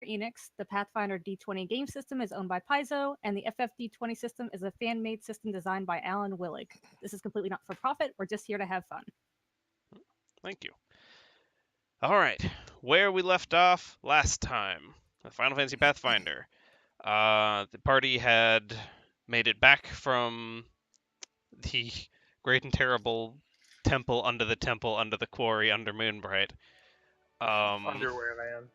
Enix. The Pathfinder D20 game system is owned by Paizo, and the FFD20 system is a fan-made system designed by Alan Willig. This is completely not for profit. We're just here to have fun. Thank you. All right, where we left off last time, with Final Fantasy Pathfinder, the party had made it back from the great and terrible temple under the quarry under Moonbright. Underwear man.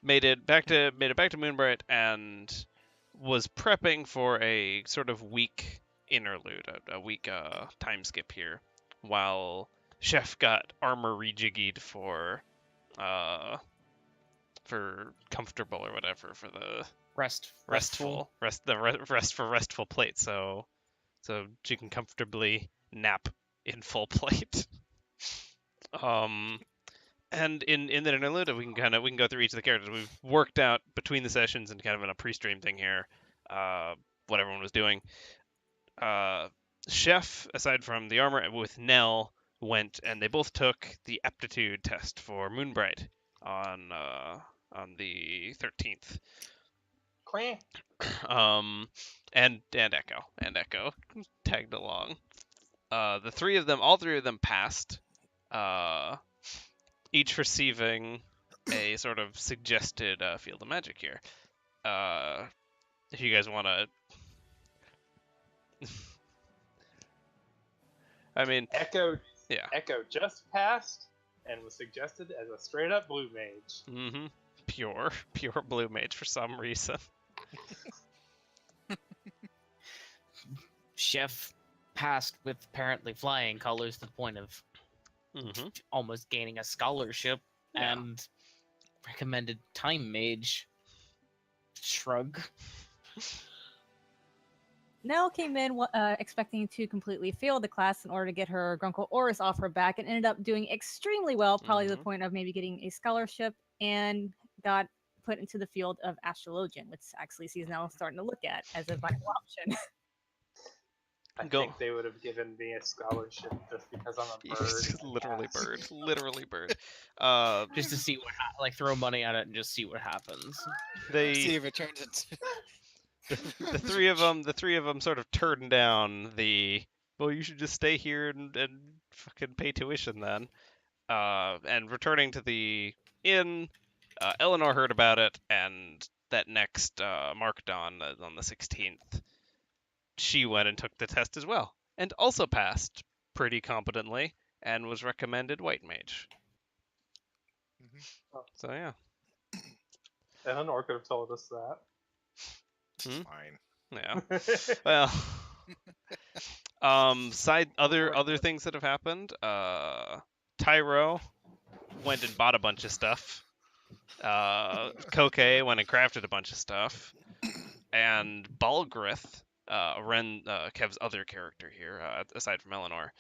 Made it back to Moonbright and was prepping for a sort of week interlude, a week time skip here, while Chef got armor rejiggied for comfortable or whatever for the restful plate, so she can comfortably nap in full plate. And in the interlude, we can go through each of the characters. We've worked out between the sessions and kind of in a pre-stream thing here, what everyone was doing. Chef, aside from the armor, with Nell went and they both took the aptitude test for Moonbright on the 13th. Quack. And Echo tagged along. All three of them passed. Each receiving a sort of suggested field of magic here. If you guys want to, I mean, Echo yeah. Echo just passed and was suggested as a straight up blue mage. Mm-hmm. Pure blue mage for some reason. Chef passed with apparently flying colors to the point of almost gaining a scholarship, and recommended time mage. Shrug. Nell came in expecting to completely fail the class in order to get her Grunkle Oris offer back, and ended up doing extremely well, probably to the point of maybe getting a scholarship, and got put into the field of astrologian, which actually she's now starting to look at as a viable option. I think they would have given me a scholarship just because I'm a bird. literally bird. Just to see what throw money at it and just see what happens. See if it turns into. the three of them sort of turned down the. Well, you should just stay here and fucking pay tuition then. And returning to the inn, Eleanor heard about it, and that next Markdawn on the 16th. She went and took the test as well, and also passed pretty competently, and was recommended white mage. Oh. So yeah. Eleanor could have told us that. Fine. Yeah. Well. Other things that have happened. Tyro went and bought a bunch of stuff. Koke went and crafted a bunch of stuff, and Balgrith. Kev's other character here, aside from Eleanor,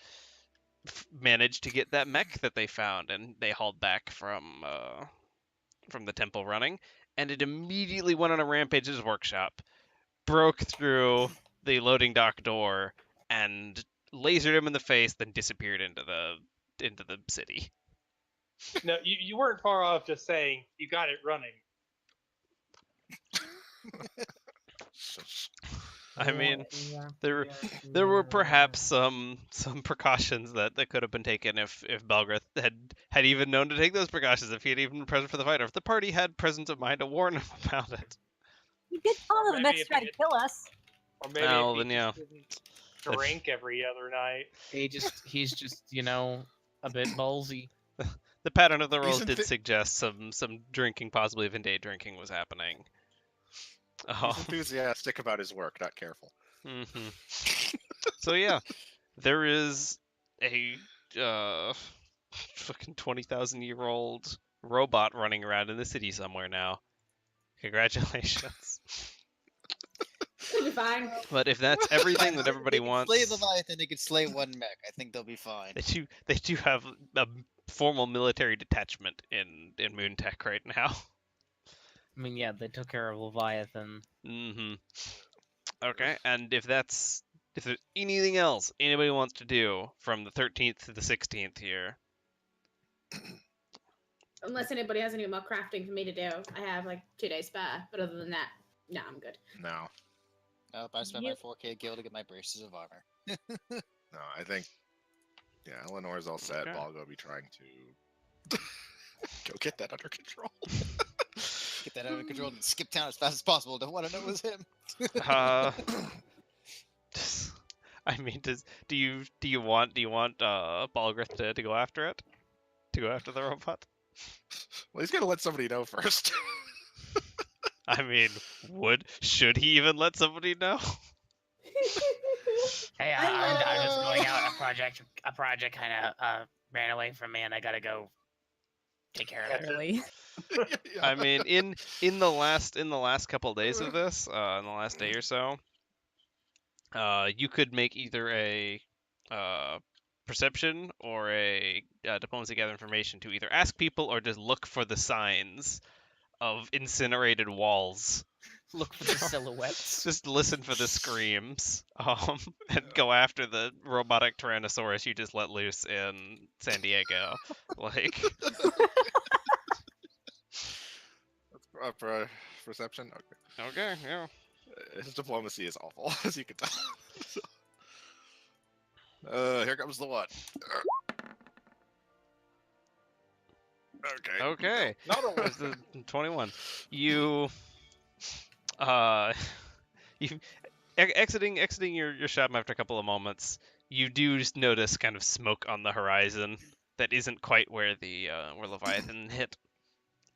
managed to get that mech that they found, and they hauled back from the temple running, and it immediately went on a rampage to his workshop, broke through the loading dock door, and lasered him in the face, then disappeared into the city. No, you weren't far off just saying you got it running. I mean, there were perhaps some precautions that could have been taken if Balgrith had even known to take those precautions, if he had even been present for the fight, or if the party had presence of mind to warn him about it. You did tell them the mechs tried to kill us. Or maybe if he didn't drink every other night. He's just a bit ballsy. The pattern of the rolls did suggest some drinking, possibly even day drinking, was happening. He's enthusiastic about his work, not careful. So yeah, there is a fucking 20,000-year-old robot running around in the city somewhere now. Congratulations. It'll be fine. But if that's everything that everybody wants, slay Leviathan, they could slay one mech. I think they'll be fine. They do have a formal military detachment in Moontech right now. I mean, yeah, they took care of Leviathan. Okay, and if there's anything else anybody wants to do from the 13th to the 16th here, Unless anybody has any more crafting for me to do, I have like 2 days spare. But other than that, no, I'm good. No. Nope, I spent my 4K gil to get my braces of armor. No, I think, yeah, Eleanor's all set. Okay. Balgo will be trying to go get that under control. Get that under control and skip town as fast as possible. Don't want to know it was him. I mean, do you want Balgrith to go after it? To go after the robot? Well, he's gonna let somebody know first. I mean, should he even let somebody know? Hey, I'm just going out. A project kind of ran away from me, and I gotta go take care of it. Really? Yeah. I mean, in the last couple days of this, in the last day or so, you could make either a perception or a diplomacy gather information to either ask people or just look for the signs of incinerated walls. Look for the silhouettes. Just listen for the screams, and go after the robotic Tyrannosaurus you just let loose in San Diego. Like, Perception? Okay. okay, yeah. His diplomacy is awful, as you can tell. Here comes the one. Okay. Okay. Not a There's the 21. You exiting your shop after a couple of moments, you do just notice kind of smoke on the horizon that isn't quite where where Leviathan hit,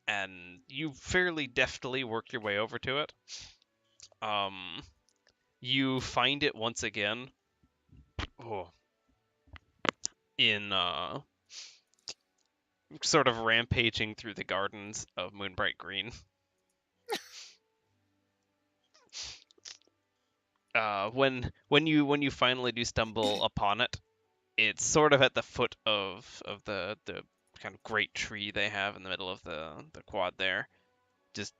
and you fairly deftly work your way over to it. You find it once again. In sort of rampaging through the gardens of Moonbright Green. When you finally do stumble upon it, it's sort of at the foot of the kind of great tree they have in the middle of the quad there, just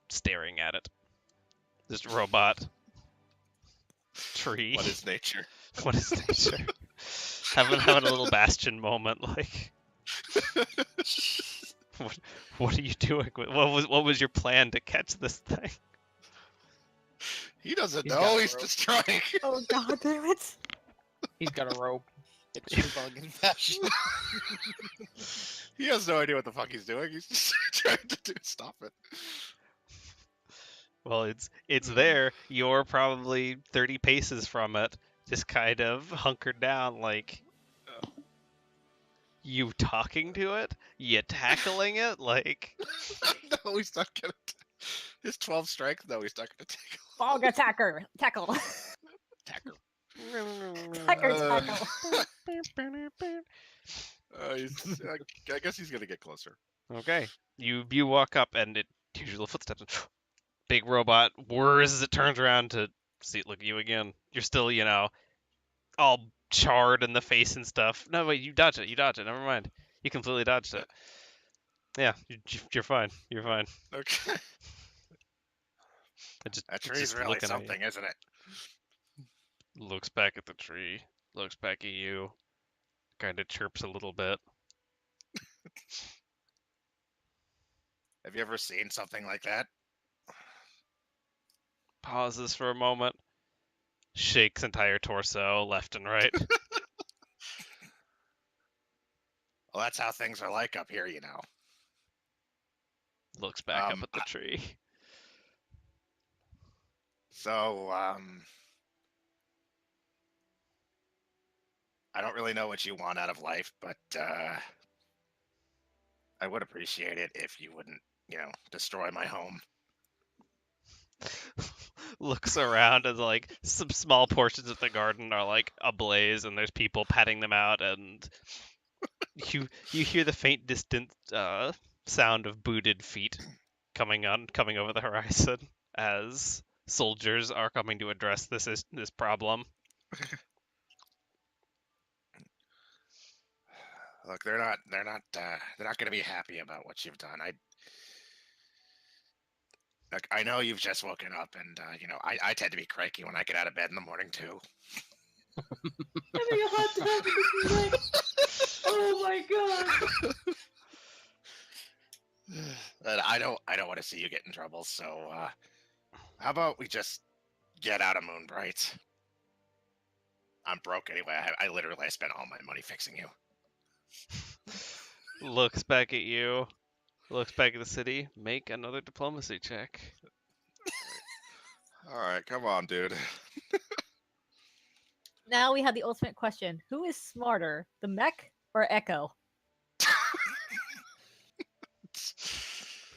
staring at it. Just robot tree. What is nature? What is nature? having a little Bastion moment, like. What are you doing? What was your plan to catch this thing? He doesn't He's know. got a He's rope. just trying. Oh god damn it! He's got a rope. It's true Vulcan fashion. He has no idea what the fuck he's doing. He's just trying to stop it. Well, it's there. You're probably 30 paces from it, just kind of hunkered down, like. You talking to it? You tackling it? Like. No, he's not gonna. His 12 strength. No, he's not gonna take. Balga tackle. Tackle. Tackle. I guess he's gonna get closer. Okay. You walk up and it hears your little footsteps. Big robot whirs as it turns around to look at you again. You're still, all charred in the face and stuff. No, wait, you dodged it. Never mind. You completely dodged it. Yeah, you're fine. You're fine. Okay. It's That just tree's really looking at you. something, isn't it? Looks back at the tree. Looks back at you. Kind of chirps a little bit. Have you ever seen something like that? Pauses for a moment. Shakes entire torso left and right. Well, that's how things are like up here, Looks back up at the tree. So, I don't really know what you want out of life, but I would appreciate it if you wouldn't, destroy my home. Looks around as like some small portions of the garden are like ablaze and there's people patting them out, and you hear the faint distant sound of booted feet coming over the horizon as soldiers are coming to address this problem. Look, they're not going to be happy about what you've done. I know you've just woken up, and I tend to be cranky when I get out of bed in the morning too. Having a hot tub. This is like, oh my god. But I don't want to see you get in trouble. So how about we just get out of Moonbright? I'm broke anyway. I literally spent all my money fixing you. Looks back at you. Looks back at the city. Make another diplomacy check. All right, come on, dude. Now we have the ultimate question: who is smarter, the mech or Echo?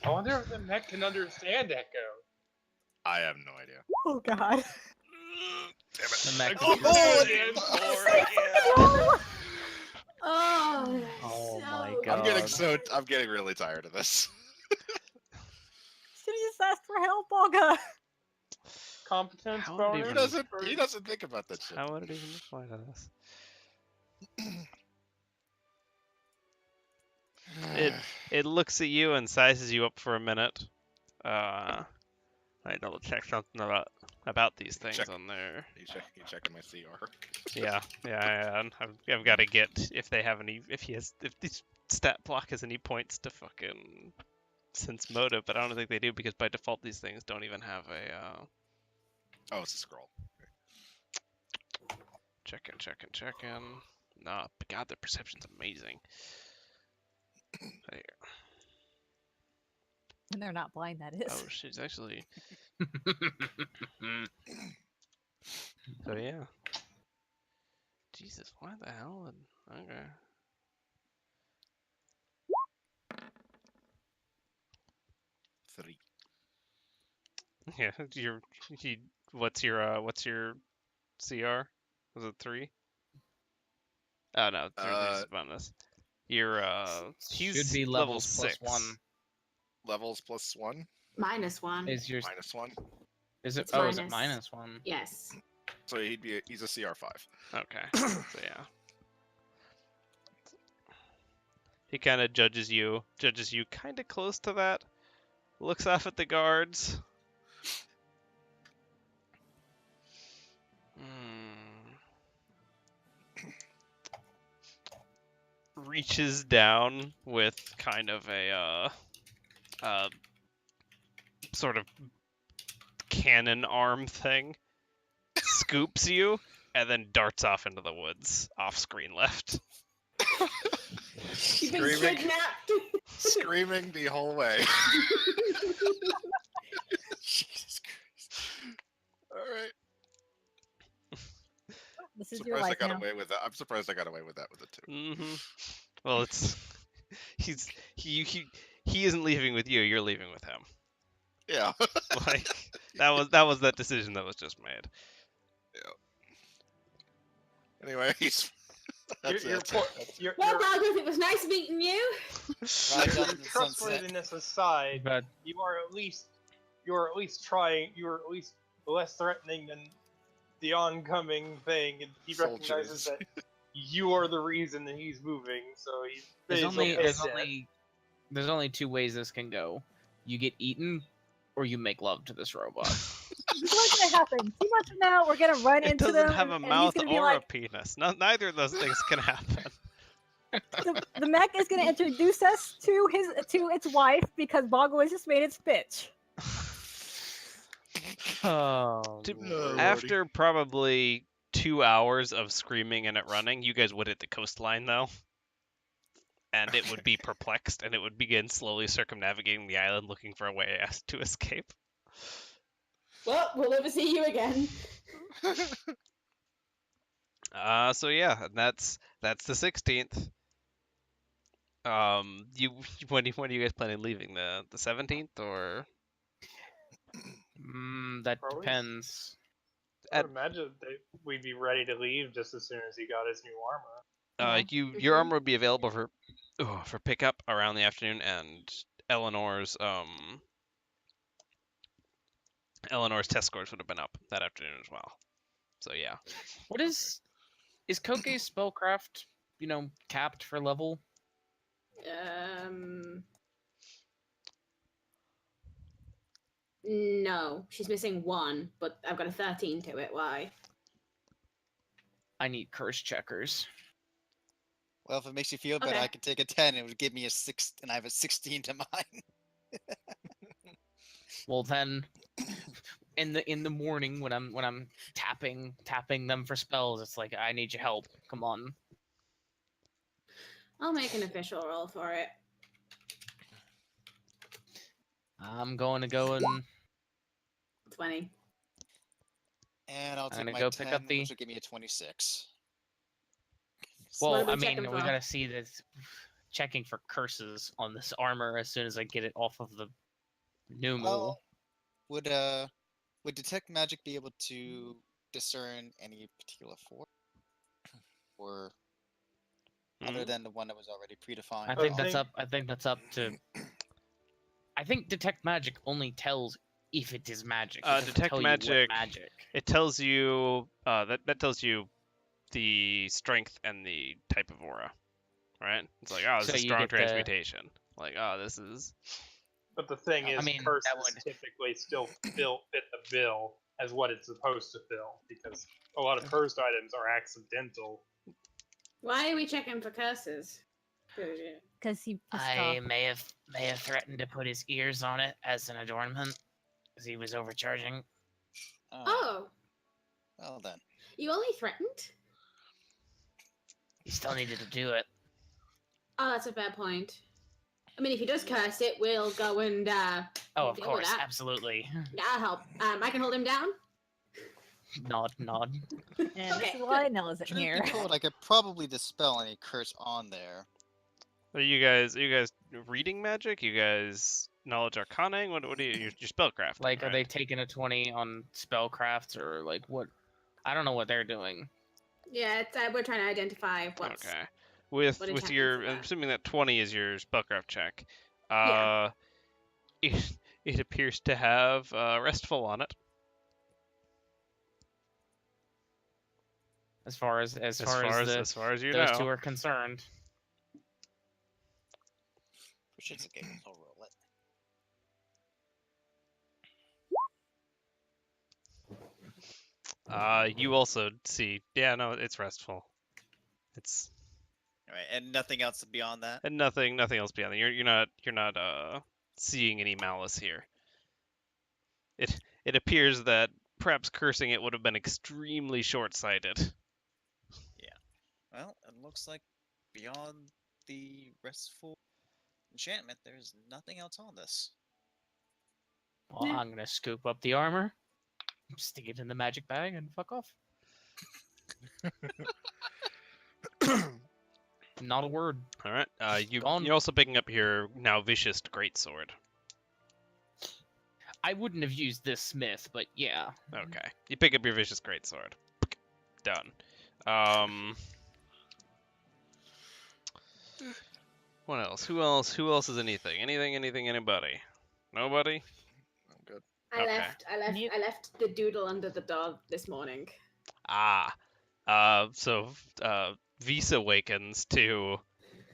I wonder if the mech can understand Echo. I have no idea. Oh God! Damn it. The mech Oh, Oh, Oh so my I'm getting God. I'm getting really tired of this. Should have just asked for help, Olga. competence How bonus. would He doesn't think about that shit. How would it even apply to this? It looks at you and sizes you up for a minute. I double check something about these things Check. on there. You checking my CR? Yeah. And I've got to get if they have any if this stat block has any points to fucking sense motive, but I don't think they do because by default these things don't even have a Oh, it's a scroll. check in. Nah, God, their perception's amazing. There. And they're not blind, that is. Oh, she's actually. So yeah. Jesus, why the hell? Okay. Three. Yeah, what's your CR? Was it 3? Oh no, there's a bonus. Your he's Should be level levels 6. +1. Levels +1. -1. Is your -1. is it? It's Oh, is it minus. -1? Yes. So he's a CR5. Okay. So yeah. He kind of judges you kind of close to that. Looks off at the guards. Reaches down with kind of a sort of cannon arm thing, scoops you, and then darts off into the woods, off screen left. You've been Screaming. kidnapped. Screaming the whole way. Jesus Christ. All right. This is your Surprised I life got now. away with that. I'm surprised I got away with that with it too. Mm-hmm. Well, he isn't leaving with you. You're leaving with him. Yeah. Like that was that decision that was just made. Anyway, that's Your it. Well, Margaret, it was nice meeting you. Rides out in the sunset. trustworthiness aside, But you are at least trying. You are at least less threatening than the oncoming thing, and he Soldiers. recognizes that you are the reason that he's moving. So he's there's only okay there's with only there's only 2 ways this can go. You get eaten, or you make love to this robot. What's gonna happen? 2 months from now, we're gonna run It into doesn't them, have a and he's mouth gonna be or like, a penis. Neither of those things can happen. the mech is gonna introduce us to its wife because Boggle has just made its bitch. Oh, After probably 2 hours of screaming and it running, you guys would hit the coastline though. And it would be perplexed, and it would begin slowly circumnavigating the island looking for a way to escape. Well, we'll never see you again. So yeah, and that's the 16th. When are you guys planning on leaving? The 17th or? that Probably. depends. I would imagine we'd be ready to leave just as soon as he got his new armor. Your armor would be available for pickup around the afternoon, and Eleanor's test scores would have been up that afternoon as well. So yeah. What is Koke's spellcraft? Capped for level? No, she's missing 1, but I've got a 13 to it. Why? I need curse checkers. Well, if it makes you feel better, Okay. I could take a 10. It would give me a 6, and I have a 16 to mine. Well then, in the morning when I'm tapping them for spells, it's like I need your help. Come on. I'll make an official roll for it. I'm going to go and 20. And I'll I'm take gonna my go 10, pick up the- which will give me a 26. What well, are we I mean, checking we for? gotta see this. Checking for curses on this armor as soon as I get it off of the new Well, would detect magic be able to discern any particular form, or other than the one that was already predefined? I think that's up. I think that's up to. I think detect magic only tells if it is magic. It doesn't Detect tell magic. You what magic. It tells you that tells you the strength and the type of aura, right? It's like, oh, this So is you strong get the- transmutation. Like, oh, this is. But the thing I is, mean, that curses would- typically still fit the bill as what it's supposed to fill, because a lot of cursed items are accidental. Why are we checking for curses? Because he pissed I off. may have threatened to put his ears on it as an adornment, because he was overcharging. Oh, Well then. you only threatened? He still needed to do it. Oh, that's a fair point. I mean, if he does curse it, we'll go and Oh, of deal with course, that. absolutely. Yeah, I'll help. I can hold him down. Nod, nod. And Okay, this is why Nell isn't Truth here. be told, I could probably dispel any curse on there. Are you guys reading magic? You guys knowledge arcanaing? What are you? You're spellcrafting. Like, are right? they taking a 20 on spellcraft or like what? I don't know what they're doing. Yeah, it's, we're trying to identify what's. Okay. With what with it your, happens to I'm that. assuming that 20 is your spellcraft check. Yeah. It appears to have restful on it. As far as As far as you those know. two are concerned. Which is a game. I'll roll it. You also see. Yeah, no, it's restful. It's All right, and nothing else beyond that. and nothing else beyond that. You're not seeing any malice here. It appears that perhaps cursing it would have been extremely short-sighted. Well, it looks like beyond the restful enchantment, there's nothing else on this. Well, Yeah. I'm gonna scoop up the armor, stick it in the magic bag, and fuck off. Not a word. All right. Gone. You're also picking up your now vicious greatsword. I wouldn't have used this smith, but yeah. Okay. You pick up your vicious greatsword. Done. What else? Who else is anything? Anybody? Nobody? I'm good. I Okay. I left the doodle under the dog this morning. So Visa awakens to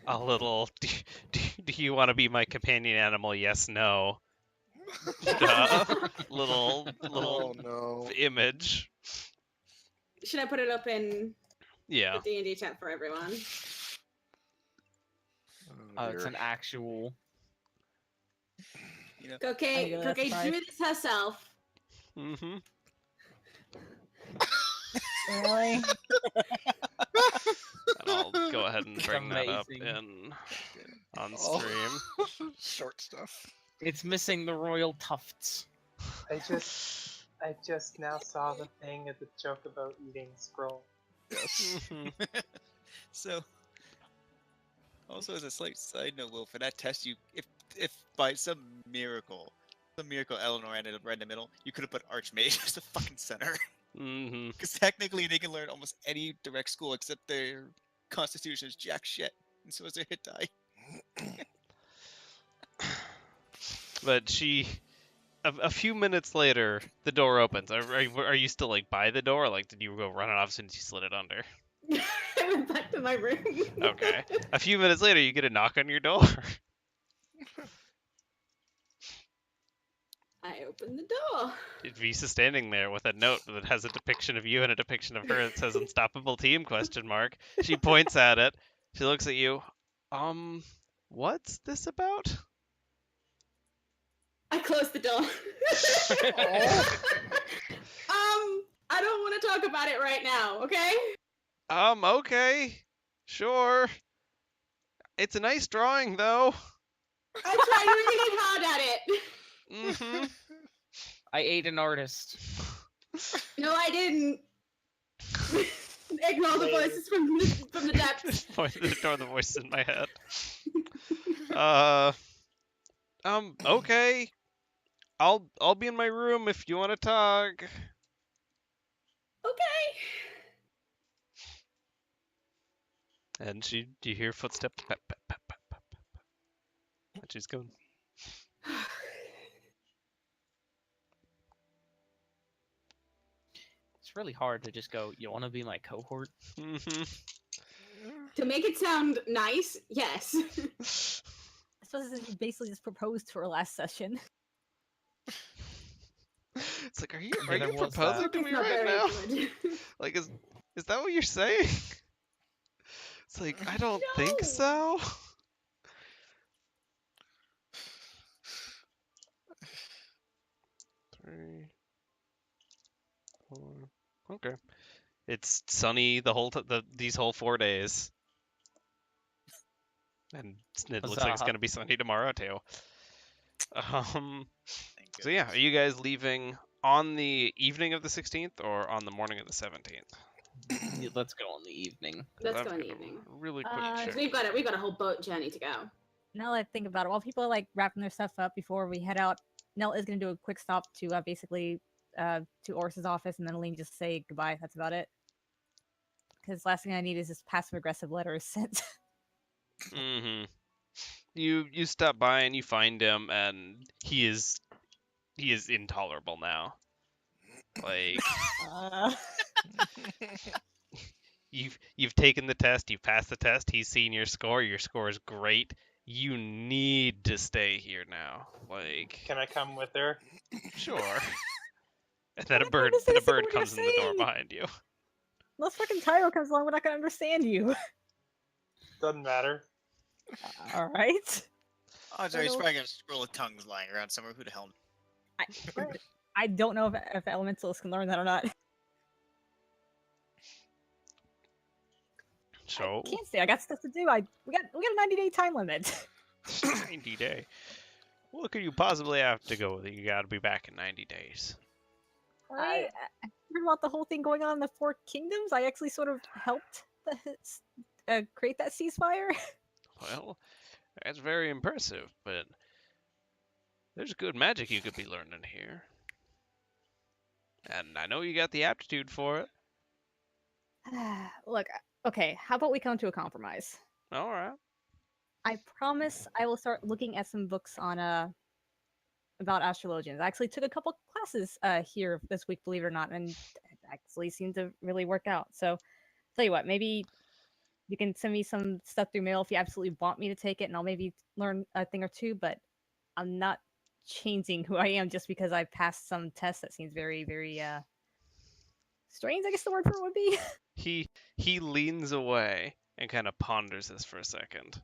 a little. Do you want to be my companion animal? Yes, no. Little Oh no. image. Should I put it up in Yeah. the D&D chat for everyone? Oh, it's dear. an actual. You know, Cocaine Oh, that's fine. drew this herself. Mm-hmm. Really? And I'll go ahead and bring that up Amazing. in on Oh. stream. Short stuff. It's missing the royal tufts. I just now saw the thing at the joke about eating scroll. Yes. Mhm. so, also as a slight side note, Will, for that test, if by some miracle, Eleanor ended up right in the middle, you could have put Archmage as the fucking center. Mhm. Because technically they can learn almost any direct school except their constitution is jack shit, and so is their hit die. But a few minutes later, the door opens. Are you still like by the door? Like, did you go running off as soon as you slid it under? I went back to my room. Okay. A few minutes later, you get a knock on your door. I opened the door. Visa's standing there with a note that has a depiction of you and a depiction of her that says "Unstoppable Team?" ? She points at it. She looks at you. What's this about? I closed the door. I don't want to talk about it right now, okay? Okay. Sure. It's a nice drawing, though. I tried really hard at it. Mm-hmm. I ate an artist. No, I didn't. Ignore the voices from the depths. Ignore the voice in my head. Okay. I'll be in my room if you want to talk. Okay. And you hear footsteps. Pep, pep, pep, pep, pep, pep. And she's going. It's really hard to just go, you want to be my cohort? Mm-hmm. To make it sound nice, yes. I suppose you basically just proposed for last session. It's like, are you Yeah, there was proposing that. to It's me not right very now? good. Like, is that what you're saying? It's like, I don't think No. so. Three, 4. Okay. It's sunny the whole these whole 4 days, and it looks like it's Huzzah. gonna be sunny tomorrow too. Thank So yeah, are goodness. you guys leaving on the evening of the 16th or on the morning of the 17th? Let's go on the evening. Let's I've go in the got a evening. really quick Uh, check. We've got a whole boat journey to go. Now that I think about it, while people are like wrapping their stuff up before we head out, Nell is going to do a quick stop to basically to Oris's office, and then Aline just say goodbye. That's about it. Because last thing I need is just passive aggressive letters sent. Mm-hmm. You stop by and you find him, and he is intolerable now. Like, you've taken the test, you've passed the test, he's seen your score is great. You need to stay here now. Like, Can I come with her? sure. And then I'm a not gonna bird understand a single bird word you're comes in the door saying. behind you. Unless fucking Tyro comes along, we're not gonna understand you. Doesn't matter. All right. Oh, Jerry's Hello. probably got a scroll of tongues lying around somewhere. Who the hell? I don't know if elementalists can learn that or not. So I can't say. I got stuff to do. We got a 90-day time limit. 90 day. What could you possibly have to go with? You gotta be back in 90 days. I heard about the whole thing going on in the Four Kingdoms. I actually sort of helped create that ceasefire. Well, that's very impressive, but there's good magic you could be learning here. And I know you got the aptitude for it. Look, okay, how about we come to a compromise? All right. I promise I will start looking at some books on about astrologians. I actually took a couple classes here this week, believe it or not, and it actually seemed to really work out. So, tell you what, maybe you can send me some stuff through mail if you absolutely want me to take it, and I'll maybe learn a thing or two. But I'm not changing who I am just because I passed some test that seems very, very strange. I guess the word for it would be. He leans away and kind of ponders this for a second,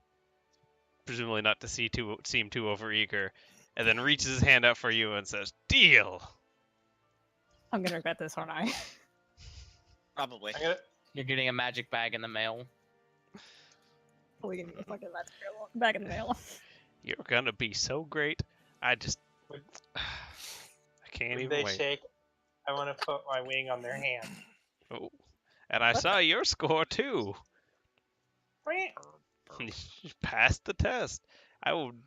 presumably not to seem too overeager, and then reaches his hand out for you and says, "Deal." I'm gonna regret this, aren't I? Probably. I'm gonna, You're getting a magic bag in the mail. Probably gonna get a fucking back in the mail. You're gonna be so great. I just, Would- I can't when even they wait. shake, I want to put my wing on their hand. Oh, and I saw your score too. You passed the test. I would.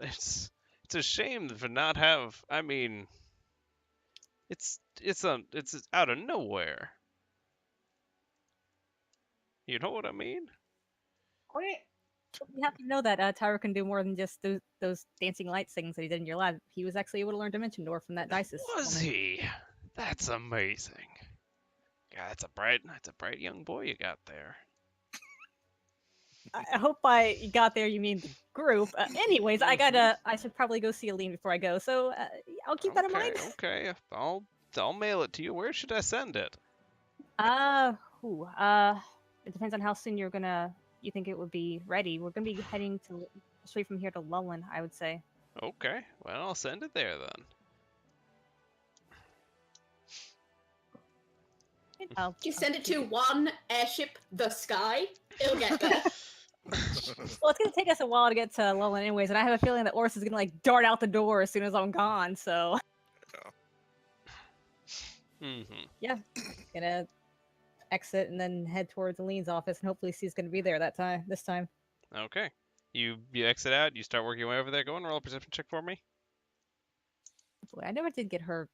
It's a shame for not have. I mean, it's out of nowhere. You know what I mean? You have to know that Tyro can do more than just those dancing lights things that he did in your lab. He was actually able to learn Dimension Door from that Dices. Was he? That's amazing. God, that's a bright young boy you got there. I hope by got there you mean the group. Anyways, I should probably go see Aline before I go, so I'll keep that in mind. Okay, I'll mail it to you. Where should I send it? It depends on how soon you think it would be ready. We're gonna be heading straight from here to Lullin, I would say. Okay, well, I'll send it there then. I'll, You I'll send it keep to one airship, the sky. It'll get there. Well, it's gonna take us a while to get to Lullin anyways, and I have a feeling that Oris is gonna like dart out the door as soon as I'm gone. So Mm-hmm. gonna exit and then head towards Aline's office, and hopefully she's gonna be there this time. Okay. You exit out. You start working your way over there. Go and roll a perception check for me. Boy, I never did get her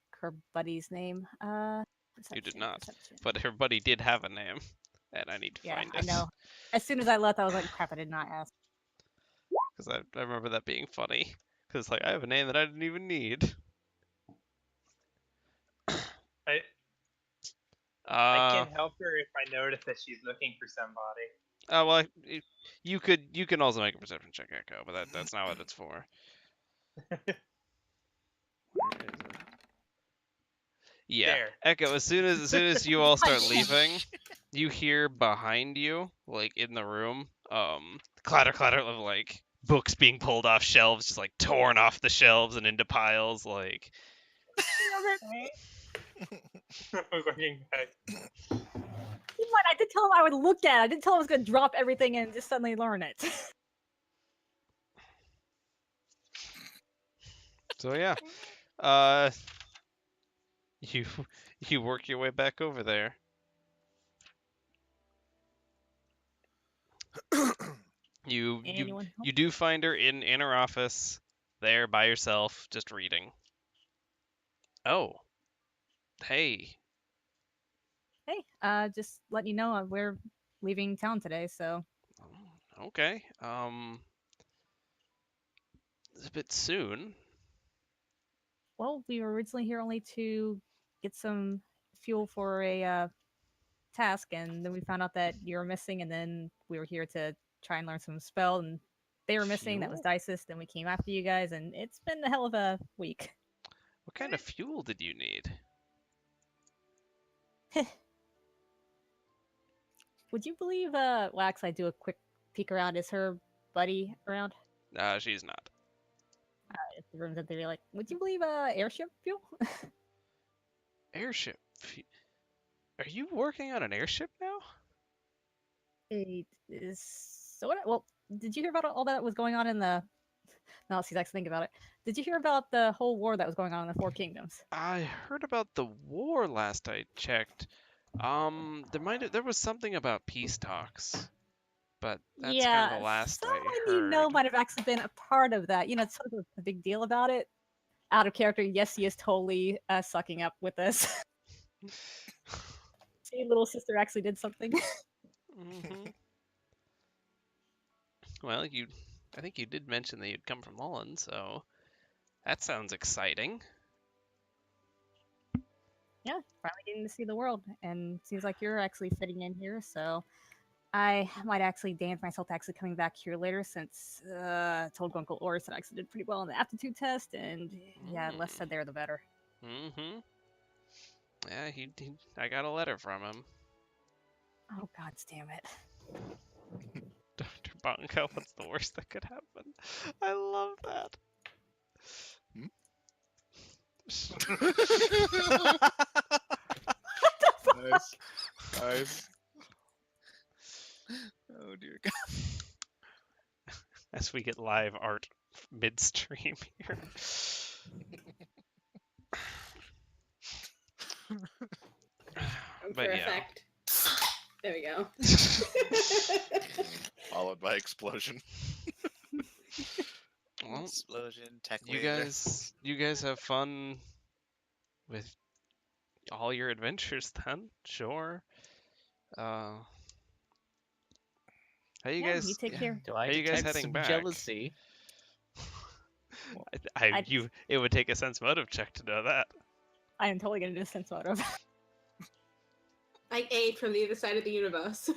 buddy's name. You did Perception, not. perception. But her buddy did have a name, and I need to Yeah, find I it. know. As soon as I left, I was like, crap, I did not ask. Because I remember that being funny. Because like I have a name that I didn't even need. I can help her if I notice that she's looking for somebody. Well, you can also make a perception check, Echo, but that's not what it's for. Where is it? Yeah, There. Echo. As soon as you all start leaving, you hear behind you, like in the room, clatter clatter of like books being pulled off shelves, just like torn off the shelves and into piles, like. Looking back. What? I did tell him I would look at it. I didn't tell him I was gonna drop everything and just suddenly learn it. So yeah, you work your way back over there. You Anyone? you do find her in her office, there by herself, just reading. Oh, hey. Hey, just letting you know we're leaving town today, so Okay. It's a bit soon. well, we were originally here only to get some fuel for a task, and then we found out that you were missing, and then we were here to try and learn some spell, and they were missing. That was Fuel? Dices. Then we came after you guys, and it's been a hell of a week. What kind of fuel did you need? Would you believe, Wax, I do a quick peek around. Is her buddy around? She's not. If the room's empty, like, would you believe, airship fuel? Airship. Are you working on an airship now? It is sort of. Well, did you hear about all that was going on in the? Now let's see, I think about it. Did you hear about the whole war that was going on in the Four Kingdoms? I heard about the war last I checked. There was something about peace talks, but that's kind of the last I someone heard. you know might have actually been a part of that. You know, it's sort of a big deal about it. Out of character, yes, he is totally sucking up with this. See, little sister actually did something. Mm-hmm. Well, I think you did mention that you'd come from Lullin, so that sounds exciting. Yeah, finally getting to see the world, and seems like you're actually fitting in here. So I might actually dance myself to actually coming back here later, since I told Uncle Oris that I actually did pretty well on the aptitude test, and yeah, less said there, the better. Mm-hmm. Yeah, I got a letter from him. Oh, god damn it. Dr. Bonko, what's the worst that could happen? I love that. Nice. Nice. Oh dear God. As we get live art midstream here. But For yeah. effect. There we go. Followed by explosion. Well, Explosion, tech you wave. guys have fun with all your adventures then, sure. How you Yeah, guys? you take care. Do I Are you guys detect heading some back? jealousy? It would take a sense motive check to know that. I am totally gonna do a sense motive. I aid from the other side of the universe.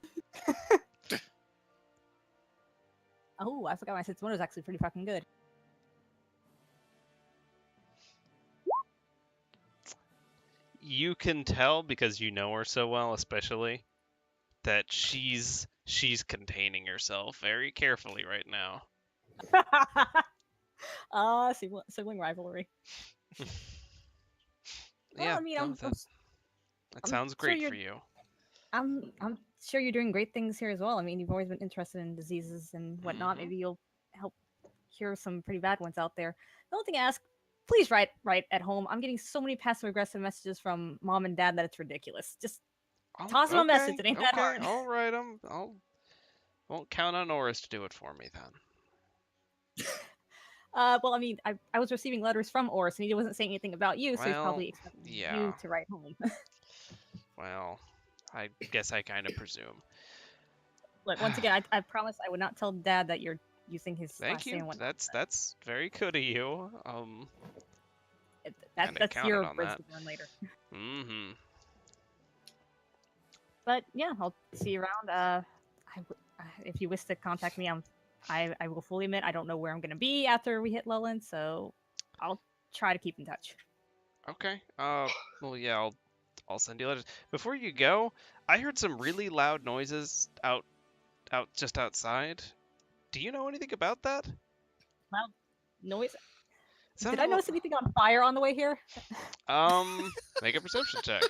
Oh, I forgot my sense motive is actually pretty fucking good. You can tell because you know her so well, especially that she's containing herself very carefully right now. Sibling rivalry. Well, Yeah, I mean, no, that I'm sounds sure great you're for you. I'm sure you're doing great things here as well. I mean, you've always been interested in diseases and whatnot. Mhm. Maybe you'll help cure some pretty bad ones out there. The only thing I ask, please write at home. I'm getting so many passive aggressive messages from mom and dad that it's ridiculous. Just toss them a message. It ain't that hard. I'll write them. Won't count on Oris to do it for me then. Well, I mean, I was receiving letters from Oris, and he wasn't saying anything about you, so he's Well, probably expecting yeah. you to write home. Well, I guess I kind of presume. Look, once again, I promise I would not tell Dad that you're using his Thank last name you. and whatnot. That's very good of you. Kinda That's counted your on bridge that. to burn later. Mm-hmm. But yeah, I'll see you around. If you wish to contact me, I will fully admit I don't know where I'm gonna be after we hit Lullin, so I'll try to keep in touch. Okay. Well, yeah, I'll send you letters. Before you go, I heard some really loud noises out just outside. Do you know anything about that? Loud noise. Sounded Did I notice anything on fire on the way here? Make a perception check.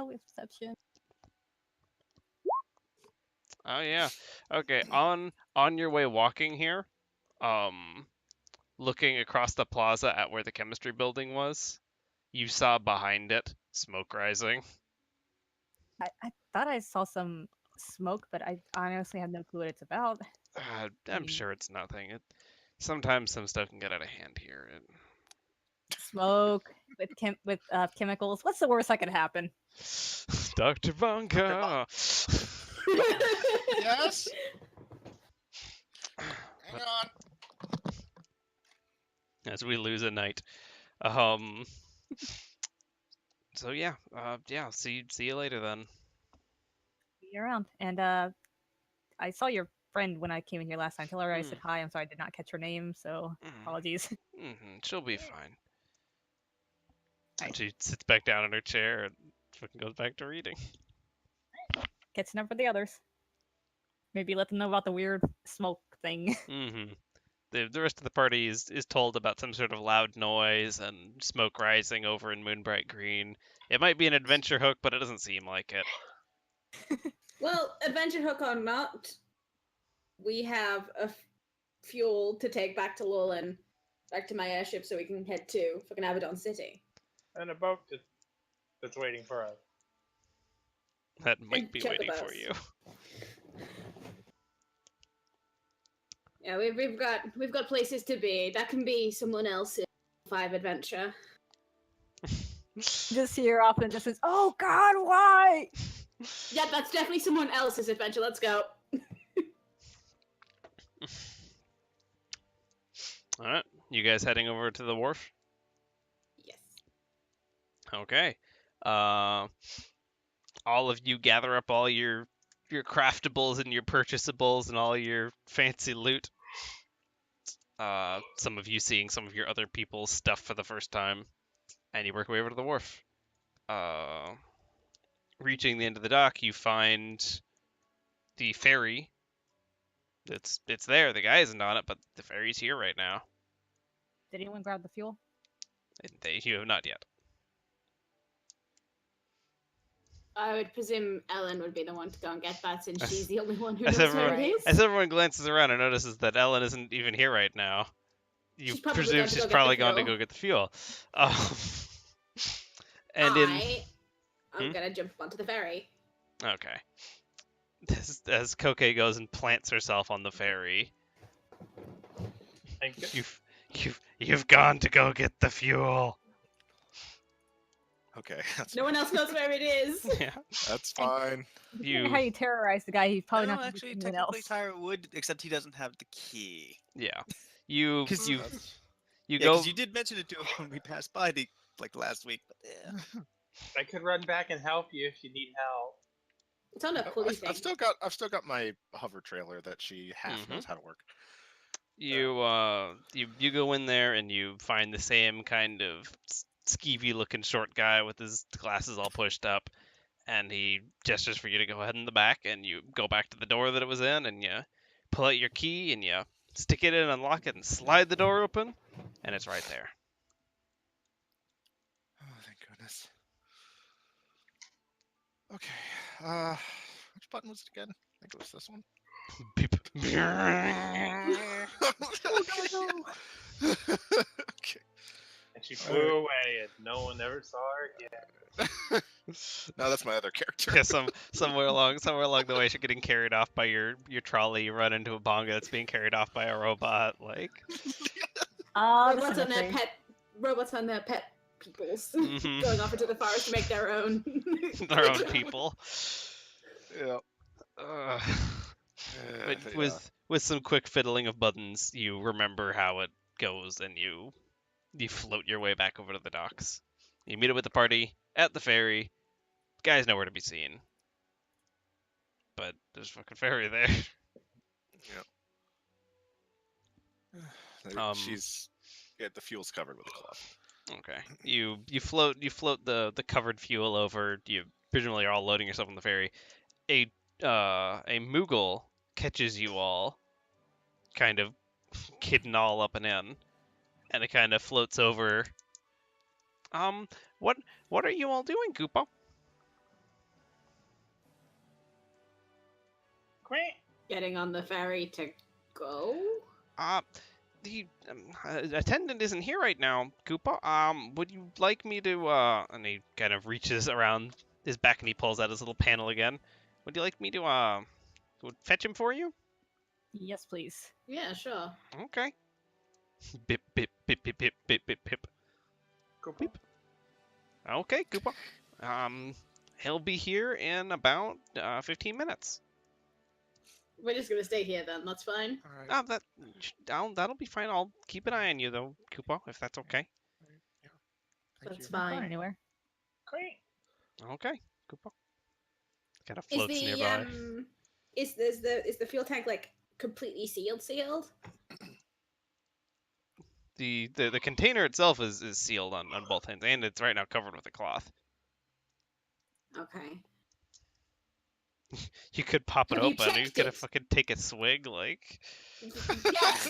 With perception. Oh yeah. Okay. On your way walking here, looking across the plaza at where the chemistry building was, you saw behind it smoke rising. I thought I saw some smoke, but I honestly have no clue what it's about. I'm mean- sure it's nothing. Sometimes some stuff can get out of hand here. Smoke with chemicals. What's the worst that could happen? Dr. Bunga. Yes. Hang on. As we lose a night. So yeah, see you later then. See you around. And I saw your friend when I came in here last time. Tell her I said hi. I'm sorry I did not catch her name, so apologies. She'll be fine. Right. She sits back down in her chair and fucking goes back to reading. Catching up with the others. Maybe let them know about the weird smoke thing. The rest of the party is told about some sort of loud noise and smoke rising over in Moonbright Green. It might be an adventure hook, but it doesn't seem like it. Well, adventure hook or not, we have a fuel to take back to Lullin, back to my airship, so we can head to fucking Abaddon City. And a boat that's waiting for us. That might be check the waiting for bus. you. Yeah, we've got places to be. That can be someone else's 5 adventure. Just hear off in the distance. Oh God, why? Yeah, that's definitely someone else's adventure. Let's go. All right, you guys heading over to the wharf? Yes. Okay. All of you gather up all your craftables and your purchasables and all your fancy loot. Some of you seeing some of your other people's stuff for the first time, and you work your way over to the wharf. Reaching the end of the dock, you find the ferry. It's there. The guy isn't on it, but the ferry's here right now. Did anyone grab the fuel? You have not yet. I would presume Ellen would be the one to go and get that, since she's the only one who As knows where everyone, it is. as everyone glances around and notices that Ellen isn't even here right now, you She's probably presume gone to she's go get probably the gone to fuel. go get the fuel. And I'm gonna jump onto the ferry. okay. As Koke goes and plants herself on the ferry, Thank you. you've gone to go get the fuel. Okay, that's No one else knows where it is. Yeah. that's fine. Depending on how you terrorize the guy, he's probably No, not actually, anyone technically, else. Tyra would, except he doesn't have the key. Yeah. You That's- you Yeah, go. because you did mention it to him when we passed by the last week. But yeah. I could run back and help you if you need help. It's on a pulley thing. I've still got my hover trailer that she half knows how to work. You go in there and you find the same kind of skeevy looking short guy with his glasses all pushed up, and he gestures for you to go ahead in the back, and you go back to the door that it was in, and you pull out your key, and you stick it in, unlock it, and slide the door open, and it's right there. Oh, thank goodness. Okay. Which button was it again? I think it was this one. Beep. Okay. And she flew away, and no one ever saw her again. No, that's my other character. Yeah, somewhere along the way, you're getting carried off by your trolley. You run into a bonga that's being carried off by a robot. Like, Oh, the robots on their symmetry. pet peoples Mhm. going off into the forest to make their own. their own people. Yeah. But Yeah. with some quick fiddling of buttons, you remember how it goes, and you float your way back over to the docks. You meet up with the party at the ferry. Guy's nowhere to be seen, but there's a fucking ferry there. She's the fuel's covered with a cloth. Okay. You float the covered fuel over. You presumably are all loading yourself on the ferry. A Moogle catches you all, kind of hidden all up and in, and it kind of floats over. What are you all doing, Koopa? Great. Getting on the ferry to go? The attendant isn't here right now, Koopa. Would you like me to, and he kind of reaches around his back and he pulls out his little panel again. Would you like me to, fetch him for you? Yes, please. Yeah, sure. Okay. Bip, bip, bip, bip, bip, bip, bip, bip. Koopa. Okay, Koopa. He'll be here in about, 15 minutes. We're just gonna stay here then. That's fine. All right. That'll be fine. I'll keep an eye on you, though, Koopa, if that's okay. Yeah. Thank That's you. Not going fine. anywhere. Great. Okay, Koopa. Kind of Is floats the nearby. is the fuel tank like completely sealed? The container itself is sealed on both ends, and it's right now covered with a cloth. Okay. You could pop it Have you open. He's checked gonna it? fucking take a swig, like. Yes.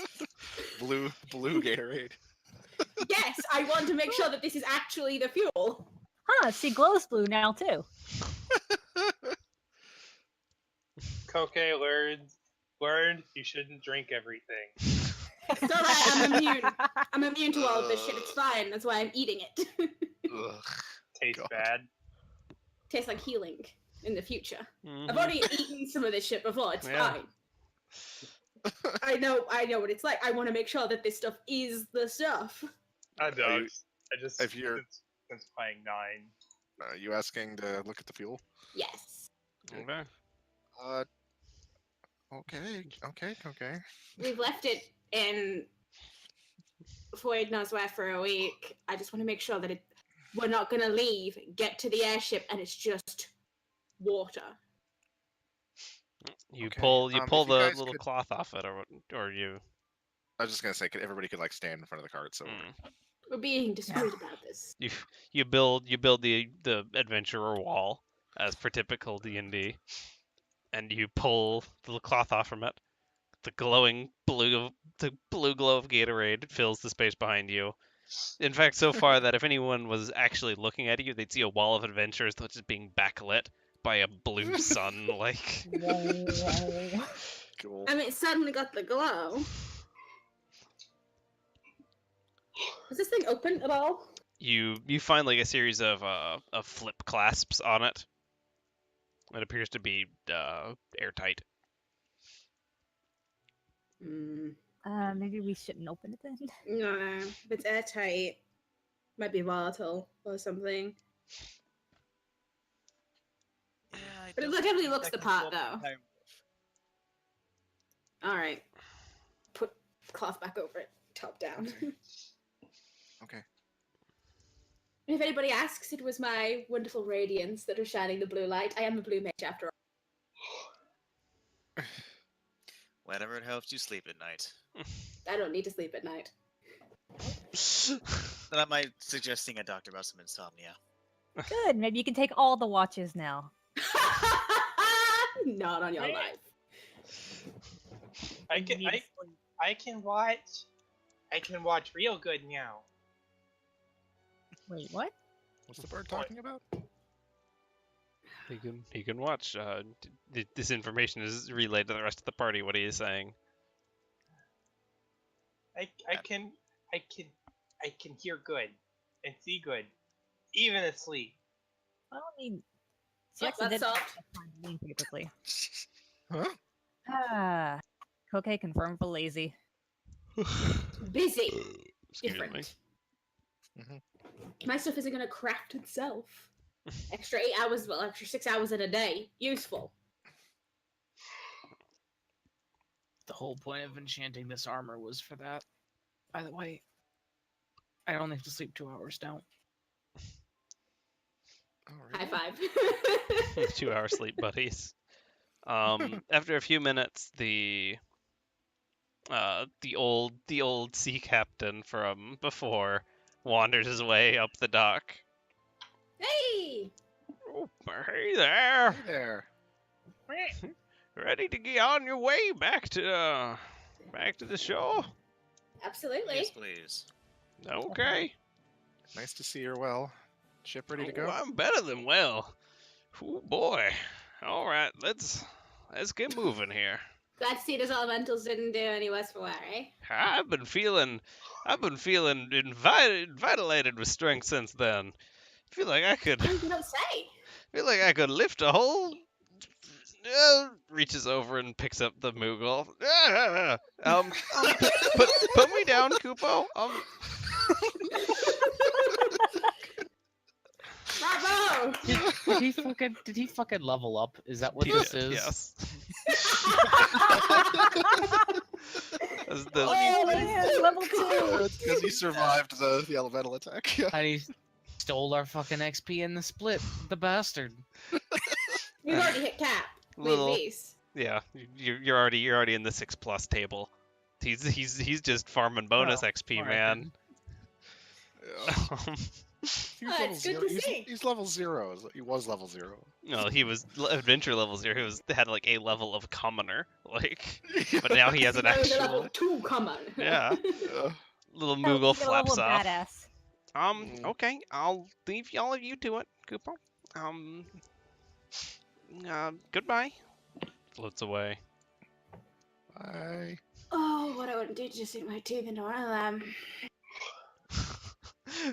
Blue Gatorade. Yes, I want to make sure that this is actually the fuel. Huh, she glows blue now too. Koke learned you shouldn't drink everything. It's alright, I'm immune. I'm immune to all of this shit. It's fine. That's why I'm eating it. Ugh. Tastes God. bad. Tastes like healing in the future. Mhm. I've already eaten some of this shit before. It's Yeah. fine. I know what it's like. I want to make sure that this stuff is the stuff. I Are don't. you- I just if you're- since playing 9. Are you asking to look at the fuel? Yes. Okay. Okay. We've left it in Floyd knows where for a week. I just want to make sure that we're not going to leave, get to the airship, and it's just water. You Okay, pull if you the guys little could- cloth off it, or you. I was just gonna say, everybody could like stand in front of the cart, so Mm. We're being discreet about this. You build the adventurer wall as per typical D&D, and you pull the little cloth off from it. The glowing blue glow of Gatorade fills the space behind you. In fact, so far that if anyone was actually looking at you, they'd see a wall of adventures that's just being backlit by a blue sun. Like, cool. I mean, it suddenly got the glow. Is this thing open at all? you find like a series of flip clasps on it. It appears to be airtight. Maybe we shouldn't open it then. No, if it's airtight, might be volatile or something. Yeah, I But it don't definitely think looks the that can part, hold though. time. All right. Put cloth back over it, top down. Okay. If anybody asks, it was my wonderful radiance that was shining the blue light. I am a blue mage after all. Whatever it helps you sleep at night. I don't need to sleep at night. That might suggest seeing a doctor about some insomnia. Good. Maybe you can take all the watches now. Not on your life. I can watch. I can watch real good now. Wait, what? What's the bird talking about? He can watch. This information is relayed to the rest of the party. What are you saying? I can hear good and see good, even asleep. Well, I mean, she Oh, actually that's did soft. find perfectly. Huh? Ah, Koke confirmed for lazy. Busy. Excuse me. Different. Mhm. My stuff isn't gonna craft itself. Extra 8 hours, well, extra 6 hours in a day. Useful. The whole point of enchanting this armor was for that. By the way, I only have to sleep 2 hours now. Oh, High really? five. 2 hour sleep buddies. After a few minutes, the old sea captain from before wanders his way up the dock. Hey! Oh, hey there! Hey there. Ready to get on your way back to the shore? Absolutely. Yes, please. Okay. Nice to see you're well. Ship ready to Oh, go? I'm better than well. Oh boy. All right, let's get moving here. Glad to see those elementals didn't do any worse for wear, eh? I've been feeling invigilated with strength since then. Feel like I could Oh, you don't say. lift a whole. Reaches over and picks up the Moogle. Put me down, Kupo. Bravo! Did he fucking level up? Is that what He this did, is? yes. Oh man, level 2! Because he survived the elemental attack. Yeah. And he stole our fucking XP in the split, the bastard. We've already hit cap with Little- these. Yeah, you're already in the 6+ table. He's just farming bonus Oh, XP, alright man. Yeah. He's Oh, level it's good zero. to He's, see. he's level 0. He was level 0. No, he was adventure level 0. Had like a level of commoner, like, but now he has an That was a level actual 2 common. Yeah. Yeah. little Oh, Moogle you get a level flaps of off. badass. Okay, I'll leave all of you to it, Kupo. Goodbye. Floats away. Bye. Oh, what I wouldn't do to just sink my teeth into one of them.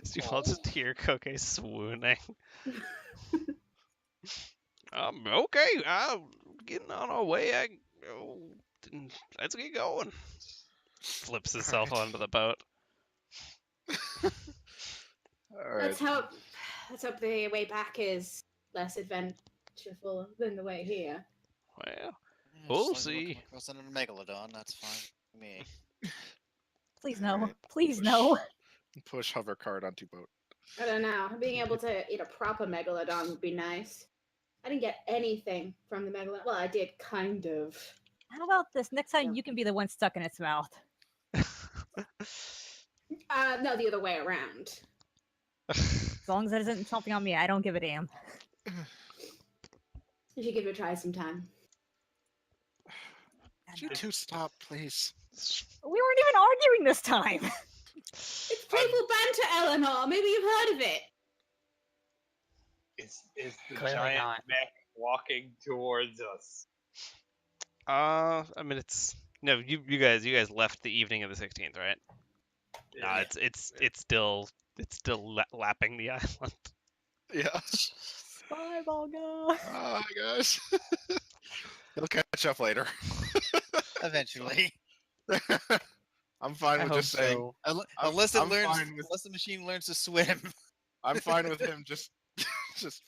So you all just hear Koke swooning. Okay, getting on our way. Let's get going. Flips himself Alright. onto the boat. Alright. Let's hope the way back is less adventureful than the way here. Well, Yeah, We'll just as long as we see. don't come across another megalodon, that's fine with me. Please no. Alright. Please no. Push hover card onto boat. I don't know. Being able to eat a proper megalodon would be nice. I didn't get anything from the megalodon. Well, I did kind of. How about this? Next time you can be the one stuck in its mouth. No, the other way around. As long as it isn't something on me, I don't give a damn. You should give it a try sometime. Could you two stop, please? We weren't even arguing this time. It's playful banter, Eleanor. Maybe you've heard of it. Is the Clearly giant not. mech walking towards us? I mean, it's no. You guys left the evening of the 16th, right? No, it's still lapping the island. Yeah. Bye, Volga. Hi, guys. He'll catch up later. Eventually. I'm fine I with hope just saying. so. Unless I'm fine with- unless the machine learns to swim. I'm fine with him just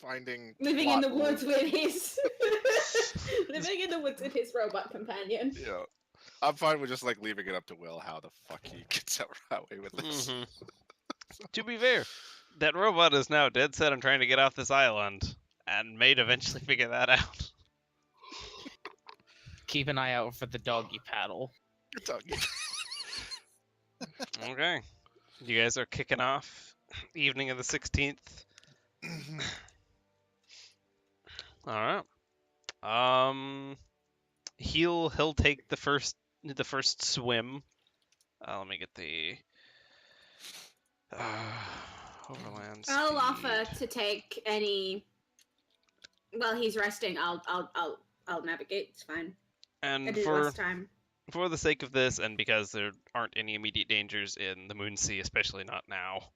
finding. Living in plot the woods holes. with his living in the woods with his robot companion. Yeah. I'm fine with just like leaving it up to Will how the fuck he gets away with this. Mhm. To be fair, that robot is now dead set on trying to get off this island, and may eventually figure that out. Keep an eye out for the doggy paddle. Good talking. Okay, you guys are kicking off evening of the 16th. All right. He'll take the first swim. Let me get the overland speed. I'll offer to take any while he's resting. I'll navigate. It's fine. I And did it last time. for the sake of this, and because there aren't any immediate dangers in the Moon Sea, especially not now,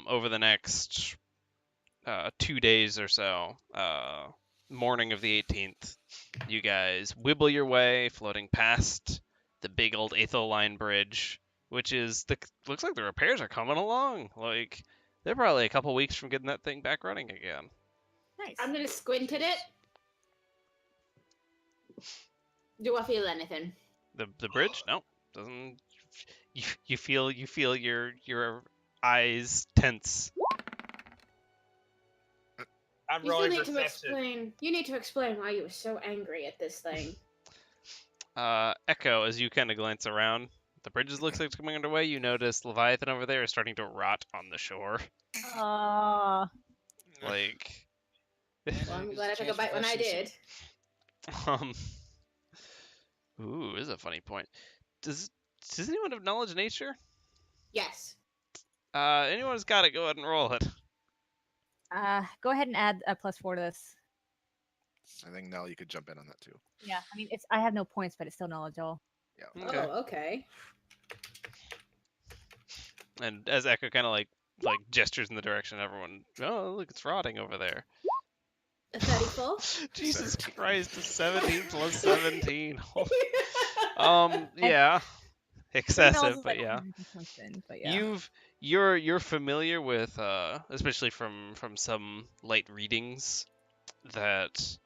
over the next 2 days or so, morning of the 18th, you guys wibble your way, floating past the big old Aethel Line bridge, which is looks like the repairs are coming along. Like they're probably a couple weeks from getting that thing back running again. Nice. I'm gonna squint at it. Do I feel anything? The bridge? No, doesn't. You feel your eyes tense. I'm You still really need to receptive. explain. You need to explain why you were so angry at this thing. Echo, as you kind of glance around, the bridge looks like it's coming underway. You notice Leviathan over there is starting to rot on the shore. Like, Well, I'm glad I took a bite when I did. um, ooh, this is a funny point. Does anyone have knowledge of nature? Yes. Anyone who's got it, go ahead and roll it. Go ahead and add a +4 to this. I think Nell, you could jump in on that too. Yeah, I mean, I have no points, but it's still knowledge all. Yeah. Okay. Oh, okay. And as Echo kind of like gestures in the direction everyone, oh look, it's rotting over there. A 34. Jesus 17. Christ, a 17 plus 17. Yeah, excessive, but yeah. But yeah. You're familiar with, especially from some light readings, that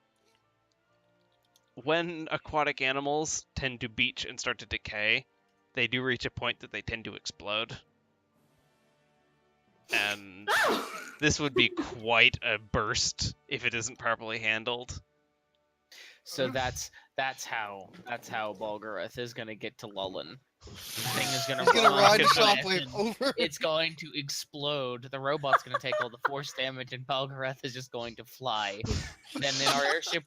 when aquatic animals tend to beach and start to decay, they do reach a point that they tend to explode. And this would be quite a burst if it isn't properly handled. So that's how Bulgareth is gonna get to Lullin. The thing is gonna He's gonna ride the Rocket shockwave over. It's going to explode. The robot's gonna take all the force damage, and Bulgareth is just going to fly. Then in our airship,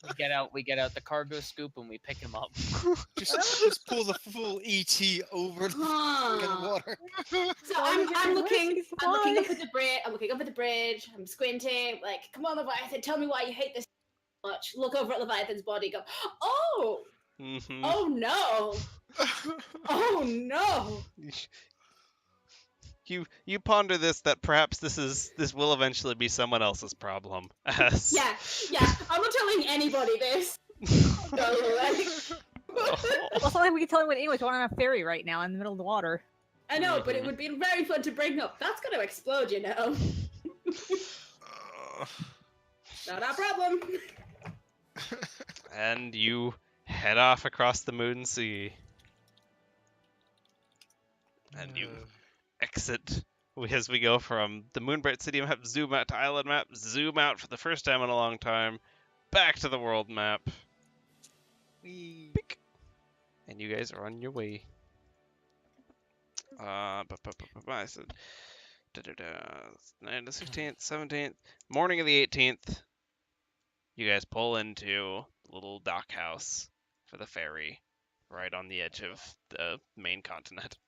we get out the cargo scoop and we pick him up. Just pull the full ET over the fucking water. So I'm looking up at the bridge. I'm looking up at the bridge. I'm squinting. Like, come on, Leviathan, tell me why you hate this so much. Look over at Leviathan's body. Go, oh, Mm-hmm. oh no, oh no. You ponder this, that perhaps this will eventually be someone else's problem. As Yeah. I'm not telling anybody this. So, like, Oh. Well, it's not like we can tell anyone anyways. We're on a ferry right now in the middle of the water. I know, but it would be very fun to bring up. That's gonna explode, you know. Not our problem. And you head off across the Moon Sea. And you exit as we go from the Moonbright City map, zoom out to Island map, zoom out for the first time in a long time, back to the world map. Beep. And you guys are on your way. I said, 16th, 17th, morning of the 18th. You guys pull into the little dock house for the ferry, right on the edge of the main continent.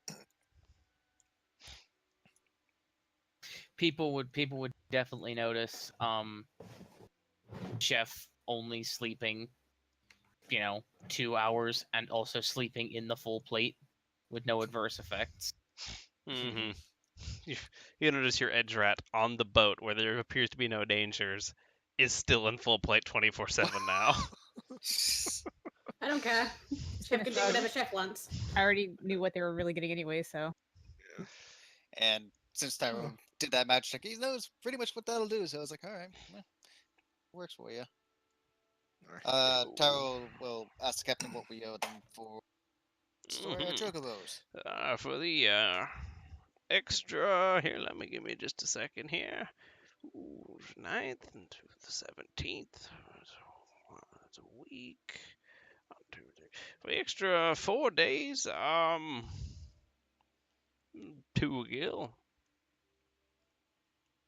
People would definitely notice Chef only sleeping 2 hours and also sleeping in the full plate with no adverse effects. Mm-hmm. You notice your edge rat on the boat where there appears to be no dangers is still in full plate 24/7 now. I don't care. Chef can do whatever Chef wants. I already knew what they were really getting anyway, so. And since Tyrone did that match check, he knows pretty much what that'll do. So I was like, all right, well, works for you. Taro will ask the captain what we owe them for storing our chocobos. For the extra, here, let me give me just a second here. 9th and to the 17th. That's a week. 1, 2, 3. For the extra 4 days, 2 a gill.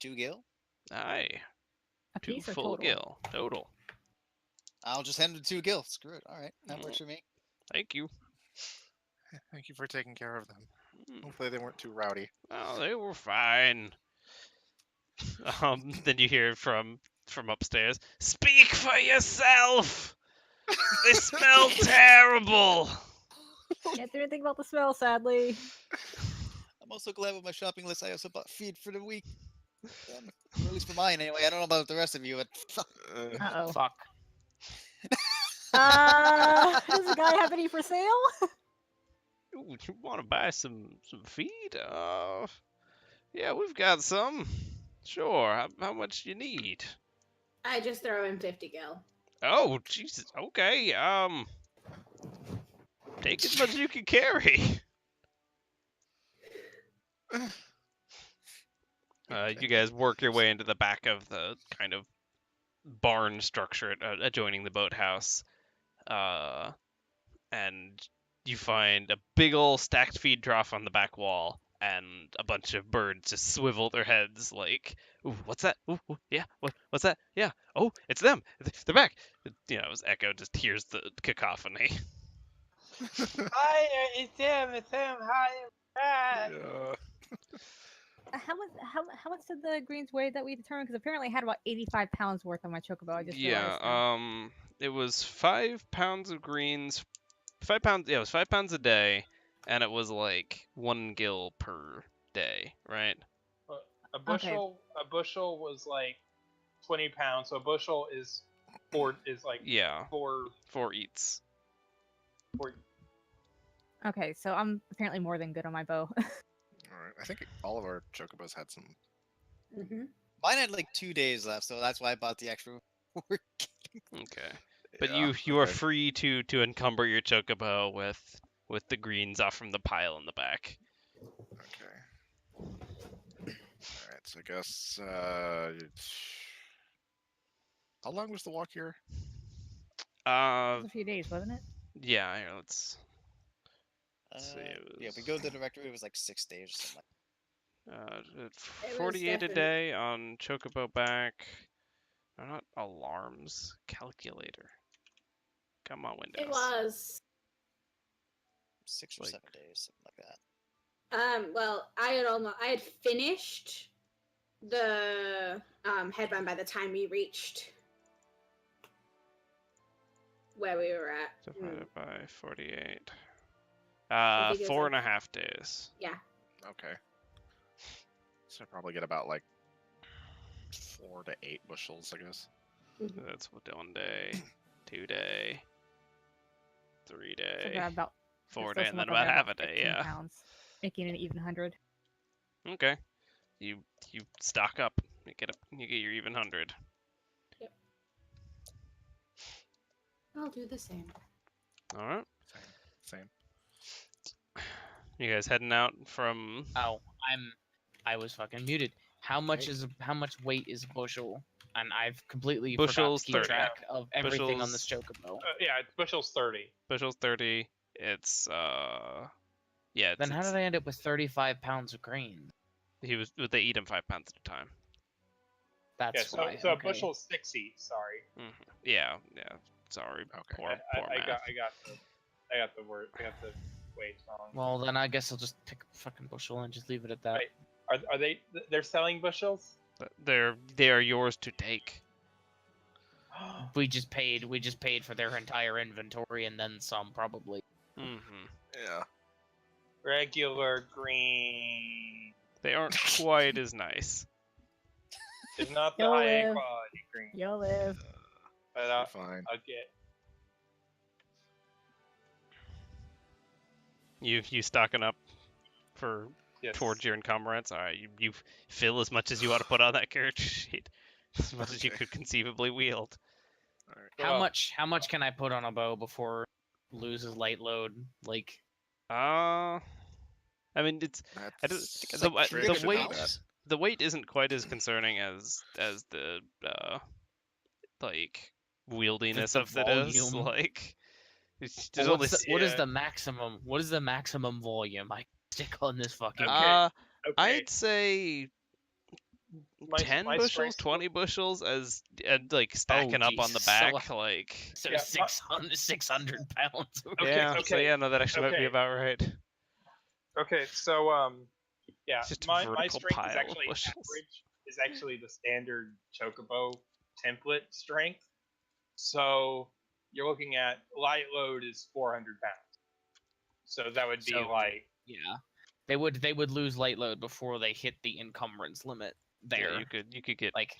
2 gil. Aye, A 2 piece or full total? gil total. I'll just hand him 2 gil. Screw it. All right, that works for me. Thank you. Thank you for taking care of them. Mm. Hopefully they weren't too rowdy. Oh, they were fine. Then you hear from upstairs. Speak for yourself. They smell terrible. Can't do anything about the smell, sadly. I'm also glad with my shopping list I also bought feed for the week. Or at least for mine anyway. I don't know about the rest of you, but Uh-oh. Fuck. Does the guy have any for sale? Ooh, you want to buy some feed? Yeah, we've got some. Sure. How much you need? I just throw in 50 gil. Oh, Jesus. Okay. Take as much as you can carry. You guys work your way into the back of the kind of barn structure adjoining the boathouse, and you find a big ol' stacked feed trough on the back wall, and a bunch of birds just swivel their heads like, "Ooh, what's that? Ooh, yeah, what's that? Yeah, oh, it's them. They're back." You know, as Echo just hears the cacophony. Hi, it's him. It's him. Hi, I'm back. Yeah. How much did the greens weigh that we determined? Because apparently I had about 85 pounds worth on my chocobo. I just realized. Yeah, it was 5 pounds of greens, 5 pounds. Yeah, it was 5 pounds a day, and it was like 1 gil per day, right? A bushel was like 20 pounds. So a bushel is like Yeah, four. 4 eats. Okay, so I'm apparently more than good on my bow. All right. I think all of our chocobos had some. Mm-hmm. mine had like 2 days left, so that's why I bought the extra. Okay, but Yeah, you are okay. free to encumber your chocobo with the greens off from the pile in the back. Okay. All right. So I guess. How long was the walk here? It was a few days, wasn't it? Yeah. Here, let's see. Yeah, if we go to the directory, it was like 6 days or something. It was 48 a definitely- day on chocobo back. They're not alarms. Calculator. Come on, Windows. It was. 6 or Like- 7 days, something like that. Well, I had finished the headband by the time we reached where we were at. Divided by 48. I think it was 4.5 days. Yeah. Okay. So I probably get about like 4 to 8 bushels, I guess. That's 1 day, 2 day, 3 So day, they're about 4 those day, and look then like about they're half a day. 15 Yeah. pounds, making an even 100. Okay. You stock up. You get your even 100. I'll do the same. All right. Same. You guys heading out from? Oh, I was fucking muted. How much weight is a bushel? And I've completely Bushels, forgot to keep 30. track of everything on this chocobo. Yeah, bushel's 30. Bushels 30. It's yeah. Then how did I end up with 35 pounds of grain? They eat them 5 pounds at a time. That's Yeah, why. so a okay. bushel's 60. Sorry. Yeah. Sorry. Okay. Poor I math. got the word. I got the weight wrong. Well, then I guess I'll just pick a fucking bushel and just leave it at that. Right. Are they? They're selling bushels? But they are yours to take. We just paid for their entire inventory and then some, probably. Mm-hmm. Yeah. Regular green They aren't quite as nice. is not the You'll high live. quality green. You'll live. But You're fine. I'll get. You stocking up for Yes. towards your encumbrance. All right, you fill as much as you want to put on that character sheet, as much as you Okay. could conceivably wield. All right. How much can I put on a bow before it loses light load? Like, I mean, it's That's the- like the 300 weight- pounds. the weight isn't quite as concerning as the like wieldiness the of it is. volume. Like, there's well, only what is yeah. the maximum? What is the maximum volume I can stick on this fucking? Okay. Okay. I'd say My 10 my bushels, strength's 20 bushels, as and like stacking up on the Jesus. back, like So Yeah, 600 pounds. yeah. So okay, yeah, no, that actually might be okay. about right. Okay, so yeah, It's just a my vertical strength is pile of actually bushels. average. Is actually the standard chocobo template strength. So you're looking at light load is 400 pounds. So that would be So like yeah, they would lose light load before they hit the encumbrance limit. There, Yeah, you could get like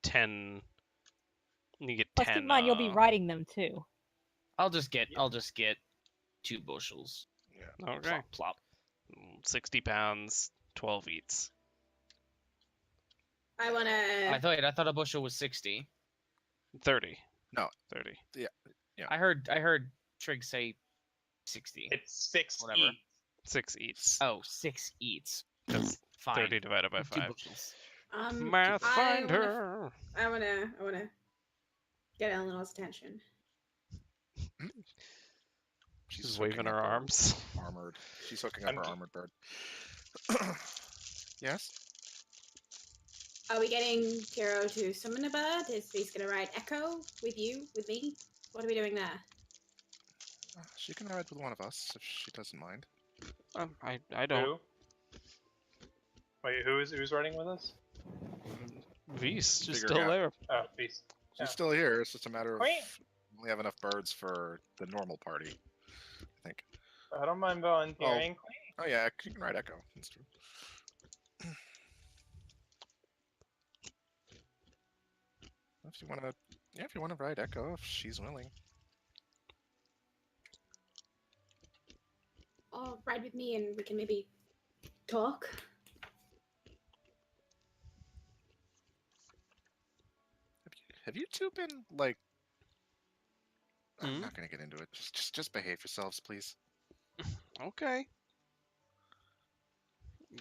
10. You get Plus, 10. keep in mind you'll be riding them too. I'll just get 2 bushels. Okay. Plop plop. 60 pounds, 12 eats. I wanna. I thought a bushel was 60. 30. No. 30. Yeah. I heard Trig say 60. it's 6 Whatever. eats. 6 eats. Oh, 6 eats. That's Fine. 30 divided by 2 5. bushels. Pathfinder. I wanna get Eleanor's attention. She's hooking waving up her arms. Armored. She's hooking up I'm her ge- armored bird. Yes. Are we getting Kiro to summon a bird? Is he's gonna ride Echo with you, with me? What are we doing there? She can ride with one of us if she doesn't mind. I don't. Who? Wait, who's riding with us? V's just Figure still out. there. Oh, Beast. She's Yeah. still here. It's just a matter of Wait. we only have enough birds for the normal party. I think. I don't mind volunteering. Oh yeah, you can ride Echo. That's true. If you wanna ride Echo, if she's willing. Or ride with me and we can maybe talk. Have you two been like? I'm Hmm? not gonna get into it. Just behave yourselves, please. Okay.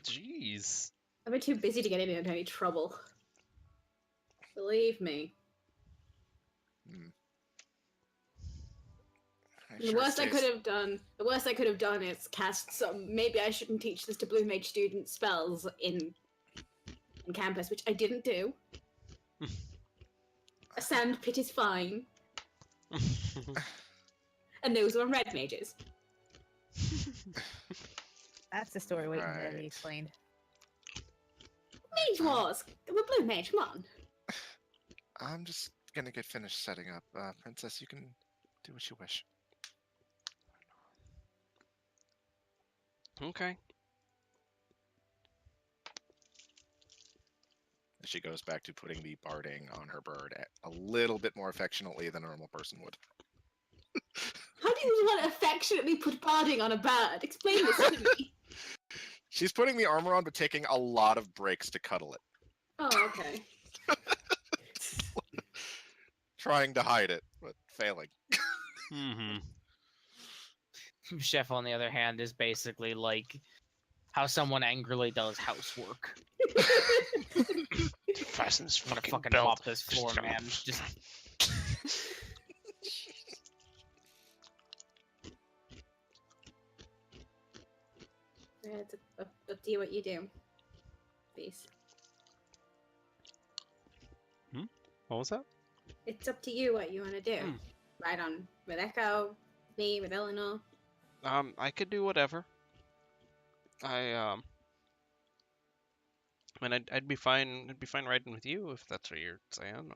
Jeez. I've been too busy to get into any trouble. Believe me. Hmm. The worst I could have done is cast some. Maybe I shouldn't teach this to Blue Mage students spells in campus, which I didn't do. A sand pit is fine, and those are red mages. That's the story waiting to be Right. explained. Mage Wars! I'm a Blue Mage, come on. I'm just gonna get finished setting up. Princess, you can do what you wish. Okay. She goes back to putting the barding on her bird a little bit more affectionately than a normal person would. How do you want to affectionately put barding on a bird? Explain this to me. She's putting the armor on, but taking a lot of breaks to cuddle it, Oh, okay. trying to hide it, but failing. Mm-hmm. Chef, on the other hand, is basically like how someone angrily does housework. Fasten this I'm gonna fucking fucking belt. mop this floor, man. Just Yeah, it's up to you what you do. Please. What was that? It's up to you what you want to do. Hmm. Ride on with Echo, me, with Eleanor. I could do whatever. I mean, I'd be fine. I'd be fine riding with you if that's what you're saying.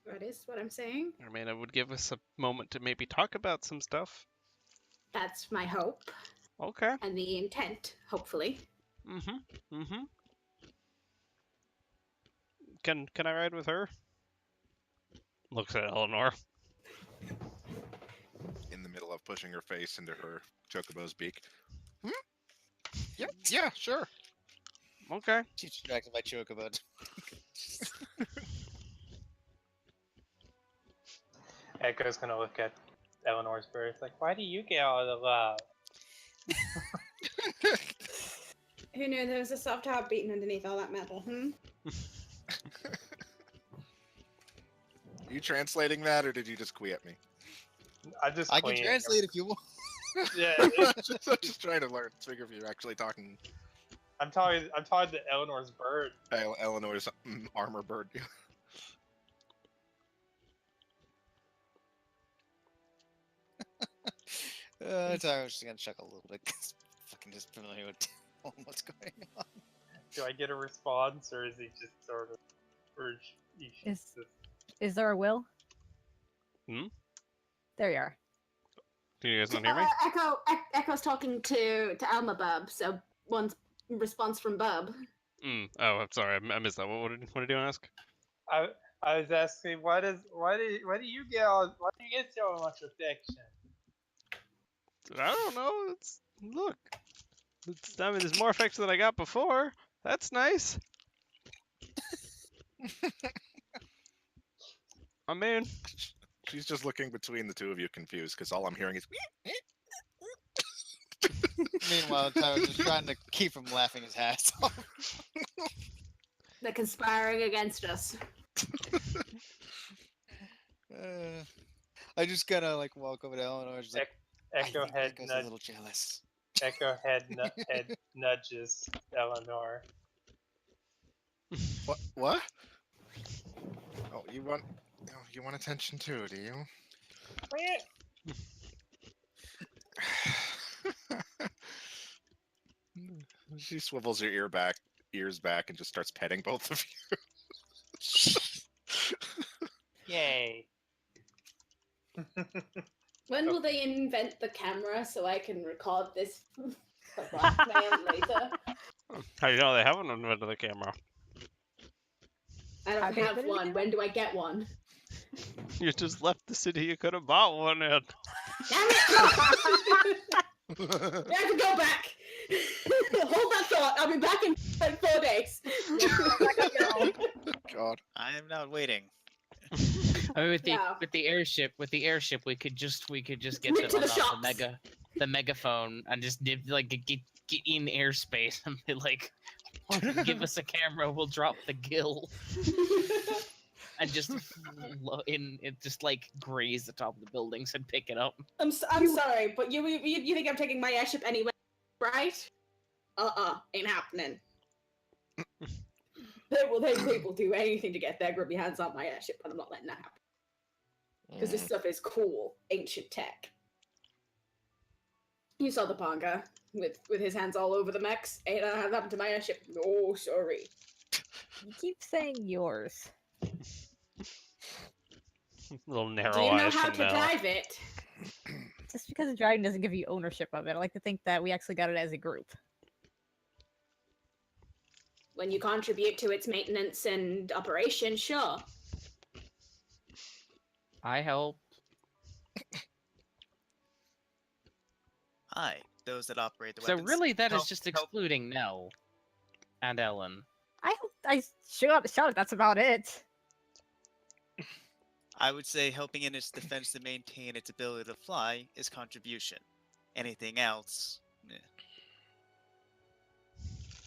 That is what I'm saying. I mean, it would give us a moment to maybe talk about some stuff. That's my hope Okay. and the intent, hopefully. Mm-hmm. Mm-hmm. Can I ride with her? Looks at Eleanor. In the middle of pushing her face into her chocobo's beak. Yeah, sure. Okay. She's distracted by Chocobo. Echo's gonna look at Eleanor's bird. Like, why do you get all the love? Who knew there was a soft heart beating underneath all that metal, You translating that, or did you just queer at me? I just I can clean. translate if you want. Yeah, I'm just trying to learn. Figure if you're actually talking. I'm talking to Eleanor's bird. Eleanor's armor bird. Tyro's just gonna chuckle a little bit because fucking just familiar with what's going on. Do I get a response, or is he just sort of, or Is there a will? Hmm? There you are. Can you guys not hear me? Echo's talking to Alma Bub, so one response from Bub. Oh, I'm sorry, I missed that. What did you want to ask? I was asking, why do you get so much affection? I don't know. Look. I mean, there's more affection than I got before. That's nice. I mean, She's just looking between the two of you, confused, because all I'm hearing is. Meanwhile, Tyro's just trying to keep from laughing his ass off. They're conspiring against us. I just kind of like walk over to Eleanor. Just like, Echo head Echo's nudge. a little jealous. Echo head nudges Eleanor. What? Oh, you want attention too, do you? She swivels her ears back, and just starts petting both of you. Yay. When will they invent the camera so I can record this for blackmail later? how do you know they haven't invented the camera? I don't have one. When do I get one? You just left the city. You could have bought one in. Damn it! I have to go back. Hold that thought. I'll be back in 4 days. God. I am not waiting. I mean, No. with the airship, we could just get Nip them to the on shops. the megaphone and just get in airspace and be like, give us a camera, we'll drop the gill and just just like graze the top of the buildings and pick it up. I'm sorry, but you think I'm taking my airship anyway, right? Ain't happening. They will do anything to get their grubby hands on my airship, but I'm not letting that happen. Because this stuff is cool, ancient tech. You saw the Ponga with his hands all over the mechs. Ain't that happened to my airship? No, sorry. You keep saying yours. Little narrow Do you know eyes how from to now. drive it? Just because the driving doesn't give you ownership of it, I like to think that we actually got it as a group. When you contribute to its maintenance and operation, sure. I help. Those that operate the So weapons. really, that is help- just help- excluding Nell and Ellen. I shot it. That's about it. I would say helping in its defense to maintain its ability to fly is contribution. Anything else, eh.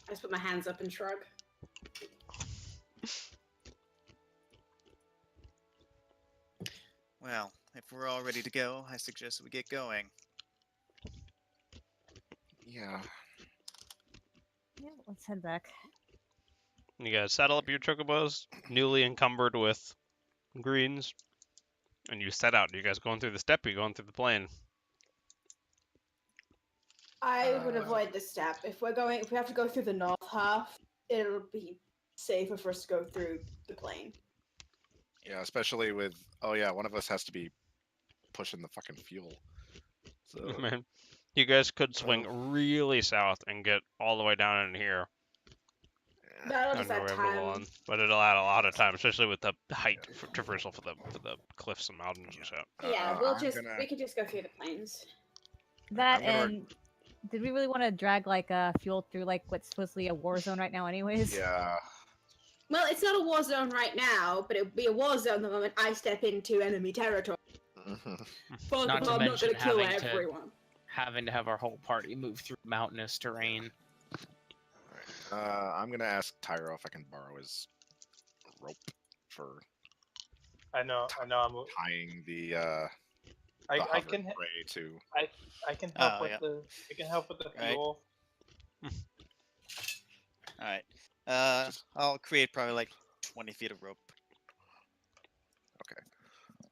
I just put my hands up and shrug. Well, if we're all ready to go, I suggest we get going. Yeah. Yeah, let's head back. You guys saddle up your chocobos, newly encumbered with greens, and you set out. Are you guys going through the steppe or are you going through the plain? I would avoid this step. If we have to go through the north half, it'll be safer for us to go through the plain. Yeah, especially with one of us has to be pushing the fucking fuel. So Man, you guys could swing really south and get all the way down in here. That'll on just your add way time. Lullin, but it'll add a lot of time, especially with the height traversal for the cliffs and mountains and shit. Yeah, we could just go through the plains. That I'm gonna- and did we really want to drag like fuel through like what's supposedly a war zone right now, anyways? yeah. Well, it's not a war zone right now, but it'll be a war zone the moment I step into enemy territory. Fuck, Not to I'm not mention gonna kill having to- everyone. Having to have our whole party move through mountainous terrain. I'm gonna ask Tyro if I can borrow his rope for I know. I'm. tying the I hover can. prey to. I can help Oh, with yeah. the. I can help with the Right. fuel. All right. I'll create probably like 20 feet of rope.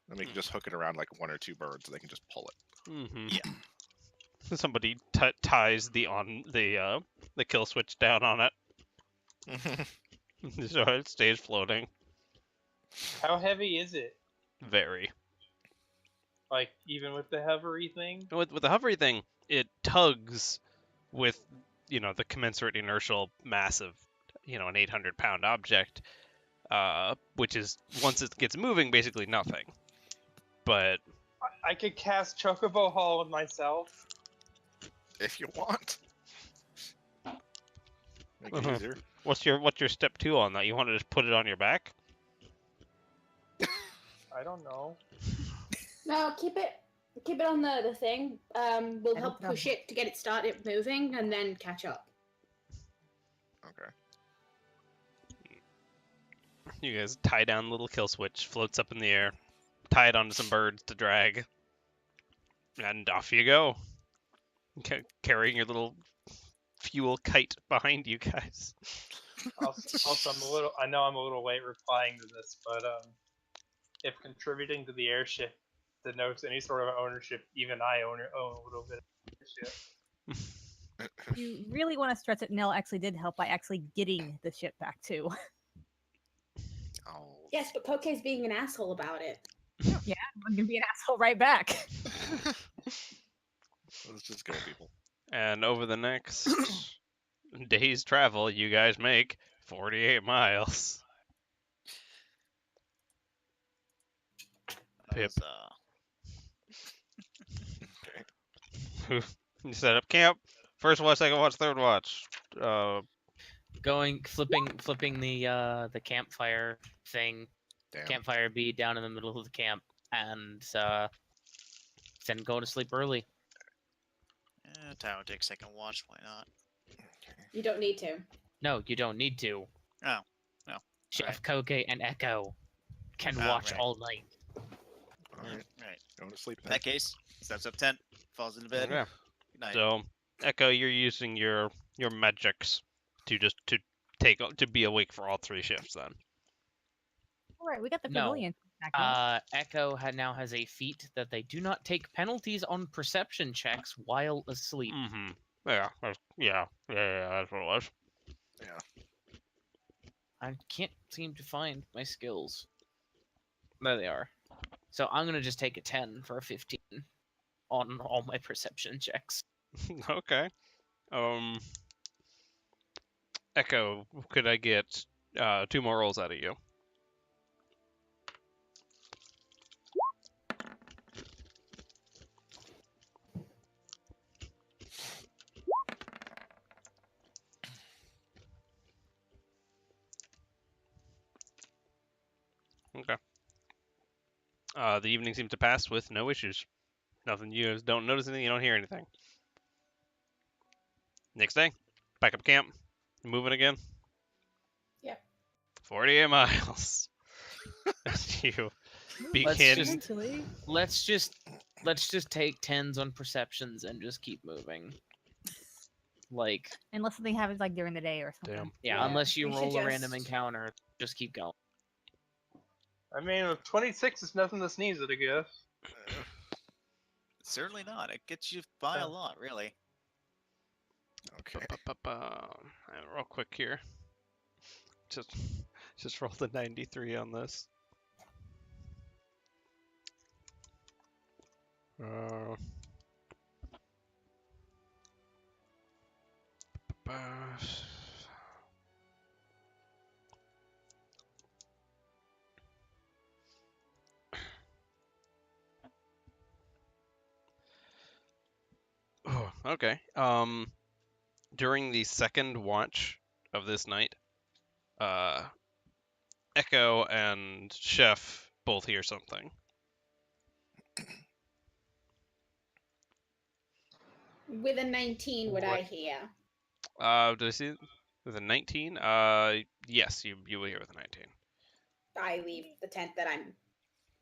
Then we can just hook it around like one or two birds, and they can just pull it. Mm-hmm. Yeah. Somebody ties the kill switch down on it, so it stays floating. How heavy is it? Very. Like even with the hovery thing? With the hovery thing, it tugs with the commensurate inertial mass of an 800-pound object, which is once it gets moving, basically nothing. But I could cast Chocobo Hall on myself. If you want. Make it easier. what's your step 2 on that? You want to just put it on your back? I don't know. No, keep it on the thing. We'll I help don't push it to get it started moving, and then catch up. Okay. You guys tie down the little kill switch, floats up in the air, tie it onto some birds to drag, and off you go. Carrying your little fuel kite behind you guys. Also, I know I'm a little late replying to this, but if contributing to the airship denotes any sort of ownership, even I own a little bit of the airship. You really want to stress that Nell actually did help by actually getting the ship back too. Oh. Yes, but Poke's being an asshole about it. Yeah, I'm gonna be an asshole right back. Let's just go, people. And over the next day's travel, you guys make 48 miles. That Pip. was, You set up camp. First watch, second watch, third watch. Flipping the campfire thing, Damn. campfire bead down in the middle of the camp, and then go to sleep early. Tower would take second watch. Why not? You don't need to. No, you don't need to. Oh. No. Chef Koke and Echo can Ah, watch right. all night. All right. Right. Going to sleep In then. that case, steps up tent, falls into bed. Okay. Good night. So, Echo, you're using your magics to be awake for all 3 shifts then. All right, we got the No. pavilion back on. Echo now has a feat that they do not take penalties on perception checks while asleep. Mm-hmm. Yeah, that's what it was. I can't seem to find my skills. There they are. So I'm gonna just take a 10 for a 15 on all my perception checks. Okay. Echo, could I get 2 more rolls out of you? Okay. The evening seems to pass with no issues. Nothing. You guys don't notice anything. You don't hear anything. Next day, back up camp. Moving again. Yep. 48 miles. You begin. Let's just take 10s on perceptions and just keep moving. Like, Unless something happens like during the day or something. Damn. yeah, unless you we should roll a random just- encounter, just keep going. I mean, with 26, it's nothing to sneeze at, I guess. Certainly not. It gets you by a lot, really. Okay. Real quick here. Just roll the 93 on this. Oh, okay. During the second watch of this night, Echo and Chef both hear something. With a 19, would I What? hear? Did I see it? With a 19? Yes, you will hear with a 19. I leave the tent that I'm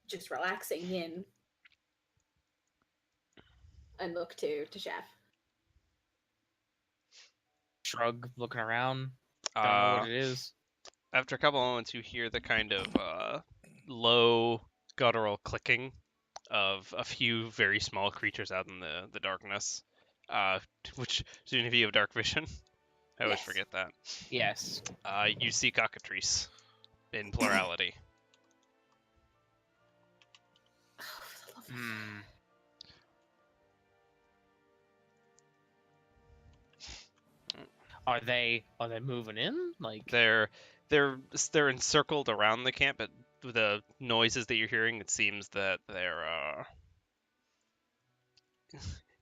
just relaxing in and look to Chef. Shrug, looking around. Don't know what it is. After a couple moments, you hear the kind of low guttural clicking of a few very small creatures out in the darkness. Which, soon if you have dark vision, I always Yes. forget that. Yes. You see cockatrice in plurality. Hmm. Are they moving in? Like They're encircled around the camp, but the noises that you're hearing, it seems that they're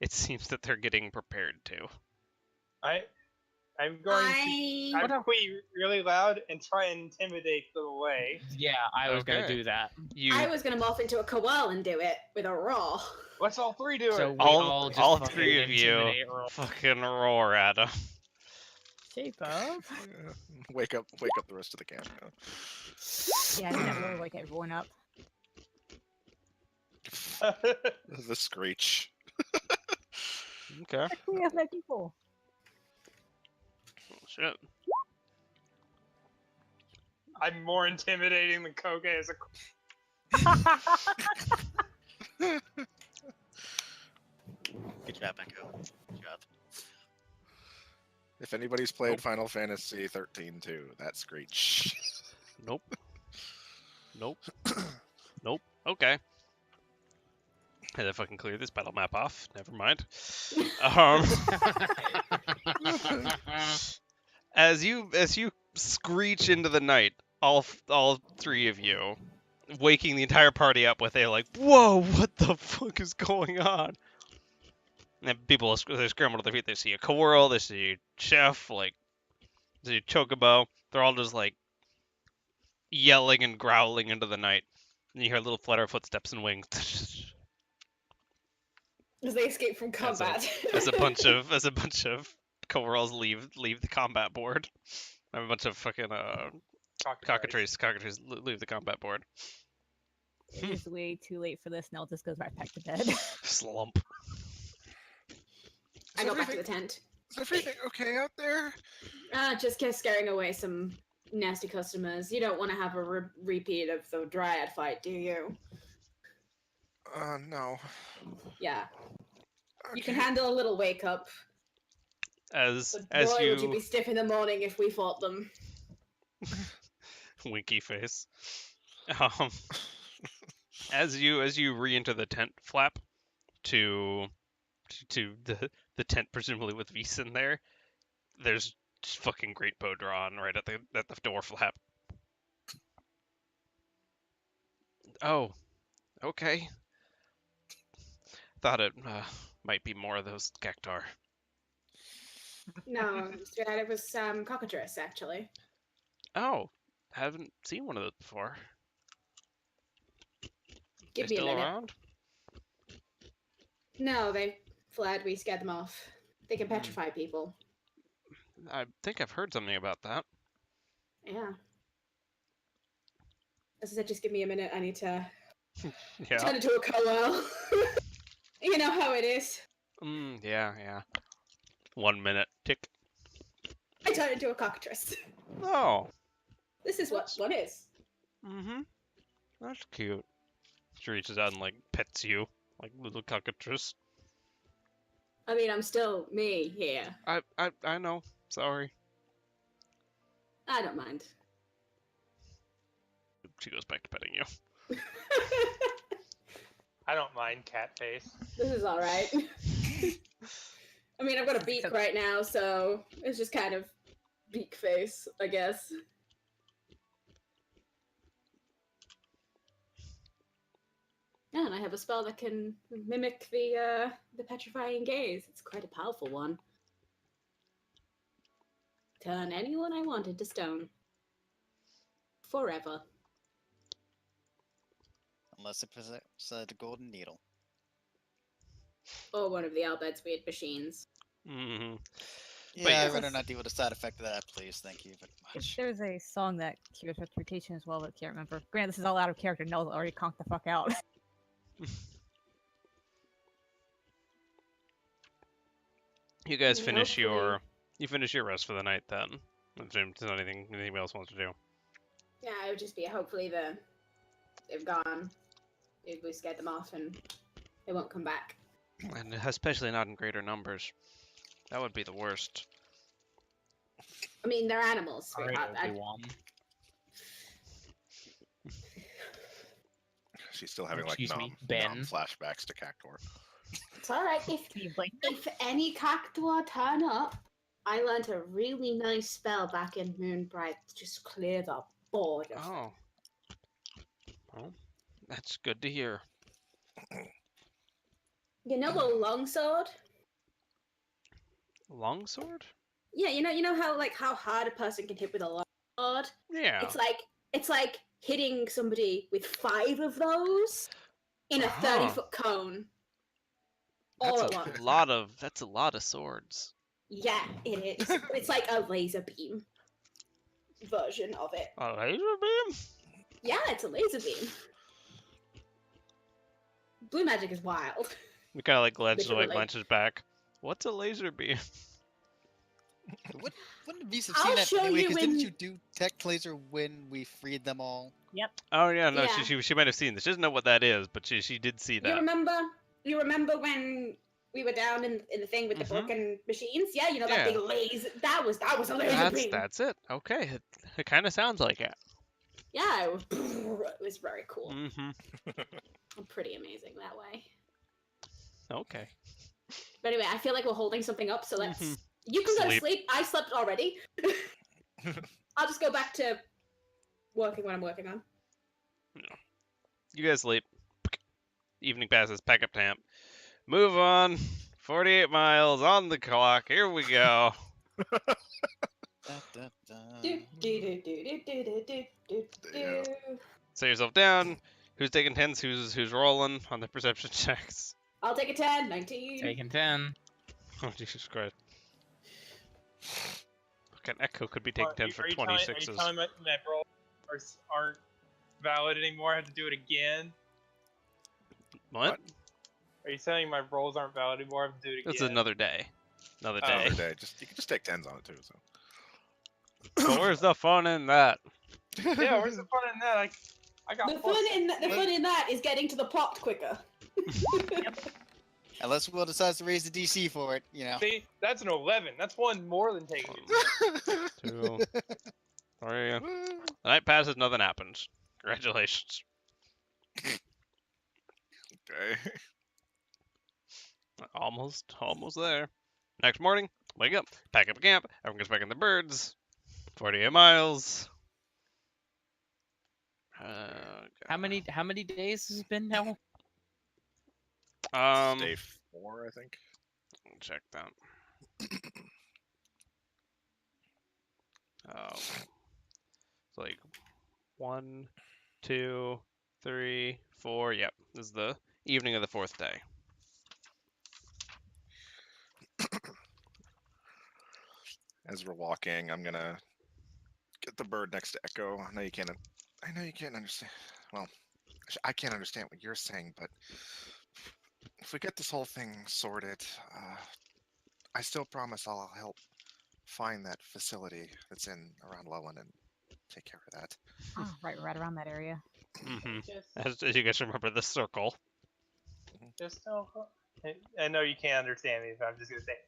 it seems that they're getting prepared to. I'm going to I'm queer really loud and try and intimidate them away. yeah, I was gonna Okay. do that. I was gonna morph into a koala and do it with a roar. Let's all three do So it. we all just all fucking three of you intimidate roll. fucking roar at him. Shape up. Wake up the rest of the camp. Yeah, I think that will wake everyone up. The screech. Okay. We have that people. Oh, shit. I'm more intimidating than Koge as a. Good job, Echo. Good job. If anybody's played Final Fantasy 13 too, that screech. Nope. Nope. Nope. Okay. Had to fucking clear this battle map off. Never mind. As you screech into the night, all three of you, waking the entire party up with a like, whoa, what the fuck is going on? And people they scramble to their feet. They see a Coral, they see a Chef, like they see a Chocobo. They're all just like yelling and growling into the night. And you hear little flutter of footsteps and wings. As they escape from combat. as a bunch of Corals leave the combat board. A bunch of fucking cockatrice leave the combat board. It is way too late for this. Nell just goes right back to bed. Slump. I go back to the tent. Is everything okay out there? Just kept scaring away some nasty customers. You don't want to have a repeat of the Dryad fight, do you? No. Yeah. Okay. You can handle a little wake up. As But boy, you would you be stiff in the morning if we fought them. winky face. As you re-enter the tent flap to the tent, presumably with Vis in there, there's just fucking great bow drawn right at the door flap. Oh, okay. Thought it might be more of those cactar. No, it was cockatrice, actually. Oh, haven't seen one of those before. Give They me a still minute. around? No, they fled. We scared them off. They can petrify people. I think I've heard something about that. Yeah. As I said, just give me a minute. I need to Yeah. turn into a koala. You know how it is. Yeah. 1 minute. Tick. I turn into a cockatrice. Oh. This is what one is. Mm-hmm. That's cute. She reaches out and like pets you like little cockatrice. I mean, I'm still me here. I know. Sorry. I don't mind. She goes back to petting you. I don't mind cat face. This is alright. I mean, I've got a beak right now, so it's just kind of beak face, I guess. Yeah, and I have a spell that can mimic the petrifying gaze. It's quite a powerful one. Turn anyone I wanted to stone. Forever. Unless it possessed a golden needle. Or one of the Albed's weird machines. Mm-hmm. Yeah, But I'd yes. rather not deal with the side effect of that, please. Thank you very much. There's a song that cures reputation as well, but I can't remember. Granted, this is all out of character. Nell's already conked the fuck out. You guys finish Hopefully. your rest for the night then. Jim, there's not anything anybody else wants to do. Yeah, it would just be hopefully they've gone. We scared them off and they won't come back. And especially not in greater numbers. That would be the worst. I mean, they're animals, All right, sweetheart. Obi-Wan. She's still having Excuse me, Ben. flashbacks to Cactor. It's all right. If any cactuar turn up, I learned a really nice spell back in Moonbright to just clear the border. Oh. Well, that's good to hear. You know a longsword? Longsword? Yeah, you know how hard a person can hit with a longsword? Yeah. It's like hitting somebody with 5 of those in a 30-foot cone. All That's at once. That's a lot of swords. Yeah, it is. It's like a laser beam version of it. A laser beam? Yeah, it's a laser beam. Blue magic is wild. We kind of like Literally. glances back. What's a laser beam? Wouldn't Beast have I'll seen that show anyway? you Because didn't when- you do Tech Laser when we freed them all? Oh yeah, no, Yeah. she might have seen this. She doesn't know what that is, but she did see You that. remember when we were down in the thing with the Mhm. broken machines? Yeah, that Yeah. big laser. That was a laser beam. That's it. Okay, it kind of sounds like it. Yeah, it was very cool. Mm-hmm. Pretty amazing that way. Okay. But anyway, I feel like we're holding something up, so let's. Mhm. You can go to Sleep. sleep. I slept already. I'll just go back to working what I'm working on. You guys sleep. Evening passes. Pack up camp. Move on. 48 miles on the clock. Here we go. Da, da, da. Do, do, do, do, do, do, do, do, Yeah. do. Set yourself down. Who's taking 10s? Who's rolling on the perception checks? I'll take a 10, 19. Taking 10. Oh Jesus Christ. Okay, Echo could be taking What, 10 for are you 26s. telling me my rolls aren't valid anymore? I have to do it again? What? Are you saying my rolls aren't valid anymore? I have to do it again? That's another day. Another Oh. day. Another day. You can just take 10s on it too. So. But where's the fun in that? Yeah, where's the fun in that? I got The four- fun in that is getting to the plot quicker. Unless Will decides to raise the DC for it, you know. See, that's an 11. That's one more than taking it. 2, 3. The night passes, nothing happens. Congratulations. Okay. Almost there. Next morning, wake up, pack up camp, everyone goes back in the birds. 48 miles. How many days has it been now? Day 4, I think. Check that. It's like 1, 2, 3, 4. Yep, this is the evening of the 4th day. As we're walking, I'm gonna get the bird next to Echo. I know you can't understand. Well, I can't understand what you're saying, but if we get this whole thing sorted, I still promise I'll help find that facility that's in around Lullin and take care of that. Oh, right around that area. Mm-hmm. Just, As you guys remember the circle. just don't. I know you can't understand me, but I'm just gonna say,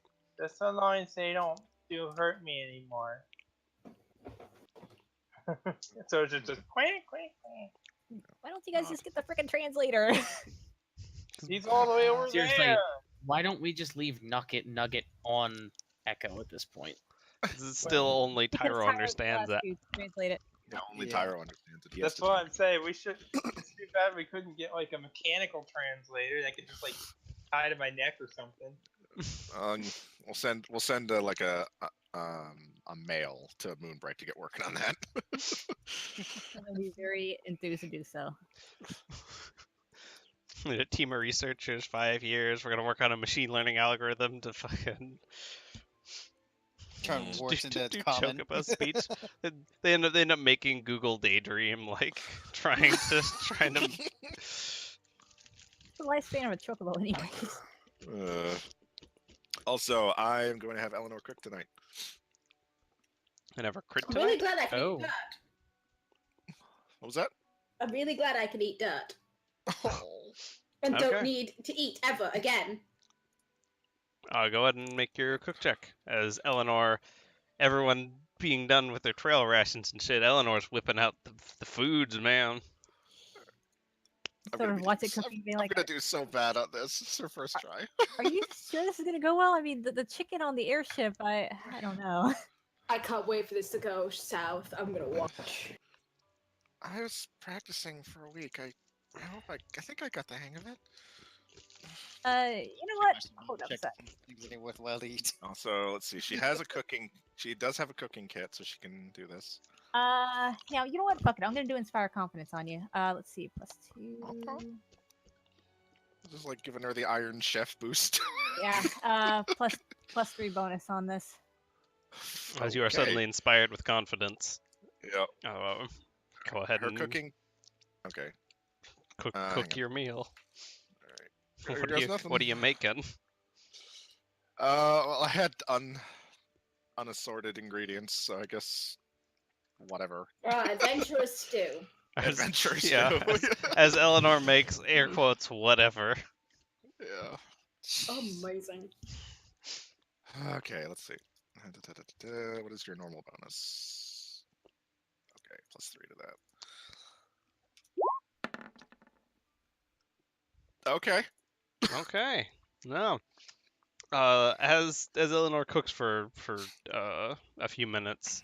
just so long as they don't hurt me anymore. So it's just quack, quack, quack. Why don't you guys just get the freaking translator? He's all the way over Seriously. there. Why don't we just leave Nugget on Echo at this point? This is still only Tyro understands that. Translate it. Yeah, only Yeah. Tyro understands it. He has That's to what do I'm saying. We should. It's too bad we couldn't get like a mechanical translator that could just like tie to my neck or something. We'll send like a mail to Moonbright to get working on that. I'll be very enthused to do so. A team of researchers, 5 years. We're gonna work on a machine learning algorithm to fucking Turn words into common. chocobo speech. They end up making Google Daydream, like trying to. What's the lifespan of a chocobo, anyways? Also, I am going to have Eleanor cook tonight. I never crit I'm to really it? glad I can Oh. eat dirt. What was that? I'm really glad I can eat dirt. Oh. And don't Okay. need to eat ever again. Go ahead and make your cook check. As Eleanor, everyone being done with their trail rations and shit, Eleanor's whipping out the foods, man. I'm Sort gonna of be watch doing it so- cooking, being I'm like, gonna do so bad on this. It's her first try. "Are you sure this is gonna go well?" I mean, the chicken on the airship, I don't know. I can't wait for this to go south. I'm gonna watch. I was practicing for a week. I think I got the hang of it. You know what? Hold up a Check sec. things that are worthwhile to eat. Also, let's see. She has a cooking. She does have a cooking kit, so she can do this. Now you know what? Fuck it. I'm gonna do inspire confidence on you. Let's see, +2. Okay. Just like giving her the Iron Chef boost. Yeah. +3 bonus on this. As you are Okay. suddenly inspired with confidence. Yep. Go ahead Her and cooking. Okay. cook hang on. your meal. All right. What Here are, goes you, nothing. what are you making? Well, I had unassorted ingredients, so I guess whatever. Right, adventurous stew. Adventures. Yeah, too. as Eleanor makes air quotes, whatever. Yeah. Amazing. Okay, let's see. What is your normal bonus? Okay, +3 to that. Okay. Okay. No. As Eleanor cooks for a few minutes,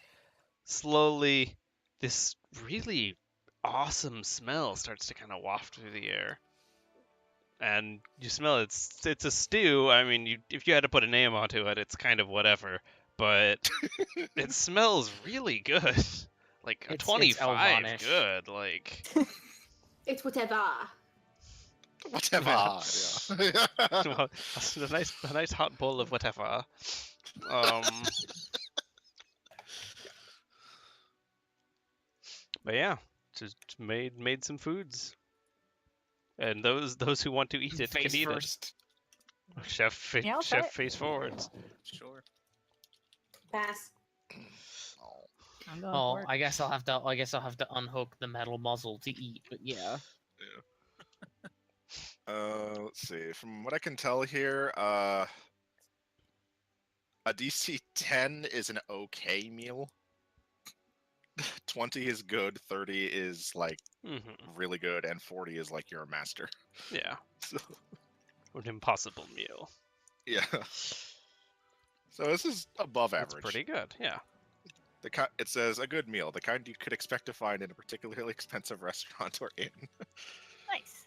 slowly this really awesome smell starts to kind of waft through the air. And you smell it's a stew. I mean, if you had to put a name onto it, it's kind of whatever, but it smells really good. Like a It's 25 Elvonish. good. Like It's whatever. Whatever. Yeah. well, a nice hot bowl of whatever. But yeah, just made some foods, and those who want to eat it Face can eat first. it. Chef Yeah, I'll try chef it. face forwards. Sure. Pass. I'm going Oh, for it. I guess I'll have to unhook the metal muzzle to eat. But yeah. Let's see. From what I can tell here, a DC 10 is an okay meal. 20 is good. 30 is like really good, and 40 is like you're a master. Yeah, So, an impossible meal. yeah. So this is above It's average. pretty good. Yeah. It says a good meal, the kind you could expect to find in a particularly expensive restaurant or inn. Nice.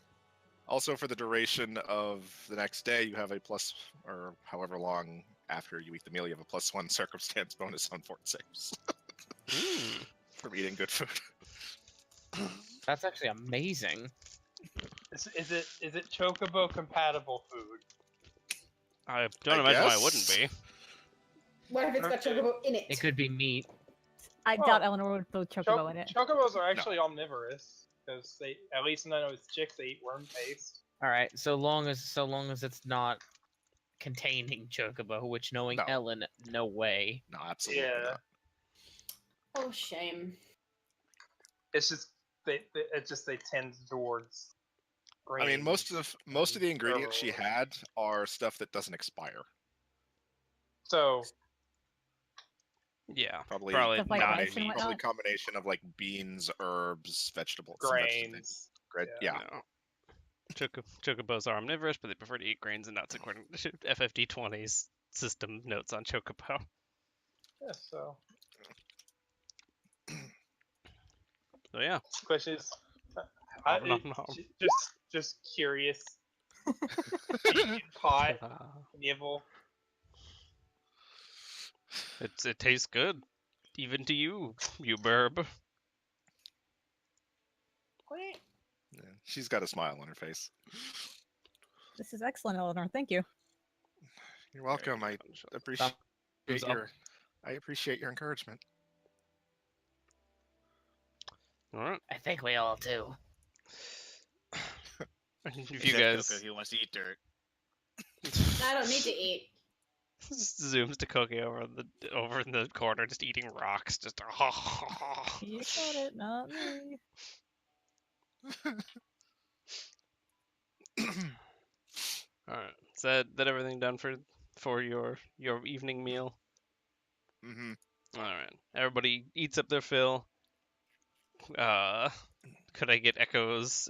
Also, for the duration of the next day, you have a plus, or however long after you eat the meal, you have a +1 circumstance bonus on fort saves from eating good food. That's actually amazing. Is it Chocobo compatible food? I don't I imagine why it guess. wouldn't be. What if it's got chocobo in it? It could be meat. I Well, doubt Eleanor would throw chocobo in it. Chocobos are actually omnivorous because they, at least in those chicks, they eat worm paste. All right, so long as it's not containing chocobo, which knowing No. Ellen, no way. No, absolutely Yeah. not. Oh, shame. It's just they tend towards. I mean, most of the ingredients she herbivore. had are stuff that doesn't expire. So Yeah. Probably Probably Stuff like not rice and meat. probably whatnot. combination of like beans, herbs, vegetables, some vegetables. grains. Yeah. No. Chocobos are omnivorous, but they prefer to eat grains and nuts according to FFD20's system notes on Chocobo. Yeah. So So yeah. the question is, Nom, nom, nom. just curious. Pot nibble. It tastes good, even to you, you burb. Yeah, she's got a smile on her face. This is excellent, Eleanor. Thank you. You're welcome. I appreciate Thumbs up. I appreciate your encouragement. All right. I think we all do. If you Except guys, Coco, he wants to eat dirt. I don't need to eat. Just zooms to Cookie over in the corner, just eating rocks. Just. You got it, not me. All right. Is that everything done for your evening meal? Mm-hmm. All right. Everybody eats up their fill. Could I get Echo's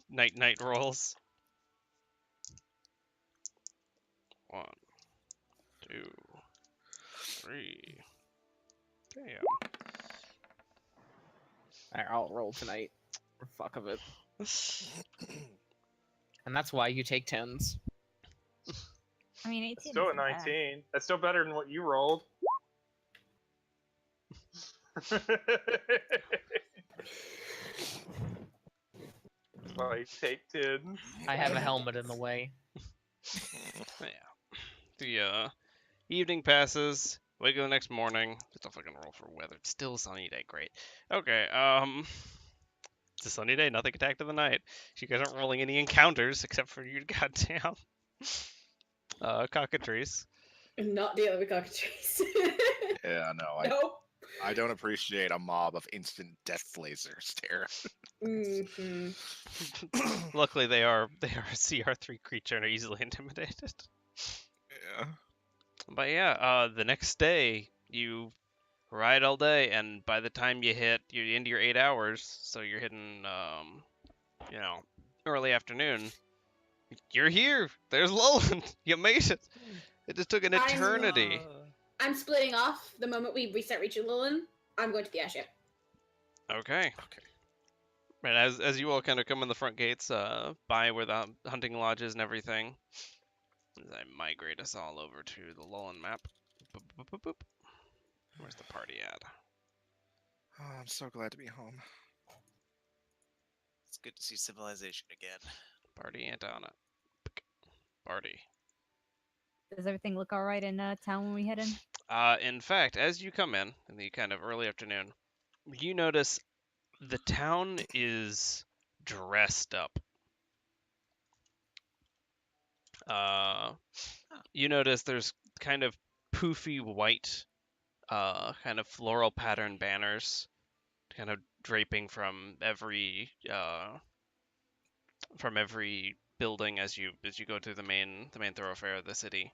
night rolls? 1, 2, 3. Damn. Alright, I'll roll tonight. For fuck of it. And that's why you take 10s. I mean, 18 That's still a isn't bad. 19. That's still better than what you rolled. Well, you take 10. I have a helmet in the way. Yeah. The evening passes. Wake up the next morning. Just a fucking roll for weather. It's still a sunny day. Great. Okay. It's a sunny day. Nothing attacked of the night. You guys aren't rolling any encounters except for your goddamn cockatrice. I'm not dealing with cockatrice. Yeah, no, Nope. I don't appreciate a mob of instant death lasers there. Mm-hmm. Luckily, they are a CR3 creature and are easily intimidated. Yeah. But yeah, the next day you ride all day, and by the time you're into your 8 hours, so you're hitting early afternoon. You're here. There's Lullin. You made it. It just took an eternity. I'm splitting off the moment we start reaching Lullin. I'm going to the airship. Okay. And as you all kind of come in the front gates, by where the hunting lodge is and everything, as I migrate us all over to the Lullin map. Boop, boop, boop, boop. Where's the party at? Oh, I'm so glad to be home. It's good to see civilization again. Party ain't on it. Party. Does everything look all right in town when we head in? In fact, as you come in the kind of early afternoon, you notice the town is dressed up. You notice there's kind of poofy white, kind of floral pattern banners, kind of draping from every building as you go through the main thoroughfare of the city.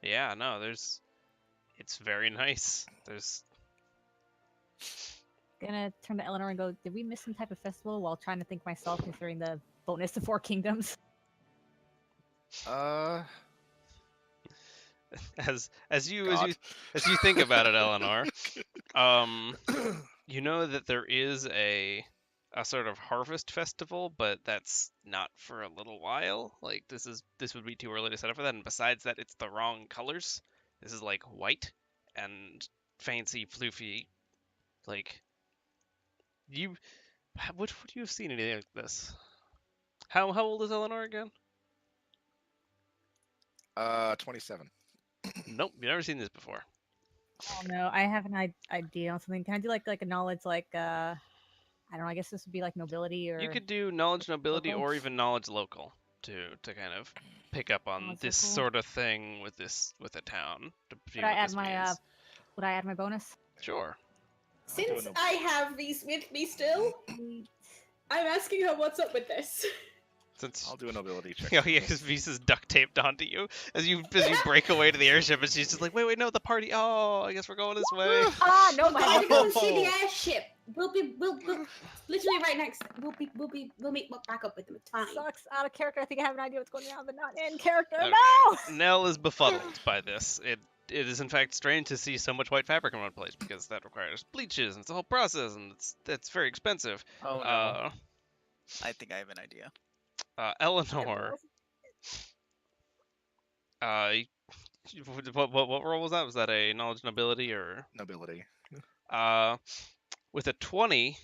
Yeah, no, it's very nice. There's Gonna turn to Eleanor and go, did we miss some type of festival while trying to think myself considering the bonus to 4 kingdoms? as you God. think about it, Eleanor, you know that there is a sort of harvest festival, but that's not for a little while. Like this would be too early to set up for that, and besides that, it's the wrong colors. This is like white and fancy, floofy. Like would you have seen anything like this? How old is Eleanor again? 27. Nope, you've never seen this before. Oh no, I have an idea on something. Can I do like a knowledge I don't know, I guess this would be like nobility or You could do knowledge nobility local? or even knowledge local to kind of pick up on Knowledge this local? sort of thing with a town. To see Would I what add this my means. would I add my bonus? Sure. Since no- I have these with me still, I'm asking her what's up with this. Since I'll do a nobility check. oh yeah, because Visa's duct taped onto you as you break away to the airship, and she's just like, wait, no, the party. Oh, I guess we're going this way. Ah, no, my I'm gonna go and see the Oh. airship. We'll literally right next. We'll meet back up with them. It's fine. sucks. Out of character, I think I have an idea what's going on, but not in character. Okay. No! Nell is befuddled by this. It is in fact strange to see so much white fabric in one place because that requires bleaches and it's a whole process and it's very expensive. Oh no. I think I have an idea. Eleanor, what role was that? Was that a knowledge nobility or Nobility. with a 20?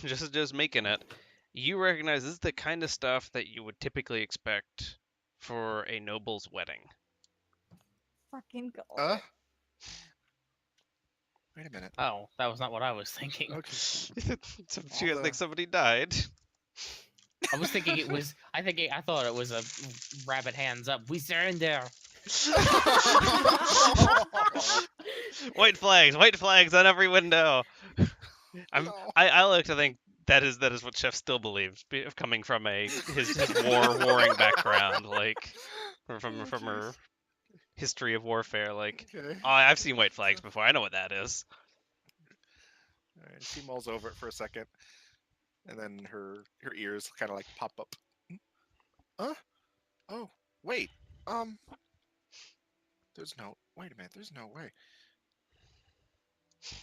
Just making it. You recognize this is the kind of stuff that you would typically expect for a noble's wedding. Fucking go. Wait a minute. Oh, that was not what I was thinking. Okay. So you guys think somebody died? I was thinking it was. I thought it was a rabbit hands up. We surrender. White flags on every window. No. I like to think that is what Chef still believes, coming from his warring background, like from her history of warfare. Like, Okay. oh, I've seen white flags before. I know what that is. All right, she mulls over it for a second, and then her ears kind of like pop up. Huh? Oh, wait. There's no. Wait a minute. There's no way.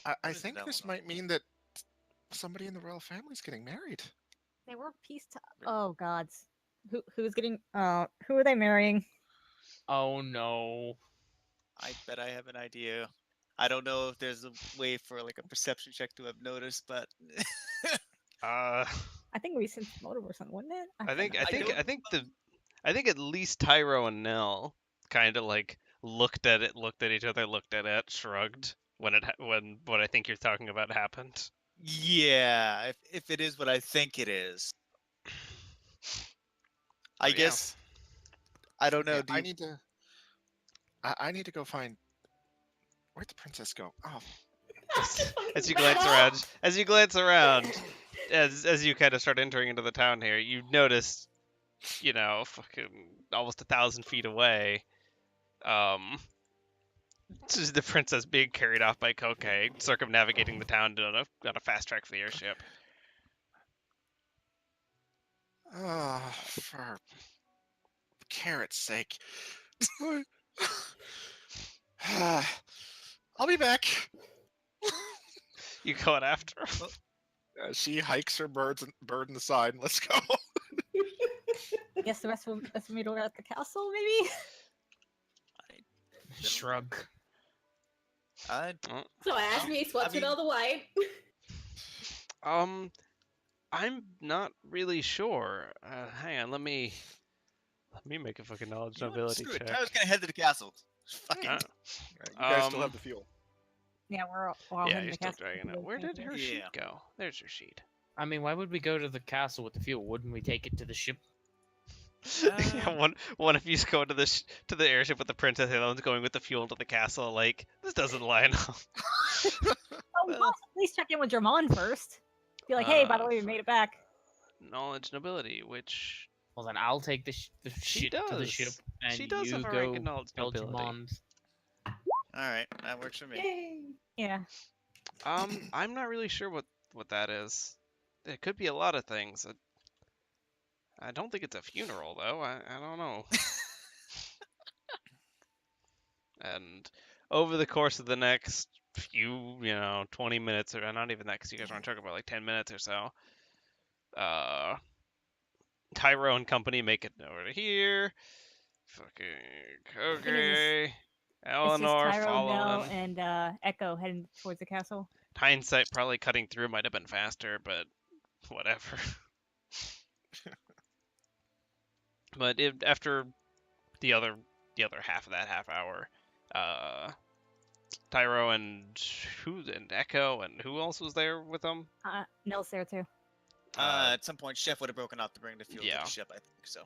I What is think that this one? might mean that somebody in the royal family's getting married. They were peacetime. Oh gods. Who's getting? Who are they marrying? Oh no. I bet I have an idea. I don't know if there's a way for like a perception check to have noticed, but Uh, I think we sent motive or something, wasn't it? I think don't- I think at least Tyro and Nell kind of like looked at each other, looked at it, shrugged when what I think you're talking about happened. yeah, if it is what I think it is, I yeah. guess I don't know. Yeah, Do I you, need to. I need to go find. Where'd the princess go? Oh, As you glance around, as you kind of start entering into the town here, you notice, fucking almost 1,000 feet away, this is the princess being carried off by Koke, circumnavigating the town on a fast track for the airship. for carrot's sake. I'll be back. You going after her? She hikes her bird in the side. Let's go. I guess the rest of us meet over at the castle, maybe. Shrug. I So ask me, what's with mean- all the white? I'm not really sure. Hang on, let me make a fucking knowledge you know what, nobility screw it. check. I was gonna head to the castle. Fuck it. Uh, You guys still have the fuel. Yeah, we're all yeah, heading you're to still castle. dragging it. Where did her sheet Yeah. go? There's her sheet. I mean, why would we go to the castle with the fuel? Wouldn't we take it to the ship? Yeah, one of you's going to the airship with the princess, the other one's going with the fuel to the castle. Like, this doesn't line up. Oh, well, at least check in with Jermon first. Be like, hey, by the way, we made it back. Knowledge nobility, which Well, then I'll take the shit to the ship, does. and She does you have a rank go in knowledge tell nobility. Jermon's. All right, that works for me. Yay. Yeah. I'm not really sure what that is. It could be a lot of things. I don't think it's a funeral though. I don't know. And over the course of the next few, 20 minutes, or not even that, because you guys aren't talking about like 10 minutes or so. Tyro and company make it over to here. Fucking okay. It's just Eleanor Tyro, Nell, following. and Echo heading towards the castle. Hindsight, probably cutting through might have been faster, but whatever. But after the other half of that half hour, Tyro and Echo and who else was there with them? Nell's there too. At some point, Chef would have broken off to bring the fuel to yeah. the ship. I think so.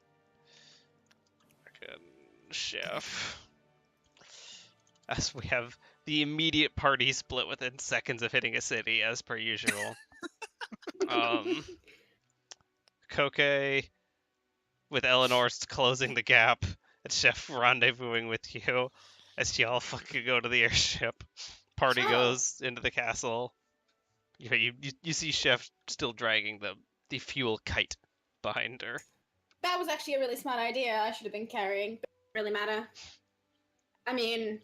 Fucking Chef. As we have the immediate party split within seconds of hitting a city, as per usual. Koke with Eleanor closing the gap, and Chef rendezvousing with you as y'all fucking go to the airship. Party Oh. goes into the castle. You see Chef still dragging the fuel kite behind her. That was actually a really smart idea. I should have been carrying, but it doesn't really matter. I mean,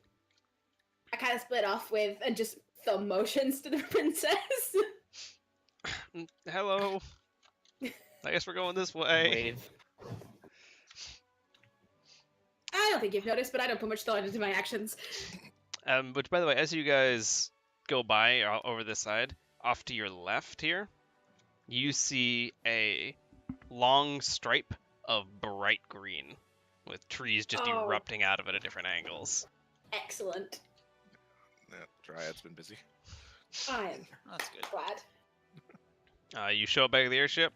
I kind of split off with and just thumb motions to the princess. Hello. I guess we're going this way. Wave. I don't think you've noticed, but I don't put much thought into my actions. Which, by the way, as you guys go by over this side, off to your left here, you see a long stripe of bright green with trees just Oh. erupting out of it at different angles. Excellent. Yeah, Dryad's been busy. I am That's good. glad. You show up back at the airship.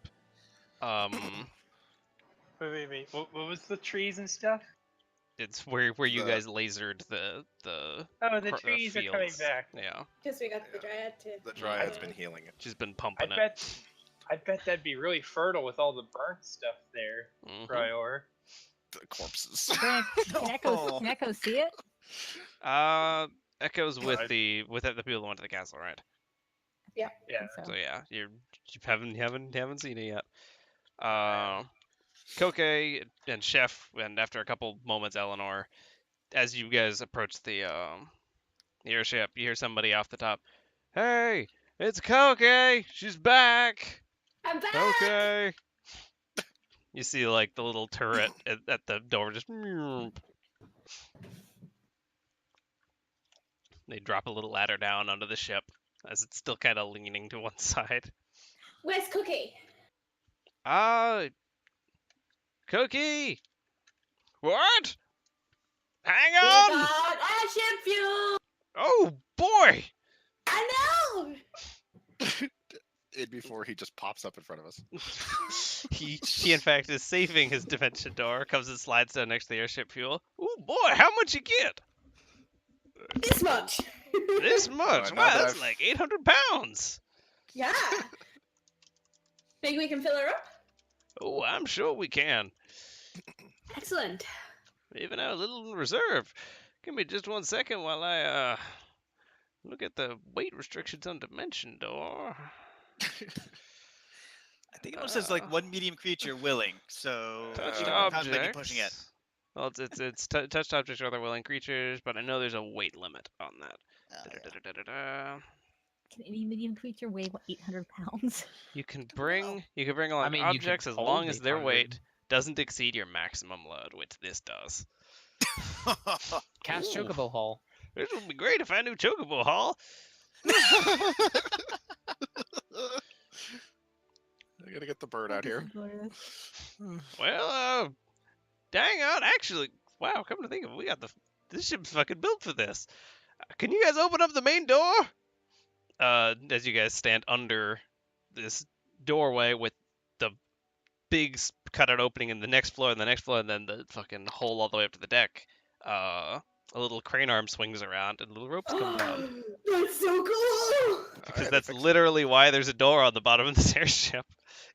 Wait. What was the trees and stuff? It's where you The- guys lasered the Oh, the trees are coming fields. back. Yeah, Because we got the Yeah. dryad to. The dryad's I- been healing it. she's been I pumping it. bet that'd be really fertile with all the burnt stuff there, Mhm. Prior. The corpses. Can Echo see it? Echoes with Right. the people that went to the castle, right? Yeah. So yeah, you haven't seen it yet. Koke and Chef, and after a couple moments, Eleanor, as you guys approach the airship, you hear somebody off the top. Hey, it's Koke. She's back. I'm back. Koke. You see like the little turret at the door just. They drop a little ladder down onto the ship as it's still kind of leaning to one side. Where's Cookie? Cookie! What? Hang We on! got airship fuel. Oh, boy! I know. In before he just pops up in front of us. he in fact is saving his dimension door, comes and slides down next to the airship fuel. Oh boy, how much you get? This much. This much? now Wow, that that's I've- like 800 pounds. Yeah. Think we can fill her up? Oh, I'm sure we can. Excellent. We even have a little in reserve. Give me just 1 second while I look at the weight restrictions on dimension door. I think it only says like one medium creature willing, so Touched 800 pounds objects. might be pushing it. Well, it's touched objects or other willing creatures, but I know there's a weight limit on that. Yeah. Da-da-da-da-da-da. Can any medium creature weigh 800 pounds? You can bring along mean, you could objects as hold long as their 800. weight doesn't exceed your maximum load, which this does. Cast Ooh. Chocobo Hall. This would be great if I knew Chocobo Hall. I gotta get the bird out here. Well, dang on, actually, wow, come to think of it, this ship's fucking built for this. Can you guys open up the main door? As you guys stand under this doorway with the big cutout opening in the next floor, and then the fucking hole all the way up to the deck. A little crane arm swings around, and little ropes come down. That's so cool. Because Alright, that's fix it. literally why there's a door on the bottom of this airship.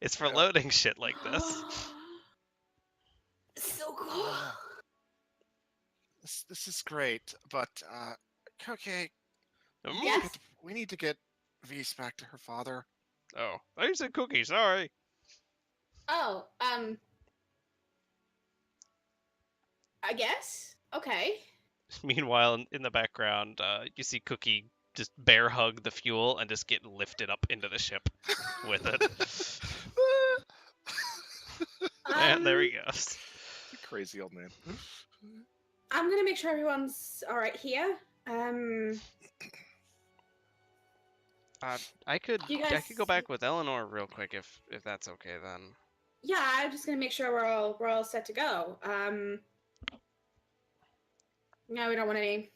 It's for Yeah. loading shit like this. So cool. This is great, but okay, Yes. we need to get V's back to her father. Oh, I said Cookie. Sorry. Oh, I guess. Okay. Meanwhile, in the background, you see Cookie just bear hug the fuel and just get lifted up into the ship with it. And there he goes. Crazy old man. I'm gonna make sure everyone's all right here. I could You I guys- could go back with Eleanor real quick if that's okay then. Yeah, I'm just gonna make sure we're all set to go. No, we don't want any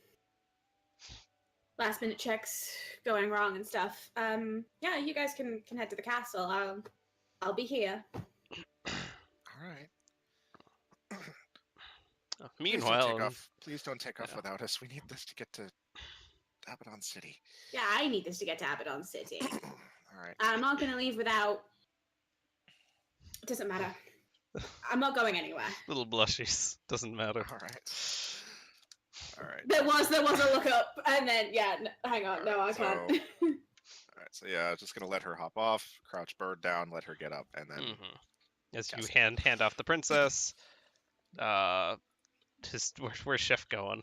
last minute checks going wrong and stuff. Yeah, you guys can head to the castle. I'll be here. All right. Meanwhile, Please don't take off yeah. without us. We need this to get to Abaddon City. Yeah, I need this to get to Abaddon City. All right. I'm not gonna leave without. It doesn't matter. I'm not going anywhere. little blushies. Doesn't matter. All right. All right. There was a look up, and then yeah. Hang on, no, I Alright, can't. All right. So yeah, just gonna let her hop off, crouch bird down, let her get up, and then As you Yes. hand off the princess, just where's Chef going?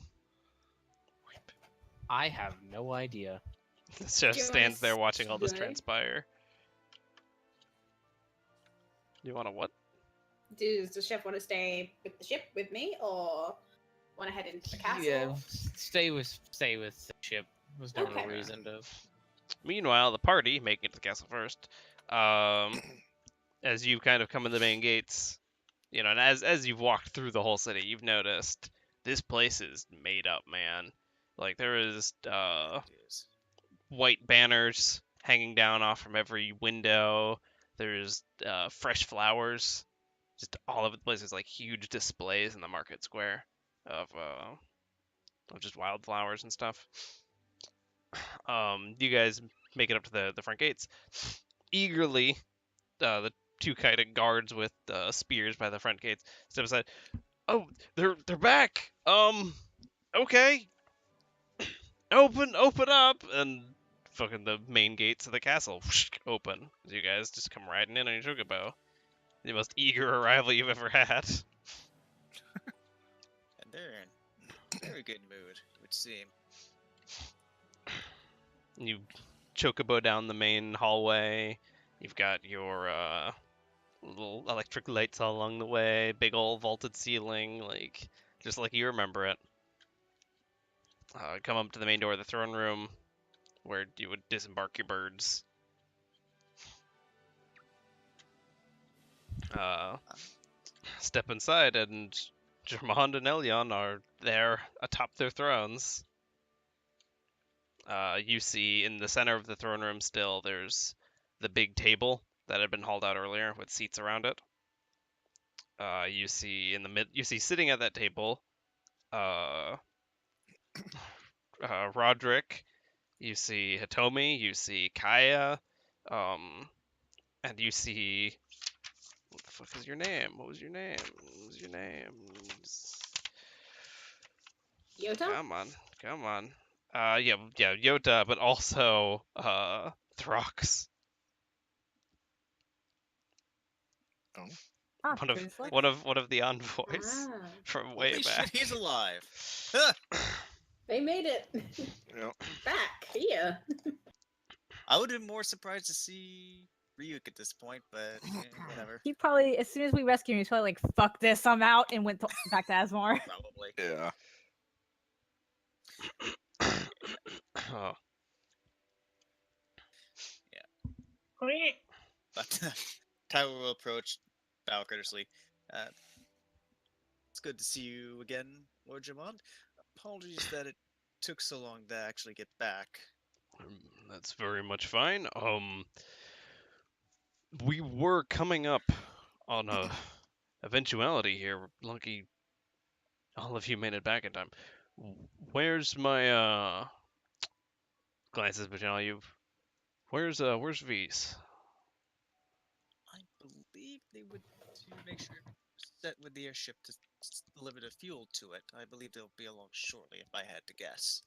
I have no idea. The chef you stands there wanna watching all this stay? transpire. You want to what? Does the chef want to stay with the ship with me, or want to head into the castle? Yeah, stay with the ship. There's no Okay. reason to. Meanwhile, the party making it to the castle first. As you kind of come in the main gates, you know, and as you've walked through the whole city, you've noticed this place is made up, man. Like there is white banners hanging down off from every window. There's fresh flowers, just all over the place. There's like huge displays in the market square of just wildflowers and stuff. You guys make it up to the front gates. Eagerly, the two kind of guards with spears by the front gates step aside. Oh, they're back. Okay. Open up, and fucking the main gates of the castle open. You guys just come riding in on your chocobo. The most eager arrival you've ever had. And they're in very good mood, it would seem. You chocobo down the main hallway. You've got your little electric lights all along the way. Big old vaulted ceiling, like just like you remember it. Come up to the main door of the throne room, where you would disembark your birds. Step inside, and Germond and Elion are there atop their thrones. You see in the center of the throne room still, there's the big table that had been hauled out earlier with seats around it. You see you see sitting at that table, Roderick. You see Hitomi. You see Kaya. And you see, what the fuck is your name? What was your name? Yota? Come on. Yeah, Yota, but also Throx. Ah, One of pretty slick. one of the envoys Ah, from way Holy back. shit, he's alive. they made it Yep. back here. I would have been more surprised to see Ryuk at this point, but whatever. He probably, as soon as we rescued him, he's probably like, "Fuck this, I'm out," and went back to Asmar. Probably. Yeah. Oh. But Tyler will approach, bow courteously. It's good to see you again, Lord Jamond. Apologies that it took so long to actually get back. That's very much fine. We were coming up on a eventuality here. Lucky all of you made it back in time. Where's my glances between all you? Where's V's? I believe they would to make sure set with the airship to deliver the fuel to it. I believe they'll be along shortly, if I had to guess.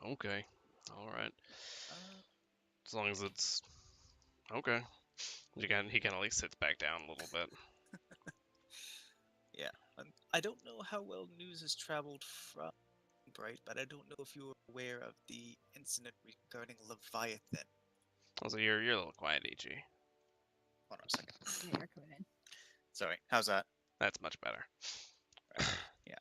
Okay, all right. Uh, As long as it's okay. He kind of like sits back down a little bit. yeah, I don't know how well news has traveled from Bright, but I don't know if you were aware of the incident regarding Leviathan. Also, you're a little quiet, EG. Hold on a second. Yeah, you're coming in. Sorry, how's that? That's much better. Yeah.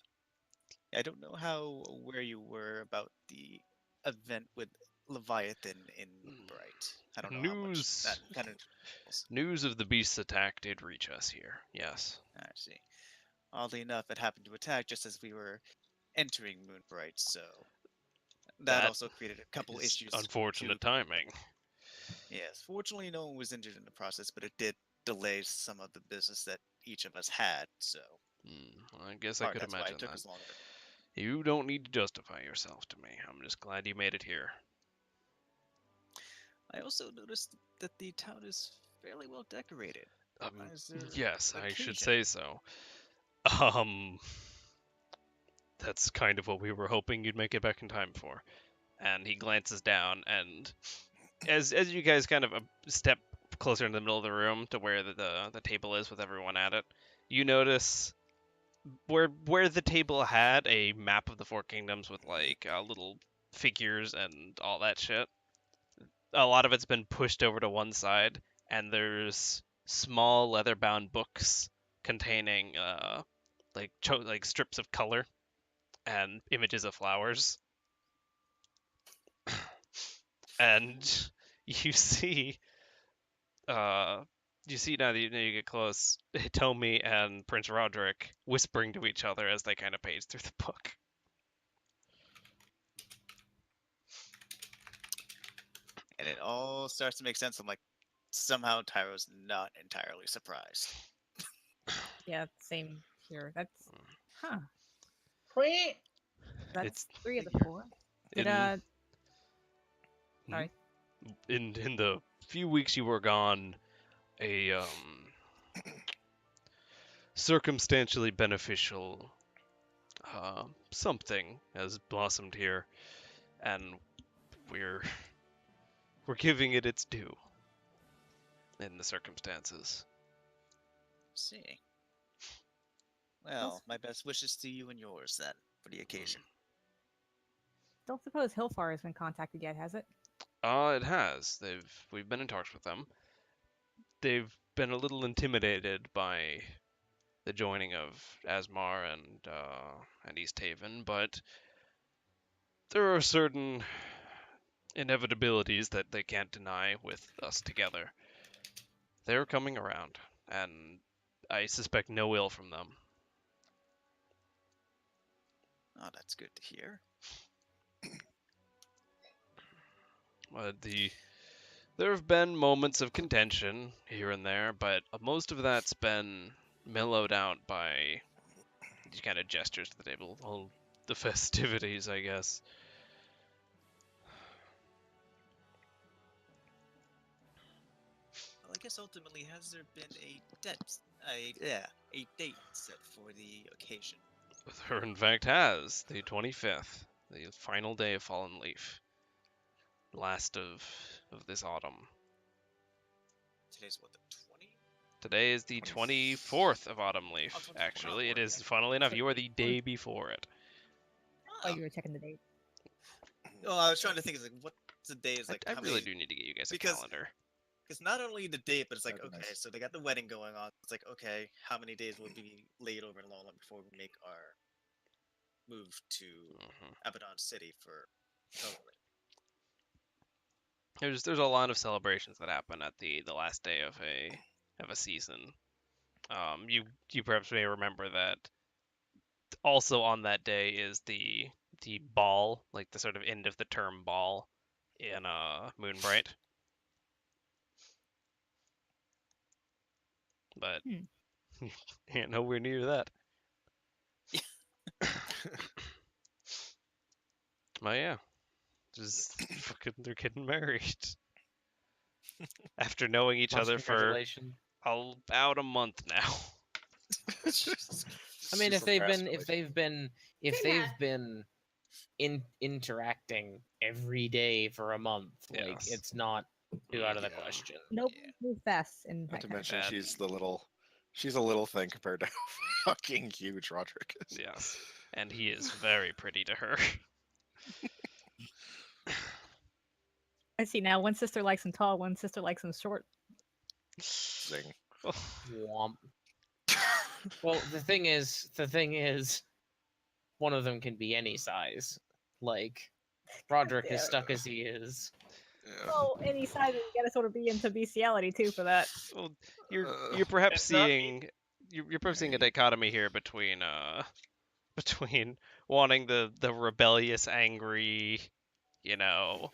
I don't know how aware you were about the event with Leviathan in Bright. I don't know how much that kind of. News of the beast's attack did reach us here. Yes. I see. Oddly enough, it happened to attack just as we were entering Moonbright, so that also created a couple issues. Unfortunate timing. Yes, fortunately, no one was injured in the process, but it did delay some of the business that each of us had. So I guess I could that's why imagine it took that. us longer. You don't need to justify yourself to me. I'm just glad you made it here. I also noticed that the town is fairly well decorated. Yes, I should occasion? say so. That's kind of what we were hoping you'd make it back in time for. And he glances down, and as you guys kind of step closer in the middle of the room to where the table is with everyone at it, you notice where the table had a map of the Four Kingdoms with like little figures and all that shit. A lot of it's been pushed over to one side, and there's small leather-bound books containing like strips of color and images of flowers. And you see now that you get close, Hitomi and Prince Roderick whispering to each other as they kind of page through the book. And it all starts to make sense. I'm like, somehow Tyro's not entirely surprised. Yeah, same here. That's huh. Queen. That's It's 3 of the 4. Did in sorry. in the few weeks you were gone, a circumstantially beneficial something has blossomed here, and we're giving it its due in the circumstances. See. Well, my best wishes to you and yours then for the occasion. Don't suppose Hillfar has been contacted yet, has it? It has. We've been in talks with them. They've been a little intimidated by the joining of Asmar and East Haven, but there are certain inevitabilities that they can't deny with us together. They're coming around, and I suspect no ill from them. Oh, that's good to hear. There have been moments of contention here and there, but most of that's been mellowed out by these kind of gestures to the table, all the festivities, I guess. Well, I guess ultimately, has there been a date set for the occasion? There, in fact, has the 25th, the final day of Fallen Leaf, last of this autumn. Today's what, the 20th? Today is the 24th of Autumn Leaf, Oh, 24th. actually. It is, funnily enough, you are the day before it. Oh, you were checking the date. Oh, I was trying to think, like, what the day is like. I how really many... do need to get you guys a because- calendar. Because not only the date, but it's like, That'd be okay, nice. so they got the wedding going on. It's like, okay, how many days will be laid over in Lullin before we make our move to Abaddon City for Halloween? There's a lot of celebrations that happen at the last day of a season. You perhaps may remember that also on that day is the ball, like the sort of end of the term ball in Moonbright. But yeah, nowhere near that. But yeah, just fucking they're getting married after knowing each other for Congratulations. about a month now. I mean, if they've Yeah. been interacting every day for a month, like Yes. it's not too out of the Yeah. question. Nope, move fast and Not that to kind of mention, And- she's a little thing compared to how fucking huge Roderick is. Yes, and he is very pretty to her. I see now. One sister likes him tall, one sister likes him short. Zing. Womp. Well, the thing is, one of them can be any size. Like, Roderick is stuck as he is. Yeah. Well, any size, you gotta sort of be into bestiality too for that. Well, you're perhaps It's not seeing you're perhaps seeing a dichotomy here between between wanting the rebellious, angry, you know,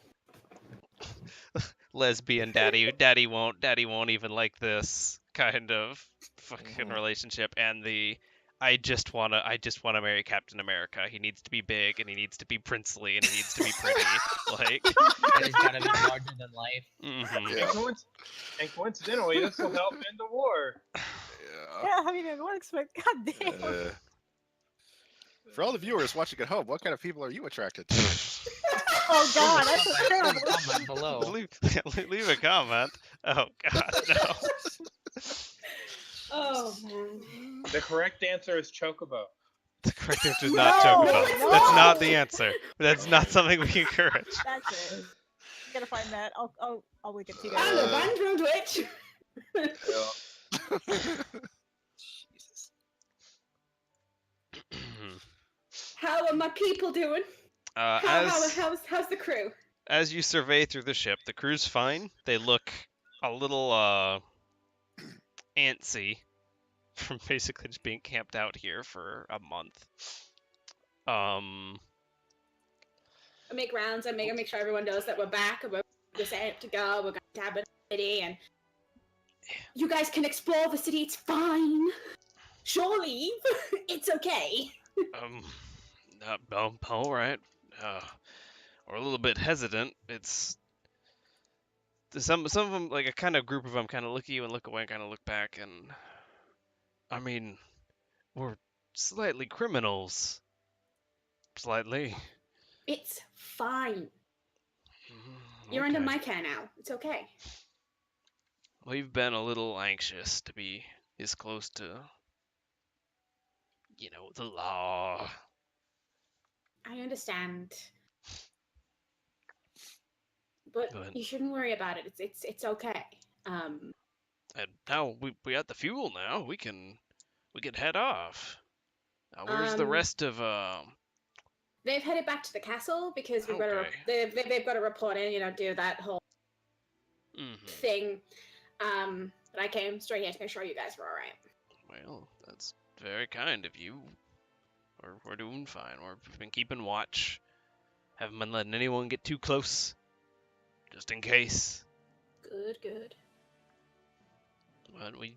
lesbian daddy won't even like this kind of fucking Mhm. relationship, and the I just wanna marry Captain America. He needs to be big and he needs to be princely and he needs to be pretty. Like, And he's gotta be larger than life. mhm. Yeah. And coincidentally, this will help end the war. Yeah. Yeah, I mean, it works, but goddamn. For all the viewers watching at home, what kind of people are you attracted to? Oh god, that's a terrible. Comment below. leave a comment. Oh God, no. Oh man. The correct answer is Chocobo. The correct answer is not No, Chocobo. no. That's not the answer. That's not something we encourage. That's it. You gotta find that. I'll link it to you I'm the guys. band from Twitch. Jesus. How are my people doing? How's the crew? As you survey through the ship, the crew's fine. They look a little antsy from basically just being camped out here for a month. I make rounds. I make sure everyone knows that we're back and we're set up to go. We're going to Abaddon City, and You guys can explore the city. It's fine. Sure, leave. It's okay. All right. We're a little bit hesitant. It's some of them, like a kind of group of them, kind of look at you and look away, and kind of look back, and I mean, we're slightly criminals. Slightly. It's fine. Mm, You're under okay. my care now. It's okay. We've been a little anxious to be this close to, the law. I understand. But But you shouldn't worry about it. It's okay. and now we got the fuel. Now we can head off. Now, where's the rest of They've headed back to the castle because we've Okay. they've got to report in, do that whole thing. But I came straight here to make sure you guys were all right. Well, that's very kind of you. We're doing fine. We've been keeping watch. Haven't been letting anyone get too close, just in case. Good. But we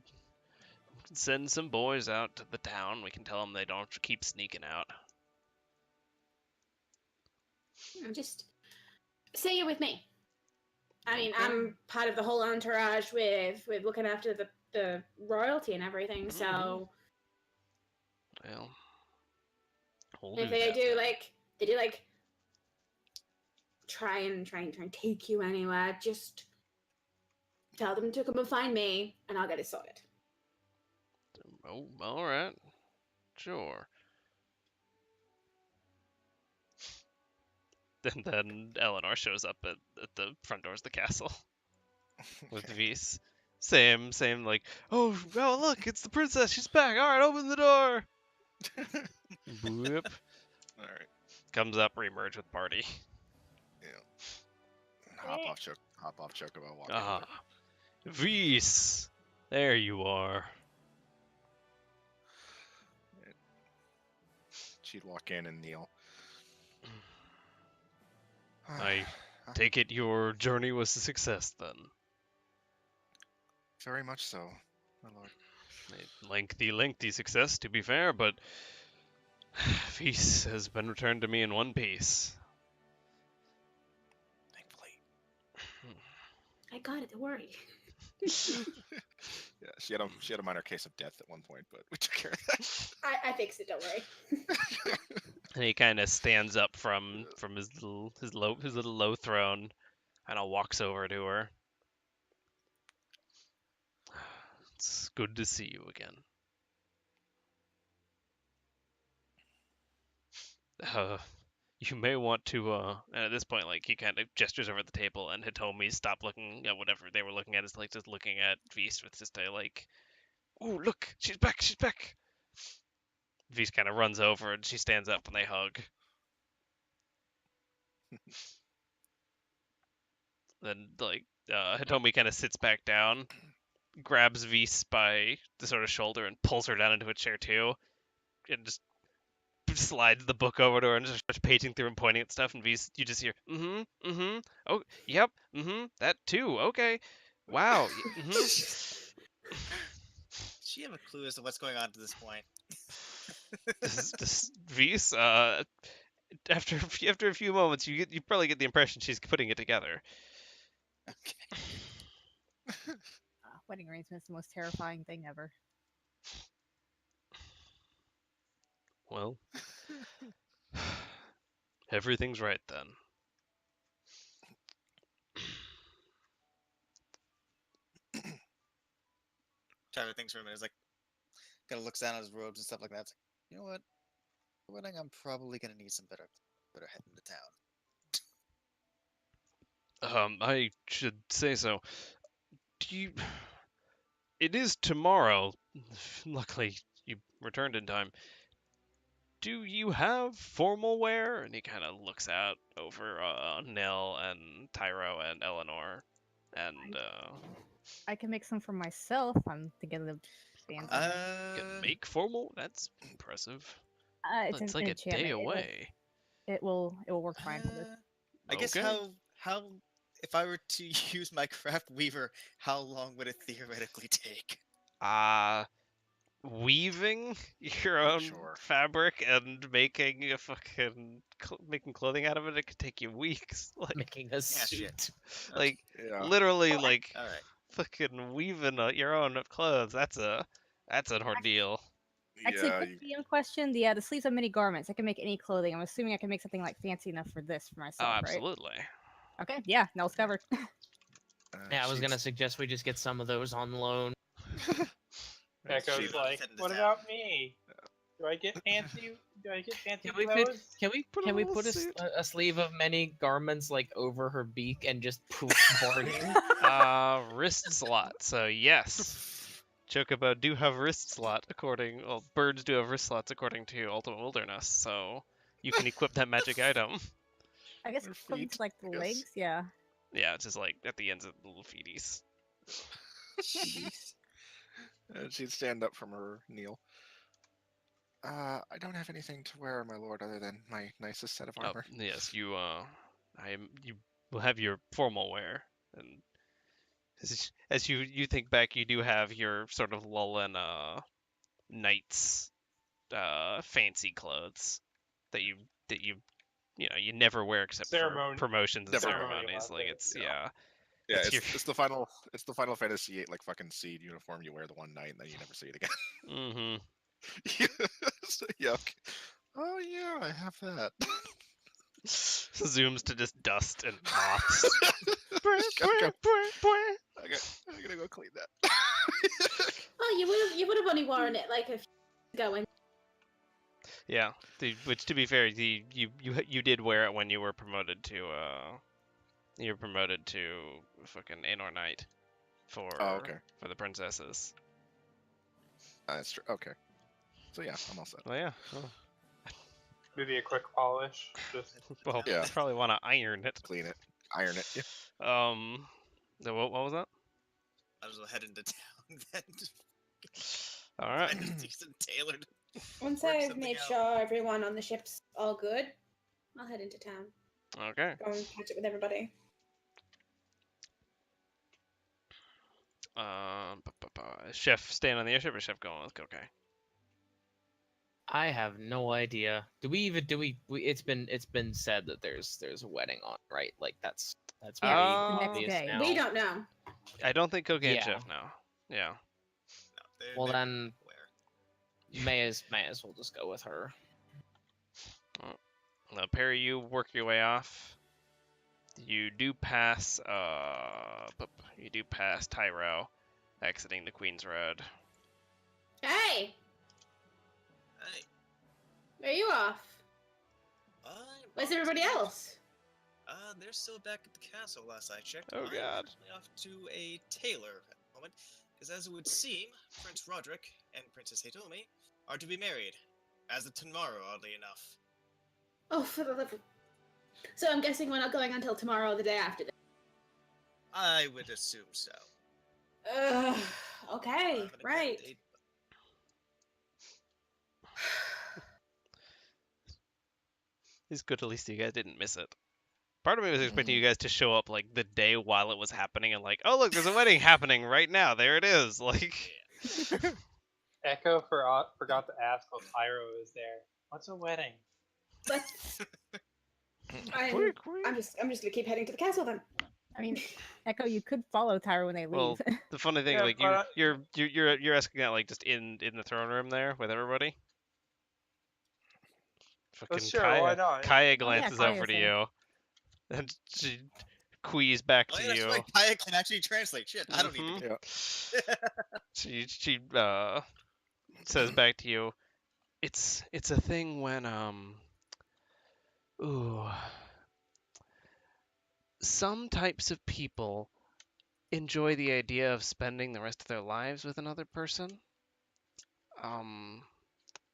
can send some boys out to the town. We can tell them they don't have to keep sneaking out. Just say you're with me. I mean, Okay. I'm part of the whole entourage with looking after the royalty and everything. So Well, we'll if do they that do then. like try and take you anywhere, just tell them to come and find me, and I'll get it sorted. Oh, all right. Sure. And then Eleanor shows up at the front doors of the castle with Vise. Same, like, oh, well, look, it's the princess. She's back. All right, open the door. Boop. All right. Comes up, reemerge with party. Hop off, Chocobo. Walk Ah, in. Vise. There you are. She'd walk in and kneel. I take it your journey was a success then. Very much so, my lord. A lengthy success, to be fair, but Vise has been returned to me in one piece. Thankfully. I got it. Don't worry. Yeah, she had a minor case of death at one point, but we took care of that. I fixed it. Don't worry. And he kind of stands up from his little low throne, and walks over to her. It's good to see you again. You may want to, and at this point, like, he kind of gestures over at the table, and Hitomi stopped looking at whatever they were looking at, is like just looking at Vise with just a like, oh, look, she's back. Vise kind of runs over, and she stands up, and they hug. Then, like, Hitomi kind of sits back down, grabs Vise by the sort of shoulder, and pulls her down into a chair too, and just slides the book over to her and just starts paging through and pointing at stuff. And Vise, you just hear, oh, yep, that too, okay, wow, She have a clue as to what's going on to this point. this Vise, after a few moments, you probably get the impression she's putting it together. Okay. Wedding arrangement's the most terrifying thing ever. Well, everything's right then. Tyler thinks for a minute. He's like, kind of looks down at his robes and stuff like that. It's like, you know what? For the wedding, I'm probably gonna need some better head into town. I should say so. It is tomorrow. Luckily, you returned in time. Do you have formal wear? And he kind of looks out over Nell and Tyro and Eleanor, and I can make some for myself. I'm thinking of fancy. can make formal. That's impressive. It's It's an like a enchantment. day away. It will work fine for this. I guess Okay. how if I were to use my craft weaver, how long would it theoretically take? Weaving your own Sure. fabric and making a fucking making clothing out of it, it could take you weeks. Like, Making a suit. shit. like Yeah. literally, like All right. fucking weaving your own clothes. That's an ordeal. Actually, Yeah. quick DM question: the sleeves of many garments. I can make any clothing. I'm assuming I can make something like fancy enough for this for Oh, myself, right? absolutely. Okay, yeah, null's covered. Yeah, I was she's- gonna suggest we just get some of those on loan. Echo's She's- like, Fit into what town. about me? Do I get fancy? Do I get fancy Can we clothes? Put a can we little put suit. a sleeve of many garments like over her beak and just poof boarding? Wrist slot. So yes, Chocobo do have wrist slot well, birds do have wrist slots according to Ultimate Wilderness. So you can equip that magic item. I guess Her equivalent to feet, like the I guess. legs, yeah. Yeah, it's just like at the ends of the little feeties. And she'd stand up from her kneel. I don't have anything to wear, my lord, other than my nicest set of Oh, armor. yes, you will have your formal wear, and as you think back, you do have your sort of Lullin knight's fancy clothes that you you never wear except for Ceremony- promotions and Never wear. ceremonies. Like outfit, it's yeah. yeah. Yeah, It's it's the Final Fantasy VIII like fucking seed uniform. You wear the one night and then you never see it again. Mm-hmm. So, yeah. Okay. Oh yeah, I have that. Zooms to just dust and moths. I'm gonna go clean that. Oh, you would have only worn it like a few years ago. And Yeah, which to be fair, you did wear it when you were promoted to fucking Anor Knight for okay. for the princesses. That's true. Okay. So yeah, I'm all set. Oh yeah. Well, Maybe a quick polish. Just Yeah. you probably want to iron it. Clean it, iron it. Yeah. What was that? I was heading to town then. All right. Find a decent tailored. once Work I've something made out. sure everyone on the ship's all good, I'll head into town. Okay. Go and catch up with everybody. Is Chef staying on the airship or Chef going with Kokai? I have no idea. It's been said that there's a wedding on, right? Like that's Yeah, pretty it's the next obvious day. now. We don't know. I don't think Kokai and Yeah. Chef know. Yeah. No, they're- Well, they're then- aware. May as well just go with her. Perry, you work your way off. You do pass Tyro, exiting the Queen's Road. Hey, Hey, where are you off? Where's everybody else? They're still back at the castle last I checked. Oh, I'm God. currently off to a tailor at the moment, because as it would seem, Prince Roderick and Princess Hitomi are to be married, as of tomorrow, oddly enough. Oh, for the love of... So I'm guessing we're not going until tomorrow or the day after. I would assume so. Okay, Haven't a exact right. date, It's good at least you guys didn't miss it. Part of me was expecting you guys to show up like the day while it was happening and like, oh look, there's a wedding happening right now. There it is. Like Echo forgot to ask while Pyro is there. What's a wedding? But quick. I'm just gonna keep heading to the castle then. I mean, Echo, you could follow Tyra when they leave. Well, the funny thing, Yeah, like but you're asking that like just in the throne room there with everybody. Fucking sure, Kaya, why not? Kaya glances Kaya's over to there. you, and she quees back Oh, to yeah, that's you. right. Kaya can actually translate. Shit, I don't need to. She says back to you, it's a thing when some types of people enjoy the idea of spending the rest of their lives with another person.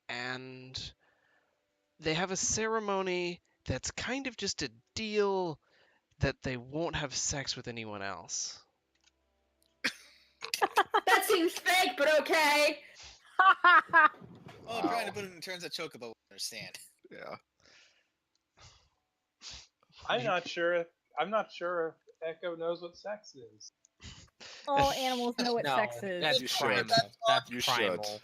And they have a ceremony that's kind of just a deal that they won't have sex with anyone else. That seems fake, but okay. Oh, I'm trying to put it in terms that Chocobo will understand. Yeah. I'm not sure. I'm not sure Echo knows what sex is. All animals know what No, sex is. that's You should. primal. That's You should. primal.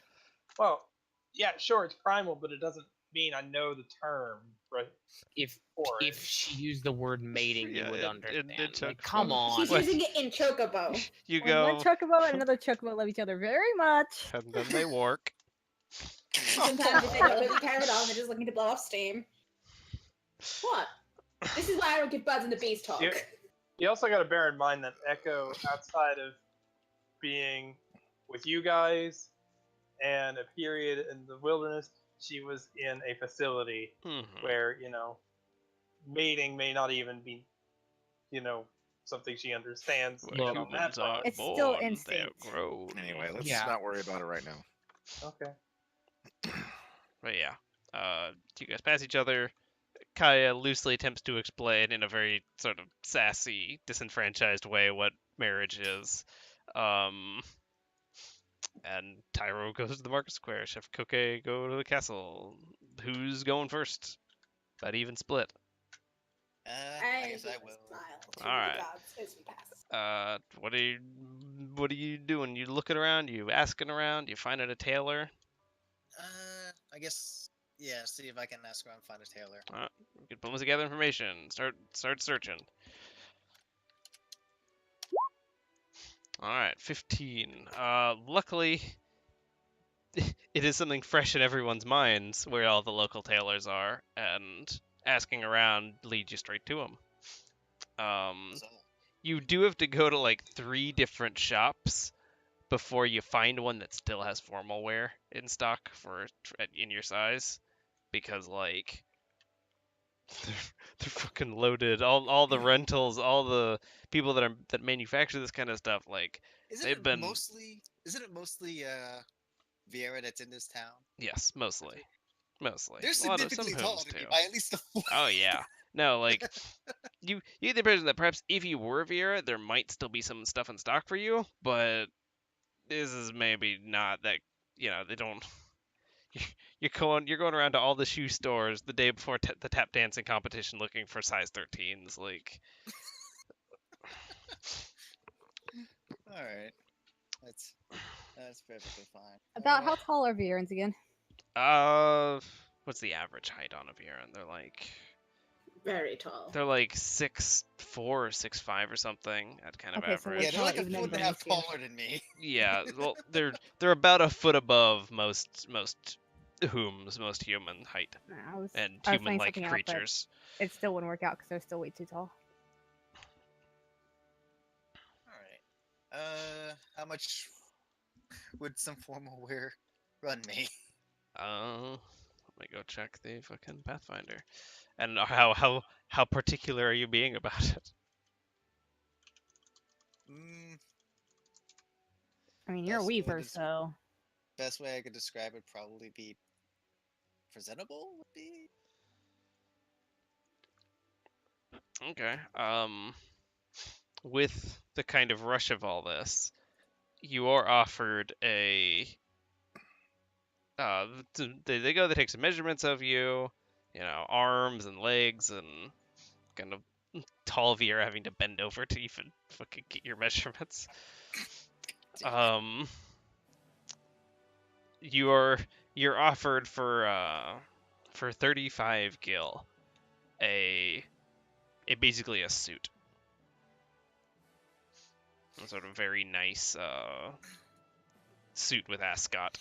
Well, yeah, sure, it's primal, but it doesn't mean I know the term, right? If For it. if she used the word mating, you Yeah, would in understand. Chocobo. Like, come on. She's What? using it in Chocobo. You When one go, chocobo and another chocobo love each other very much. and then they work. Sometimes if they don't really care at all, they're just looking to blow off steam. What? This is why I don't give birds and the bees talk. Yeah. You also got to bear in mind that Echo, outside of being with you guys and a period in the wilderness, she was in a facility where, mating may not even be, something she understands. Where Look, humans are It's still born, they're instinct. grown. Anyway, let's Yeah. not worry about it right now. Okay. But yeah, you guys pass each other. Kaya loosely attempts to explain in a very sort of sassy, disenfranchised way what marriage is. And Tyro goes to the market square. Chef Koke go to the castle. Who's going first? That even split. I guess I give a will. smile to All right. the gods as we pass. What are you doing? You looking around? You asking around? You finding a tailor? I guess, yeah, see if I can ask around and find a tailor. You can put together information. Start searching. All right, 15. Luckily, it is something fresh in everyone's minds where all the local tailors are, and asking around leads you straight to them. So, You do have to go to like 3 different shops before you find one that still has formal wear in stock in your size, because like they're fucking loaded. All the rentals, all the people that manufacture this kind of stuff, like isn't they've it been mostly Vieira that's in this town? yes, mostly. They're A lot of some significantly taller homes than me too. by at least a foot. Oh yeah. No, like you get the impression that perhaps if you were Viera, there might still be some stuff in stock for you, but this is maybe not that. They don't. You're going around to all the shoe stores the day before the tap dancing competition looking for size 13s. Like, All right, that's perfectly fine. About how tall are Vierans again? what's the average height on a Viera? Very tall. They're like 6'4" or 6'5" or something. That kind of Okay, so average. Yeah, they're like a Even foot and a then, half it's you. taller than me. Yeah, well, they're about a foot above most human height I was and playing human-like something out, but creatures. it still wouldn't work out because they're still way too tall. All right. How much would some formal wear run me? Let me go check the fucking Pathfinder. And how particular are you being about it? I mean, you're a Best way weaver, to- so Best way I could describe it probably be presentable. Would be Okay. With the kind of rush of all this, you are offered a. They take some measurements of you, arms and legs, and kind of tall V are having to bend over to even fucking get your measurements. You're offered for 35 gil a basically a suit. A sort of very nice suit with ascot.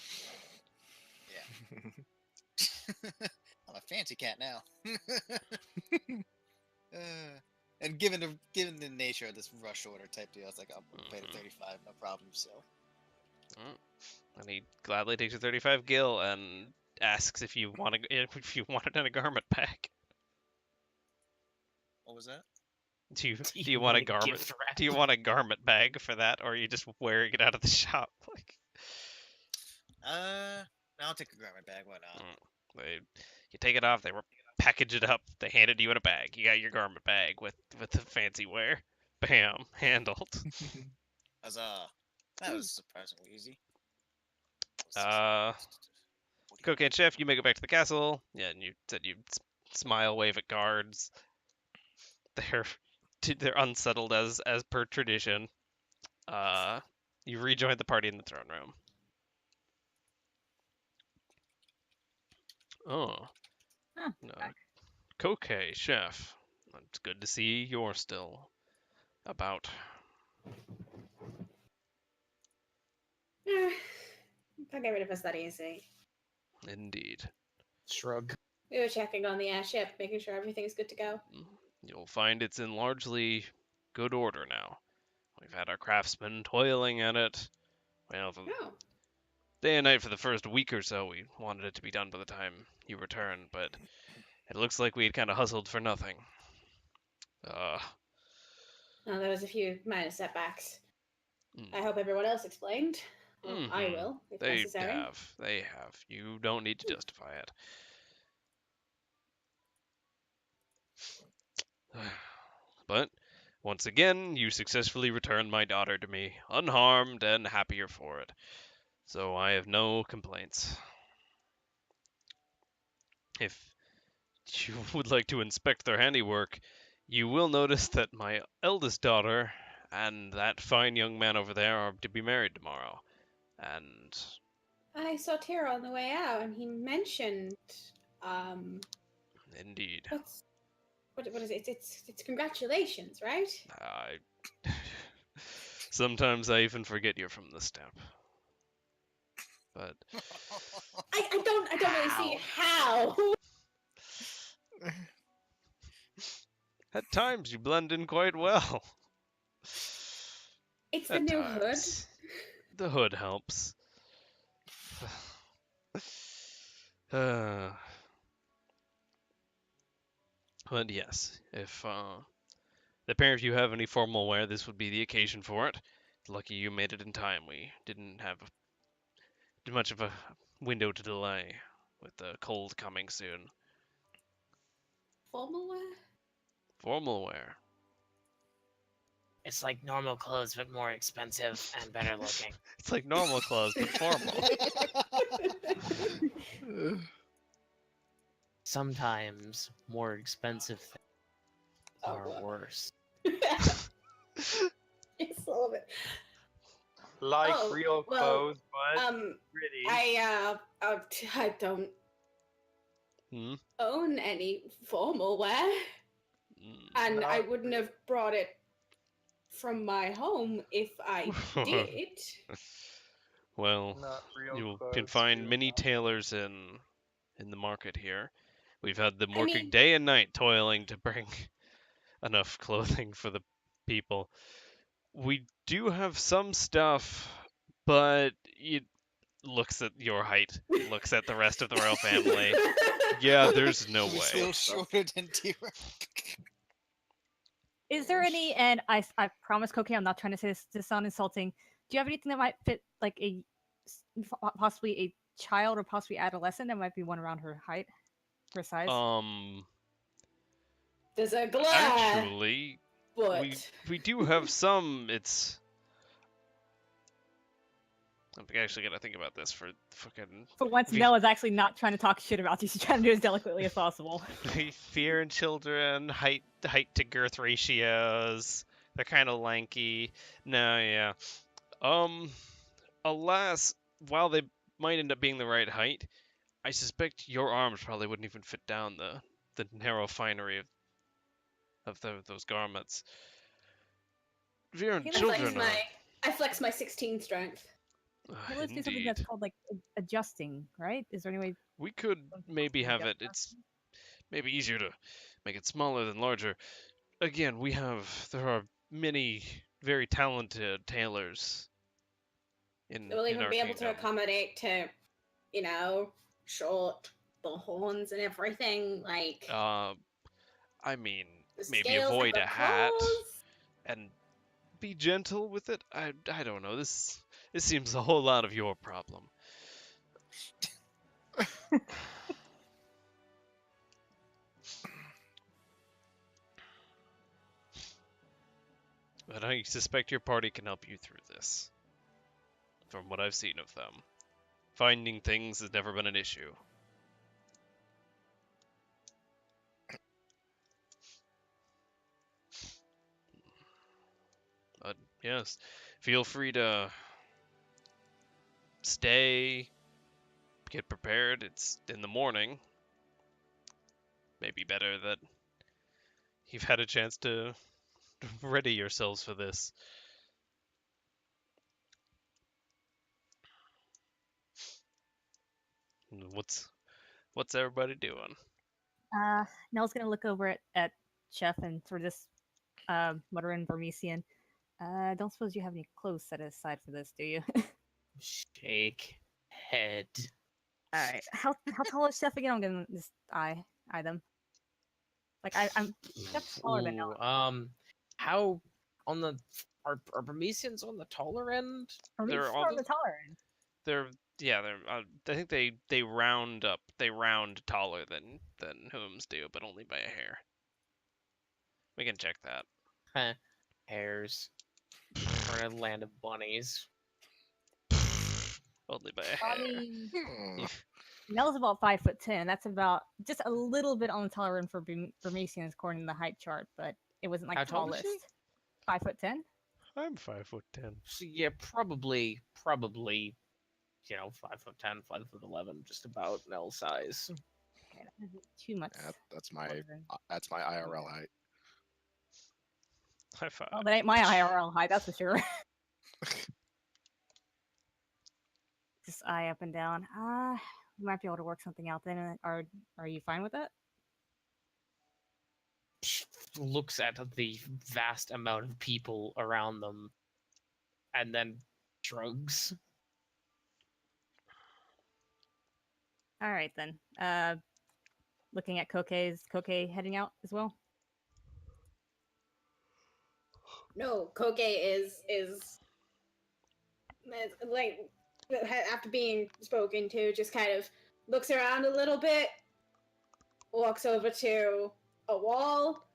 I'm a fancy cat now. And given the nature of this rush order type deal, I was like, I'll pay the 35, no problem. So. And he gladly takes your 35 gil and asks if you want it in a garment bag. What was that? Do you want a garment? Do you want a garment bag for that, or are you just wearing it out of the shop? I'll take a garment bag. Why not? You take it off. They package it up. They hand it to you in a bag. You got your garment bag with the fancy wear. Bam, handled. Huzzah! That was surprisingly easy. Cook and Chef, you make it back to the castle. Yeah, and you said you'd smile, wave at guards. They're they're unsettled as per tradition. You rejoin the party in the throne room. Oh, Huh, Koke, chef. It's good to see you're still about. I'll get rid of us that easy. Indeed. Shrug. We were checking on the airship, making sure everything's good to go. You'll find it's in largely good order now. We've had our craftsmen toiling at it. Well, Oh. day and night for the first week or so. We wanted it to be done by the time you returned, but it looks like we had kind of hustled for nothing. Well, there was a few minor setbacks. Mm. I hope everyone else explained. Well, I will, if They necessary. have. You don't need to justify it. But, once again, you successfully returned my daughter to me, unharmed and happier for it. So I have no complaints. If you would like to inspect their handiwork, you will notice that my eldest daughter and that fine young man over there are to be married tomorrow. And I saw Tira on the way out, and he mentioned, indeed, what is it? It's congratulations, right? sometimes I even forget you're from the steppe. But I don't really see how. at times you blend in quite well. It's the At new hood. times. The hood helps. But yes, if the pair of you have any formal wear, this would be the occasion for it. Lucky you made it in time. We didn't have much of a window to delay with the cold coming soon. Formal wear? Formal wear. It's like normal clothes, but more expensive and better looking. It's like normal clothes, but formal. Sometimes more expensive things are worse. It's a little bit. Like Oh, real well, clothes, but pretty. I don't Hmm? own any formal wear, and I Not wouldn't have brought it from my home if I did. Well, Not real you clothes. can find too. many tailors in the market here. We've had them I working mean- day and night toiling to bring enough clothing for the people. We do have some stuff, but it looks at your height, looks at the rest of the royal family. Yeah, there's no He's way. still shorter than Tira. Is there any? And I promise, Koki, I'm not trying to say this to sound insulting. Do you have anything that might fit, like possibly a child or possibly adolescent that might be one around her height, her size? There's a glare. Actually, but we do have some. I'm actually gonna think about this for fucking For once, Mel is actually not trying to talk shit about you. She's trying to do it as delicately as possible. fear in children, height to girth ratios. They're kind of lanky. No, yeah. Alas, while they might end up being the right height, I suspect your arms probably wouldn't even fit down the narrow finery of those garments. Fear in children. I flex my 16 strength. Let's do something that's called like adjusting, right? Is there any way we could maybe have it? It's maybe easier to make it smaller than larger. Again, there are many very talented tailors We'll even our be able to kingdom. accommodate to, short the horns and everything. Like, I mean, the maybe scales avoid of a the hat claws. and be gentle with it. I don't know. This seems a whole lot of your problem. But I suspect your party can help you through this. From what I've seen of them, finding things has never been an issue. Yes. Feel free to stay, get prepared. It's in the morning. Maybe better that you've had a chance to ready yourselves for this. What's everybody doing? Nell's gonna look over at Chef and sort of just mutter in Burmesian. Don't suppose you have any clothes set aside for this, do you? Shake head. All right. How tall is Chef again? I'm gonna just eye them. Like I'm Chef's taller than Nell. How on the are Burmesians on the taller end? Burmesians are on the taller end. They're I think they round up. They round taller than Whom's do, but only by a hair. We can check that. Hairs. We're in a land of bunnies. Only by a hair. I mean, Nell's about 5'10". That's about just a little bit on the taller end for Burmesians according to the height chart, but it wasn't like How tall is tallest. she? 5'10". I'm 5'10". So yeah, probably, 5'10", 5'11", just about Nell size. Okay, that isn't too much. That's my IRL height. High five. Well, that ain't my IRL height, that's for sure. Just eye up and down. We might be able to work something out then. Are you fine with that? Looks at the vast amount of people around them, and then shrugs. All right then. Looking at Koke, is Koke heading out as well? No, Koke is like after being spoken to, just kind of looks around a little bit, walks over to a wall,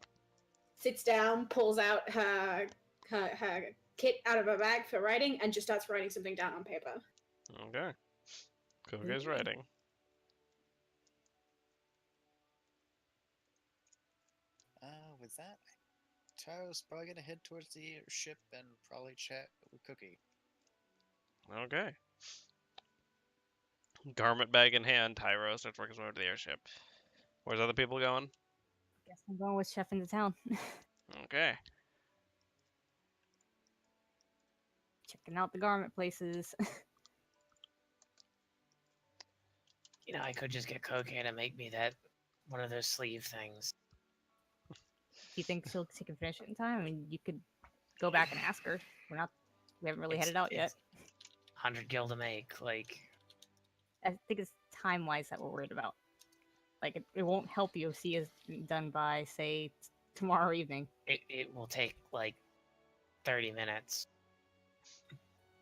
sits down, pulls out her kit out of her bag for writing, and just starts writing something down on paper. Okay. Koge's writing. With that, Taro's probably gonna head towards the ship and probably chat with Cookie. Okay. Garment bag in hand, Tyro starts working his way over to the airship. Where's other people going? Guess I'm going with Chef into town. Okay. Checking out the garment places. I could just get cocaine and make me that one of those sleeve things. Do you think she can finish it in time? I mean, you could go back and ask her. We haven't really headed out yet. 100 gil to make, like. I think it's time-wise that we're worried about. Like, it won't help you if she is done by, say, tomorrow evening. It will take, like, 30 minutes.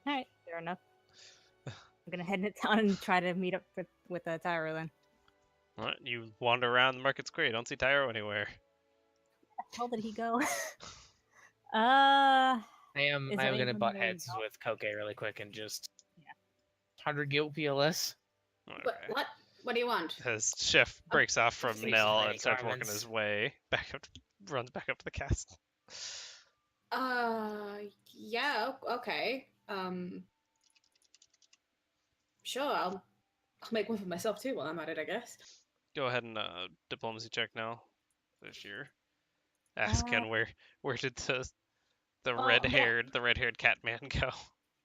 Alright, fair enough. I'm gonna head into town and try to meet up with Tyro then. What? You wander around the market square, you don't see Tyro anywhere. Where the hell did he go? I am gonna butt heads with Koke really quick and just 100 gil PLS. Okay. What do you want? His chef breaks off from Nell and starts working his way back up, runs back up to the castle. Yeah, okay. Sure, I'll make one for myself too while I'm at it, I guess. Go ahead and diplomacy check now. This year. Asking where did the red-haired cat man go?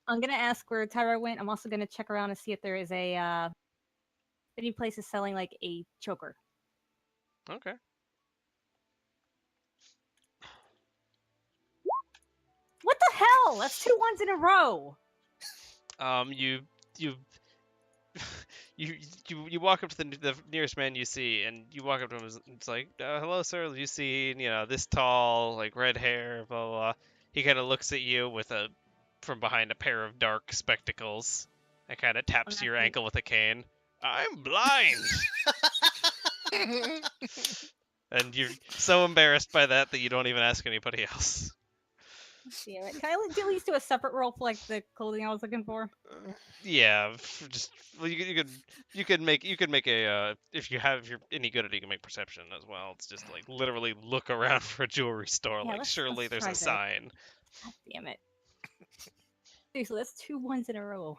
I'm gonna ask where Tyro went. I'm also gonna check around and see if there is any places selling like a choker. Okay. What the hell? That's 2 ones in a row. You walk up to the nearest man you see, and you walk up to him. It's like, hello, sir. You see, this tall, like red hair, blah blah. Blah. He kind of looks at you from behind a pair of dark spectacles, and kind of taps your ankle with a cane. I'm blind. And you're so embarrassed by that you don't even ask anybody else. Damn it. Can I at least do a separate roll for like the clothing I was looking for? Yeah, you could make a if you're any good at it, you can make perception as well. It's just like literally look around for a jewelry store. Yeah, surely there's a sign. God damn it. Okay, so that's 2 1s in a row.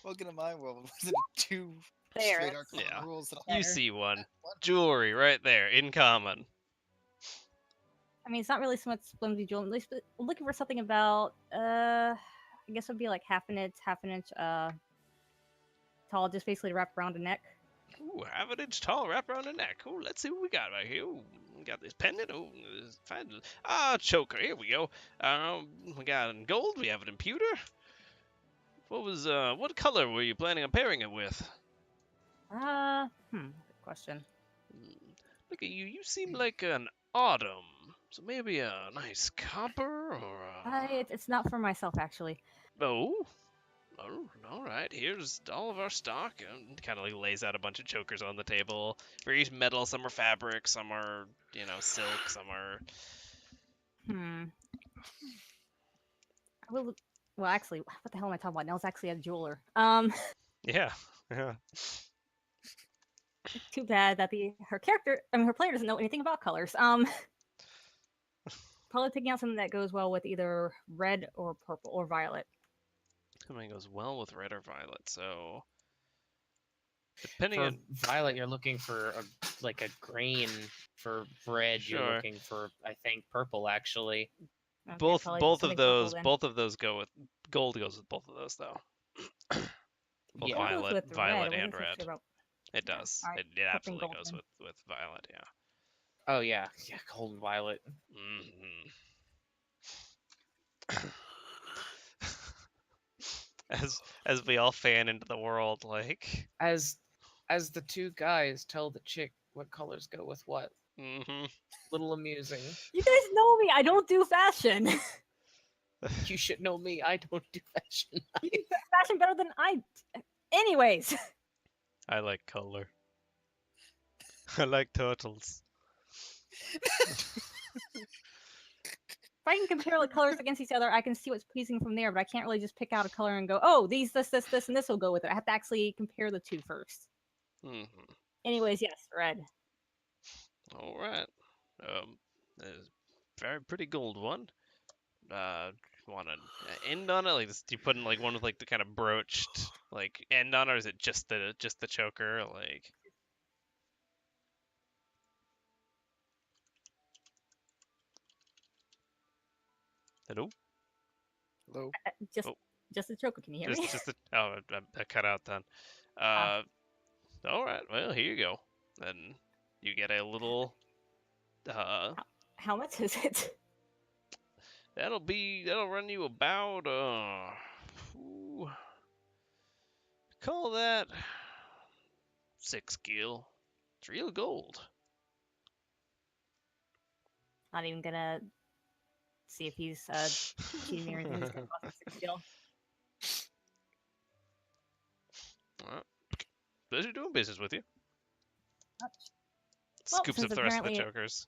Welcome to my world. Was it two There. straight arcane Yeah. rules? That You There. see one. Jewelry right there, in common. I mean, it's not really so much flimsy jewelry. But I'm looking for something about, I guess it would be like half an inch, tall, just basically to wrap around the neck. Ooh, half an inch tall, wrap around the neck. Ooh, let's see what we got right here. Ooh, we got this pendant. Ooh, this fine. Choker. Here we go. We got it in gold. We have it in pewter. What color were you planning on pairing it with? Good question. Look at you. You seem like an autumn. So maybe a nice copper or a... It's not for myself, actually. Oh. Oh, all right. Here's all of our stock. And kind of like lays out a bunch of chokers on the table. Various metal. Some are fabric. Some are, silk. Some are... I will. Well, actually, what the hell am I talking about? Nell's actually a jeweler. Yeah. Yeah. Too bad that her player doesn't know anything about colors. Probably picking out something that goes well with either red or purple or violet. Something goes well with red or violet. So, depending For on violet, you're looking for a green. For red, you're Sure. looking for, I think, purple, actually. Okay, both probably both of something purple those then. both of those go with gold goes with both of those though. Both Yeah. Gold goes violet, with violet red. I and wasn't so red. sure about- It Yeah, does. alright, It absolutely gold goes then. with violet. Yeah. Oh yeah, gold and violet. As we all fan into the world, like. As the two guys tell the chick what colors go with what. Little amusing. You guys know me. I don't do fashion. You should know me. I don't do fashion. You do fashion better than I. Anyways, if I like color. I like turtles. I can compare like colors against each other, I can see what's pleasing from there. But I can't really just pick out a color and go, "Oh, these, this, and this will go with it." I have to actually compare the two first. Anyways, yes, red. All right. There's a very pretty gold one. Want an end on it? Like this, do you put in like one with like the kind of broached like end on it, or is it just the choker? Like. Hello. Hello. Just the choker. Can you hear me? Just the I cut out then. All right. Well, here you go. Then you get a little. How much is it? That'll run you about call that 6 gil. It's real gold. Not even gonna see if he's cheating me or anything. He's gonna cost me 6 gil. Alright. Pleasure doing business with you. Well, Scoops up since the rest of the apparently- chokers.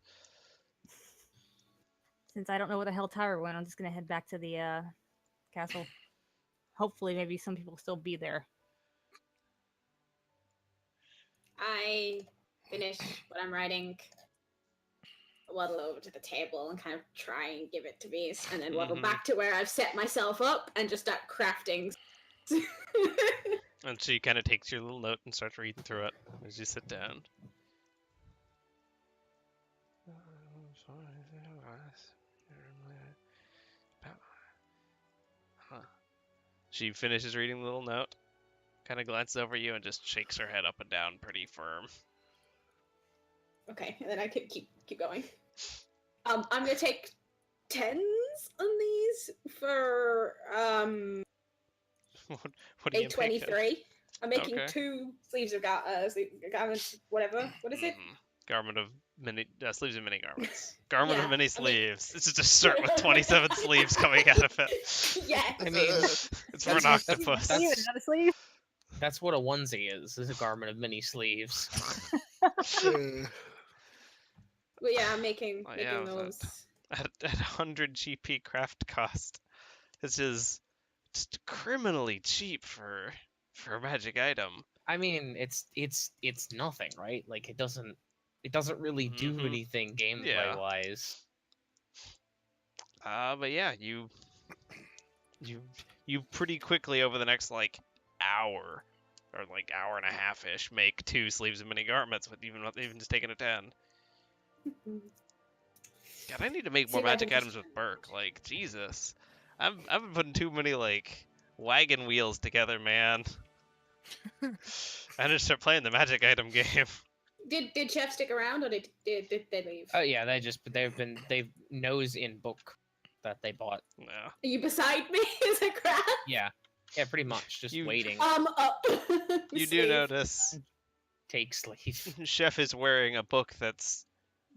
Since I don't know where the hell Tyra went, I'm just gonna head back to the castle. Hopefully, maybe some people will still be there. I finish what I'm writing, waddle over to the table and kind of try and give it to Beast, and then waddle back to where I've set myself up and just start crafting. And she kind of takes your little note and starts reading through it as you sit down. She finishes reading the little note, kind of glances over you, and just shakes her head up and down pretty firm. Okay, and then I could keep going. I'm gonna take 10s on these for What do you make? 823. I'm making Okay. 2 sleeves of garments, whatever. What is it? Garment of many sleeves and many garments. Garment Yeah, of many I mean- sleeves. It's just a shirt with 27 sleeves coming out of it. Yeah. I mean, It's for an That's- octopus. that's- Sleeve, another sleeve. that's what a onesie is a garment of many sleeves. But yeah, I'm making Oh, yeah, those. At 100 GP craft cost. This is just criminally cheap for a magic item. I mean, it's nothing, right? Like it doesn't really do anything gameplay wise. But yeah, you pretty quickly over the next like hour or like hour and a half ish make 2 sleeves of mini garments with even just taking a 10. God, I need to make See more if I magic can items just- with Burke. Like Jesus, I've been putting too many like wagon wheels together, man. I need to start playing the magic item game. Did Chef stick around or did they leave? Oh yeah, they've nose in book that they bought. No. Are you beside me as a crab? Yeah, pretty much just You- waiting. Up. You do Sleeve. notice Take sleeve. Chef is wearing a book that's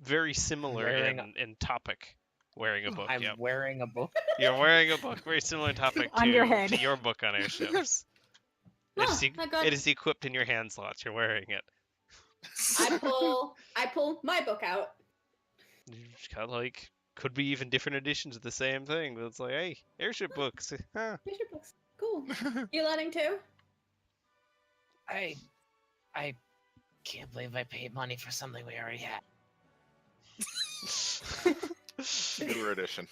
very similar Wearing in topic. Wearing a book, I'm yep. wearing a book. You're wearing a book very similar in topic On your head. to your book on airships. Oh, I got. It is equipped in your hand slots. You're wearing it. I pull my book out. It's kind of like could be even different editions of the same thing. But it's like, hey, airship books. Huh. Here's your books. Cool. You letting too? I can't believe I paid money for something we already had. Newer edition.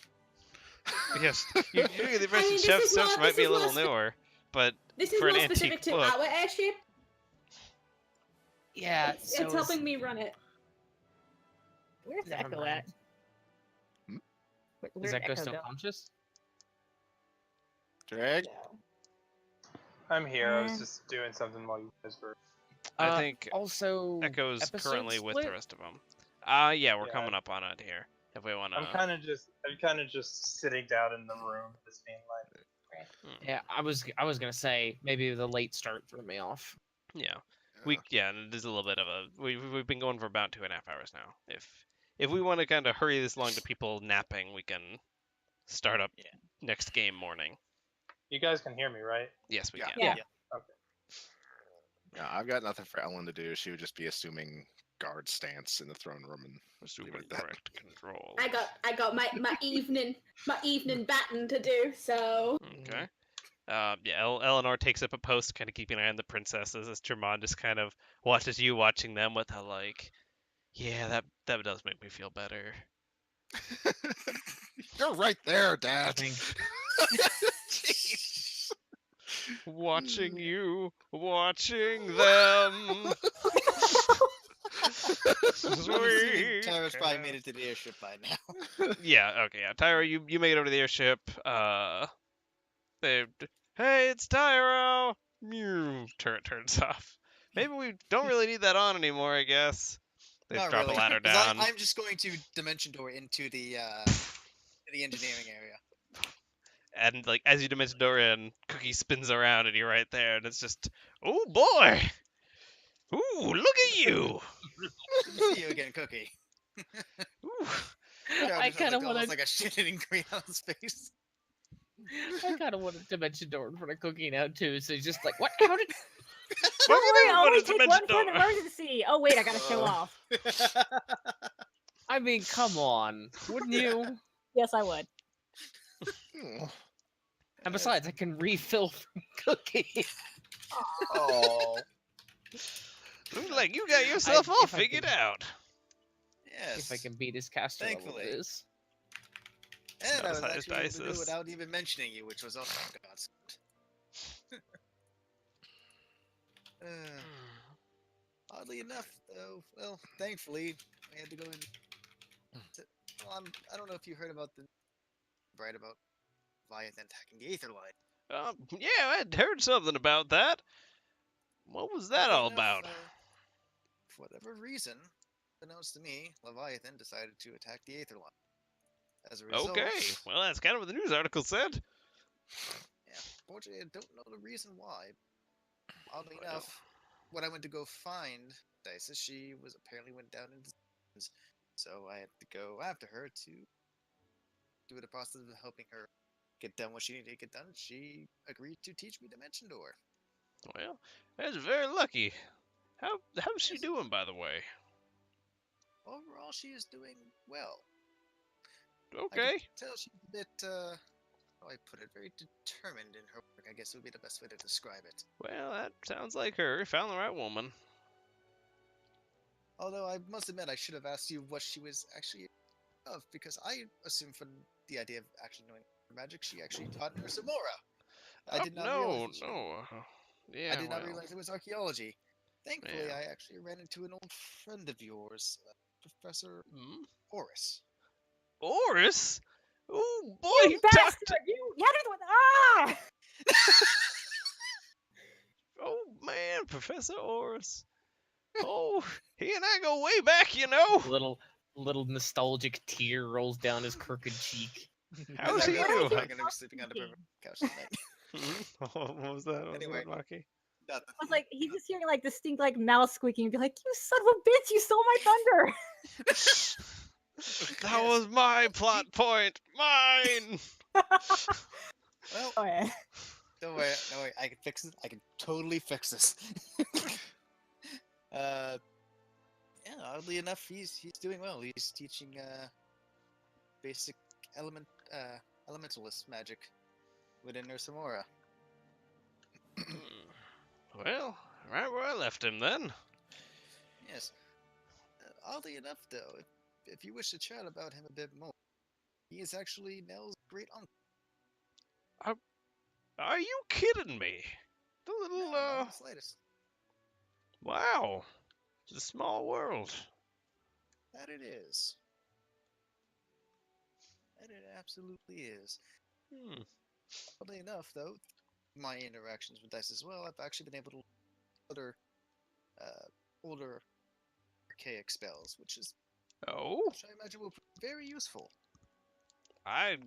Yes, you the I version mean, this Chef is stuff more- might this be a is little more spe- newer, but This is for an more specific antique to book. our airship. Yeah, It's so helping me run it. Where's Never Echo mind. at? Hmm? Where'd Is Echo Echo still go? conscious? Drag. I'm here. I was Eh. just doing something while you guys were. I think Also Echo's episode currently with the split? rest of them. Yeah, we're Yeah. coming up on it here. If we want to. I'm kind of just sitting down in the room, just being like, Yeah, I was gonna say maybe the late start threw me off. Yeah, and it is a little bit of a. We've been going for about 2.5 hours now. If we want to kind of hurry this along to people napping, we can start up Yeah. next game morning. you guys can hear me, right? Yes, we Yeah. can. Yeah. Yeah, I've got nothing for Ellen to do. She would just be assuming guard stance in the throne room and Super at that. correct control. I got my evening batting to do. So Okay. Yeah, Eleanor takes up a post, kind of keeping an eye on the princesses, as Jermon just kind of watches you watching them with a like, yeah, that does make me feel better. You're right there, I Dad. think Jeez. Watching you, watching them. Sweet. Tyra's probably made it to the airship by now. Yeah, okay, yeah. Tyro, you make it over to the airship. They, hey, it's Tyro. Mew. Turret turns off. Maybe we don't really need that on anymore, I guess. They Not drop really, a ladder 'cause down. I'm just going to dimension door into the engineering area. And like as you dimension door in, Cookie spins around and you're right there, and it's just, oh boy, ooh, look at you. See you again, Cookie. Ooh. Yeah, I just has, kind of like, want almost to. like a shit-eating grin on his face. I kind of want a dimension door in front of Cookie now too. So he's just like, what? How did? Don't worry, What I'll only is take dimension one for an door? emergency. Oh wait, I gotta show off. I mean, come on, wouldn't you? Yes, I would. And besides, I can refill from Cookie. Oh. Looks like you got yourself all if I figured can- out. Yes. If I can beat his caster level, Thankfully. it is. And Not I as was high as actually able to do it Dice's. without even mentioning you, which was also God's. Oddly enough, though, well, thankfully, I had to go in. Well, I don't know if you heard about the right about Leviathan attacking the Aether Line. Yeah, I'd heard something about that. What was that Oddly all enough, about? For whatever reason, announced to me, Leviathan decided to attack the Aether Line. As a result, Okay, well that's kind of what the news article said. yeah, fortunately, I don't know the reason why. Oddly Well. enough, when I went to go find Dices, she was apparently went down into the so I had to go after her to do the process of helping her get done what she needed to get done. She agreed to teach me Dimension Door. Well, that's very lucky. How's she Yes. doing, by the way? Overall, she is doing well. I Okay. can tell she's a bit, how do I put it, very determined in her work, I guess would be the best way to describe it. Well, that sounds like her. Found the right woman. Although I must admit, I should have asked you what she was actually of, because I assumed from the idea of actually knowing magic, she actually taught Nursamora. I Oh, did not realize that no. Yeah, I did not well. realize it was archaeology. Thankfully, Yeah. I actually ran into an old friend of yours, Professor Hmm? Horace. Oris? Oh boy, You you bastard! talked. You had to ah! Oh man, Professor Oris. Oh, he and I go way back, you know. Little nostalgic tear rolls down his crooked cheek. How's As I he realized do? I'm probably gonna be sleeping on a perfect couch tonight. What was that? What Anyway. was that, Maki? Nothing. I was like, he's just hearing like distinct like mouse squeaking and be like, "You son of a bitch! You stole my thunder!" That Yes. was my plot point. Mine. Well, Oh yeah. don't worry, I can fix this. I can totally fix this. Yeah, oddly enough, he's doing well. He's teaching basic elementalist magic within Nursamora. Well, right where I left him then. Yes. Oddly enough, though, if you wish to chat about him a bit more, he is actually Nell's great uncle. Are you kidding me? The little No, not in the slightest. Wow. It's a small world. That it is. That it absolutely is. Hmm. Oddly enough, though, my interactions with dice as well, I've actually been able to other older archaic spells, which Oh, I imagine will prove very useful. I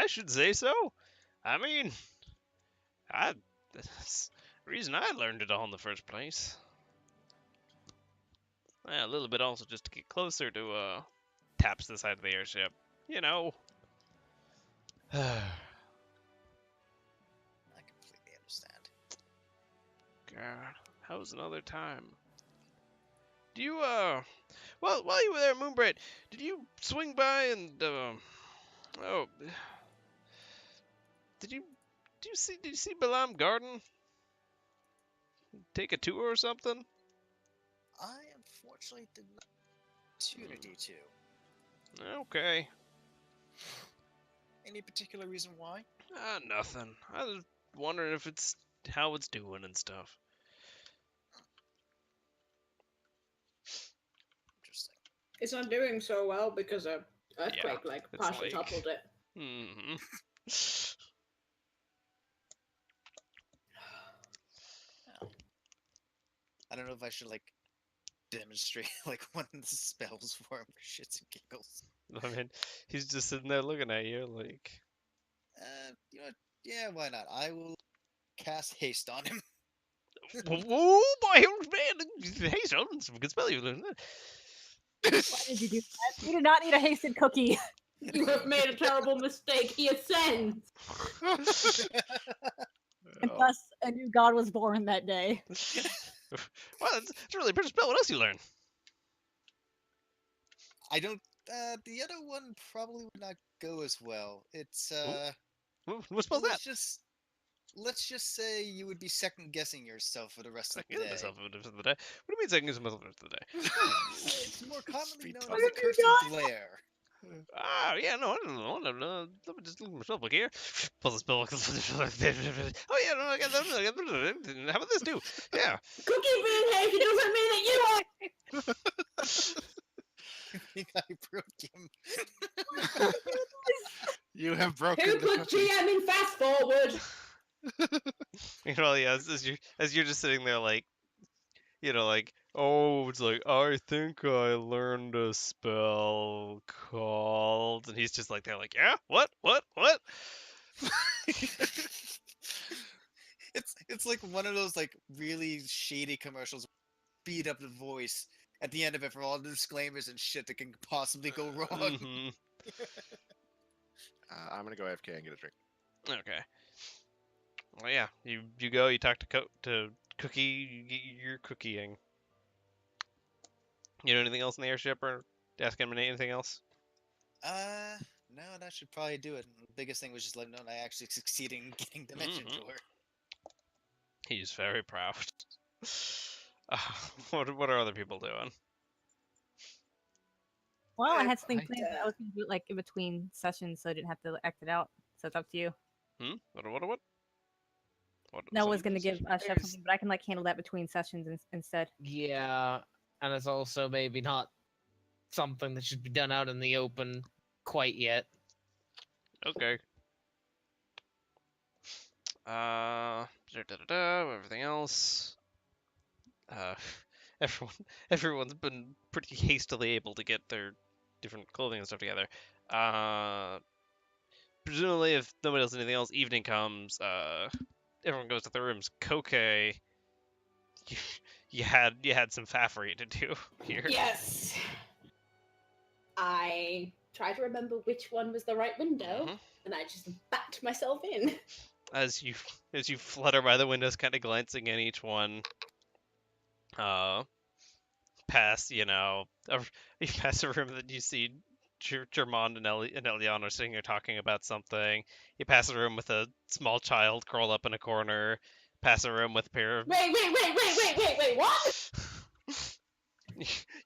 should say so. I mean, that's the reason I learned it all in the first place. Yeah, a little bit also just to get closer to taps the side of the airship. You know. I completely understand. God, how's another time? Do you well, while you were there, Moonbright, did you swing by and oh, did you see Balam Garden? Take a tour or something? I unfortunately did not have the opportunity to. Okay. Any particular reason why? Nothing. I was wondering if it's how it's doing and stuff. Interesting. It's not doing so well because a earthquake like it's partially like- toppled it. Hmm. I don't know if I should like demonstrate like one of the spells for him for shits and giggles. I mean, he's just sitting there looking at you like. You know what? Yeah, why not? I will cast haste on him. Whoa, boy, man! Hey, son, some good spell you learned. Why did you do that? You did not need a hasted cookie. You have made a terrible mistake. He ascends. And thus, a new god was born that day. Well, it's a really pretty spell. What else you learn? I don't. The other one probably would not go as well. It's What spell's that? let's just say you would be second guessing yourself for the rest of the Second day. myself for the rest of the day. What do you mean second guessing myself for the rest of the day? It's more commonly Be known tough. as a curse of glare. Ah, yeah, no, I don't know. Let me just look at myself look here. Pull the spell. Oh yeah, no, I got that. How about this too? Yeah. Cookie being hasty doesn't mean that you are. I think I broke him. You have broken Who the put cookie. GM in fast forward? You know, yeah, as you're just sitting there like, you know, like, oh, it's like, I think I learned a spell called, and he's just like, they're like, yeah, what? It's like one of those like really shady commercials, beat up the voice at the end of it for all the disclaimers and shit that can possibly go wrong. Mhm. I'm gonna go AFK and get a drink. Okay. Well, yeah, you go, you talk to Cookie, you get your cookieing. You know anything else in the airship, or ask him anything else? No, that should probably do it. The biggest thing was just letting know I actually succeeded in getting Dimension Mhm. Door. He's very proud. What are other people doing? Well, I I had something quite, planned, but I was going to do it like in between sessions, so I didn't have to act it out. So it's up to you. What? No, I was Something going to give Chef There's- something, but I can like handle that between sessions instead. Yeah, and it's also maybe not something that should be done out in the open quite yet. Okay. Everything else. Uh, everyone's been pretty hastily able to get their different clothing and stuff together. Presumably, if nobody else does anything else, evening comes. Everyone goes to their rooms. Koke, you, you had some faffery to do here. Yes. I try to remember which one was the right window, Mhm. and I just backed myself in. As you flutter by the windows, kind of glancing in each one. Past you pass a room that you see Germond and Elion are sitting here talking about something. You pass a room with a small child curled up in a corner. Pass a room with a pair of. Wait, what?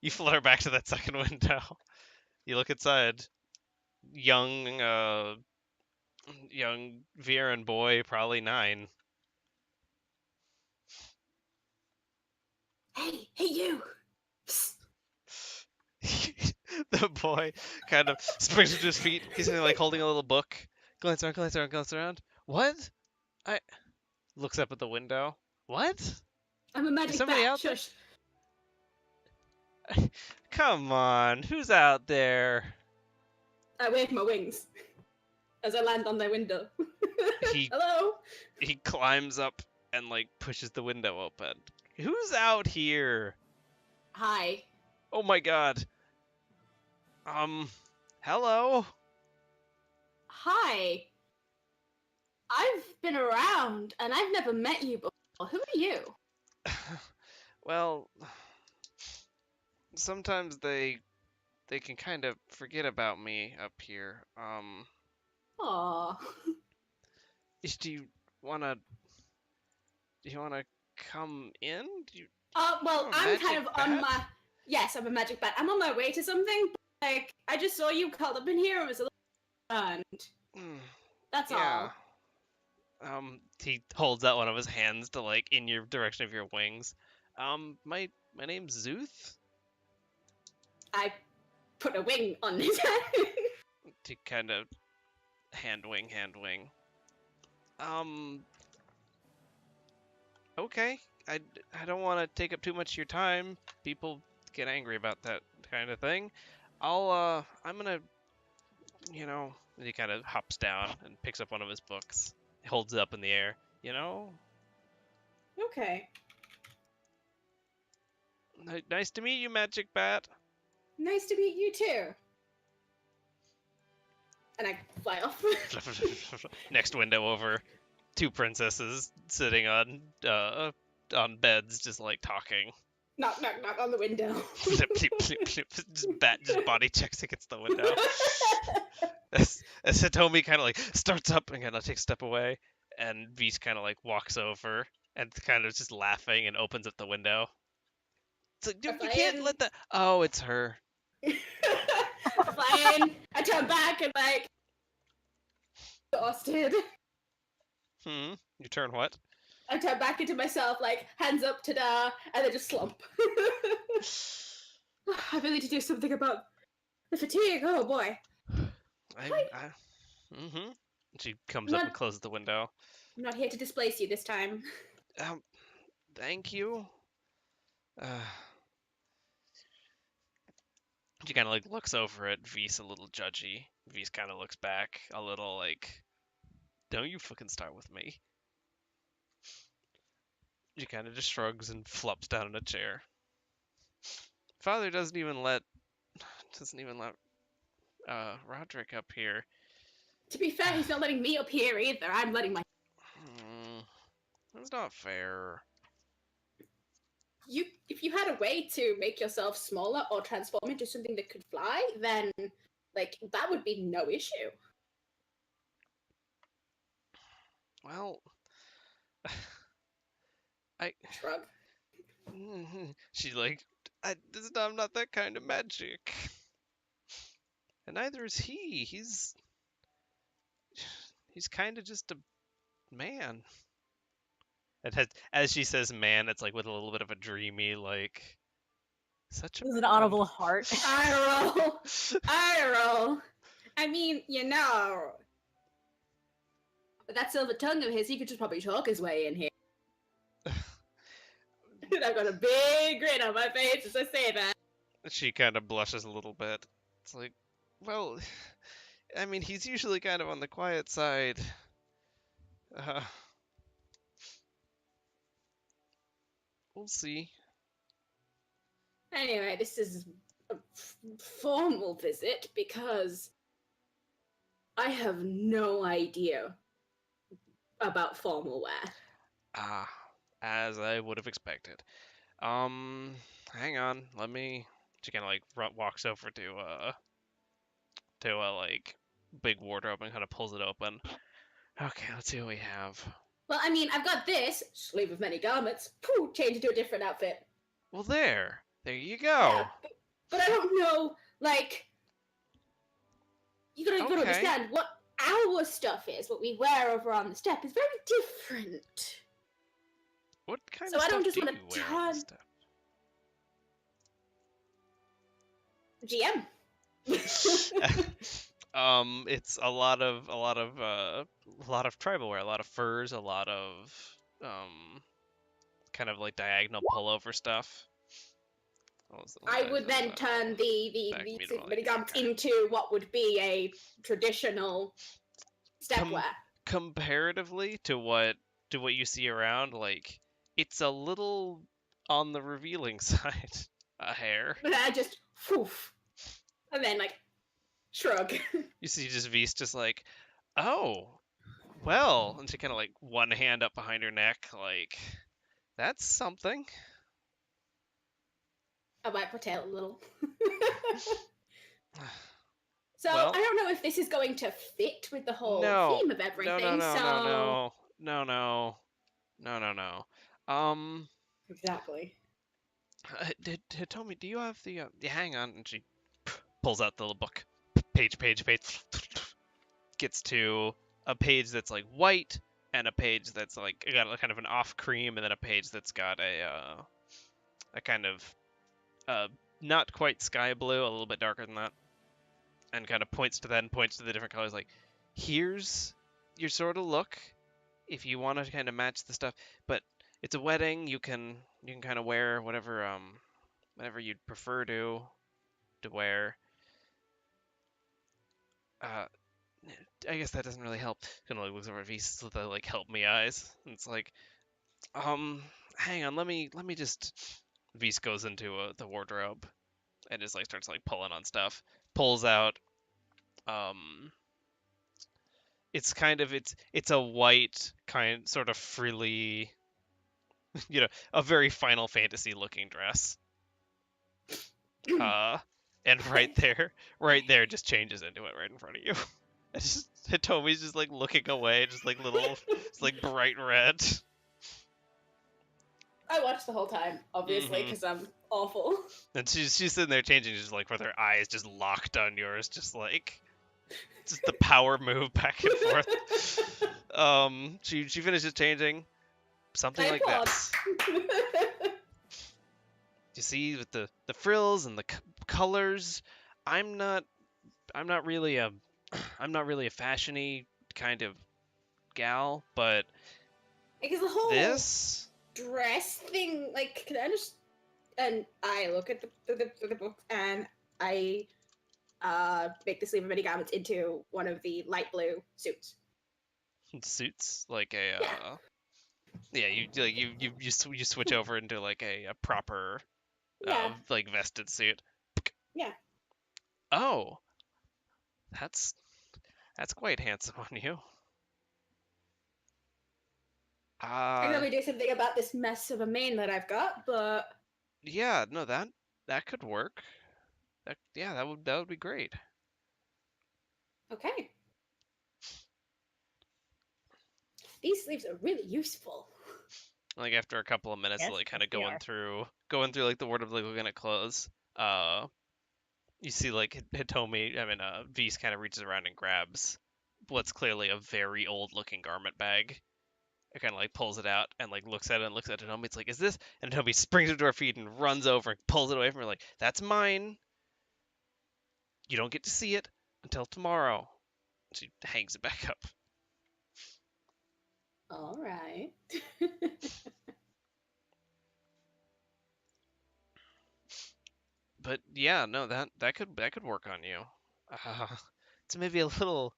You flutter back to that second window. You look inside. Young Viren boy, probably 9. Hey, you! Psst. The boy kind of springs to his feet. He's like holding a little book. Glance around. What? I looks up at the window. What? I'm a Is magic somebody bat. out there? Shush. Come on, who's out there? I wave my wings as I land on their window. He Hello? he climbs up and like pushes the window open. Who's out here? Hi. Oh my god. Hello? Hi. I've been around and I've never met you before. Who are you? Well, sometimes they can kind of forget about me up here. Aw. Do you wanna come in? Do you Well, a I'm kind magic of on bat? my. Yes, I'm a magic bat. I'm on my way to something. But, like, I just saw you curled up in here and was a little stunned. Mm, That's yeah. all. He holds out one of his hands to like in your direction of your wings. My name's Zuth. I put a wing on his head. To kind of hand wing. Um, okay. I don't want to take up too much of your time. People get angry about that kind of thing. I'm gonna, and he kind of hops down and picks up one of his books. He holds it up in the air. Okay. Nice to meet you, Magic Bat. Nice to meet you too. And I fly off. Next window over, 2 princesses sitting on beds, just like talking. Knock, knock, knock on the window. Just body checks against the window. As Hitomi kind of like starts up and kind of takes a step away, and Beast kind of like walks over and kind of just laughing and opens up the window. It's like, dude, you can't let that. Oh, it's her. Fly in. I turn back and like exhausted. You turn what? I turn back into myself, like hands up, ta-da, and then just slump. I really need to do something about the fatigue. Oh boy. She comes up and closes the window. I'm not here to displace you this time. Thank you. She kind of like looks over at Vise a little judgy. Vise kind of looks back a little like, don't you fucking start with me. She kind of just shrugs and flops down in a chair. Father doesn't even let Roderick up here. To be fair, he's not letting me up here either. I'm letting my. That's not fair. If you had a way to make yourself smaller or transform into something that could fly, then like that would be no issue. Well, Shrug. She's like, I'm not that kind of magic. And neither is he. He's kind of just a man. And as she says man, it's like with a little bit of a dreamy, like, such a This is an man. audible heart. I roll. I roll. I mean, with that silver tongue of his, he could just probably talk his way in here. And I've got a big grin on my face as I say that. She kind of blushes a little bit. It's like, well, I mean, he's usually kind of on the quiet side. We'll see. Anyway, this is a formal visit because I have no idea about formal wear. As I would have expected. Hang on. Let me. She kind of like walks over to a like big wardrobe and kind of pulls it open. Okay, let's see what we have. Well, I mean, I've got this sleeve of many garments. Pooh, change into a different outfit. Well, there you go. Yeah, but I don't know. Like, you gotta Okay. understand what our stuff is. What we wear over on the step is very different. What kind So of I stuff don't just do wanna you wear on the turn- step? GM. It's a lot of tribal wear, a lot of furs, a lot of kind of like diagonal pullover stuff. I would then turn the back me to sleeve of like- many garments okay. into what would be a traditional step wear. Comparatively to what you see around, like it's a little on the revealing side. A hair. But I just poof, and then like shrug. You see just V's just like, oh, well, and she kind of like one hand up behind her neck, like that's something. I might potato a little. So Well- I don't know if this is going to fit with the whole No. theme of everything. No. Exactly. Tommy, do you have the? Yeah, hang on, and she pulls out the little book, page, gets to a page that's like white, and a page that's like got kind of an off cream, and then a page that's got a kind of not quite sky blue, a little bit darker than that, and kind of points to the different colors. Like, here's your sort of look if you want to kind of match the stuff, but it's a wedding. You can kind of wear whatever you'd prefer to wear. I guess that doesn't really help. Kind of like looks over at V's with the like help me eyes. And it's like, hang on, let me just. V's goes into the wardrobe and just like starts like pulling on stuff. Pulls out. It's kind of it's a white kind sort of frilly, a very Final Fantasy looking dress. And right there just changes into it right in front of you. It's just Hitomi's just like looking away, just like little, it's like bright red. I watched the whole time, obviously, Mhm. because I'm awful. And she's sitting there changing, just like with her eyes just locked on yours, just the power move back and forth. She finishes changing, something I like applaud. this. You see, with the frills and the colors, I'm not really a fashiony kind of gal, but Because the whole this, dress thing, like, can I just? And I look at the book, and I make the sleeve of many garments into one of the light blue suits. suits like a yeah, you switch over into like a proper Yeah. like vested suit. Yeah. Oh, that's quite handsome on you. I can probably do something about this mess of a mane that I've got, but Yeah, no, that could work. That would be great. okay. These sleeves are really useful. Like after a couple of minutes, Yes, like kind yes, of they going are. through like the wardrobe, like looking at clothes. You see, like, Hitomi, Vise kind of reaches around and grabs what's clearly a very old-looking garment bag. It kind of, like, pulls it out and, like, looks at it and looks at Hitomi. It's like, is this? And Hitomi springs to her feet and runs over and pulls it away from her, like, that's mine. You don't get to see it until tomorrow. She hangs it back up. All right. But yeah, no, that could work on you. It's maybe a little,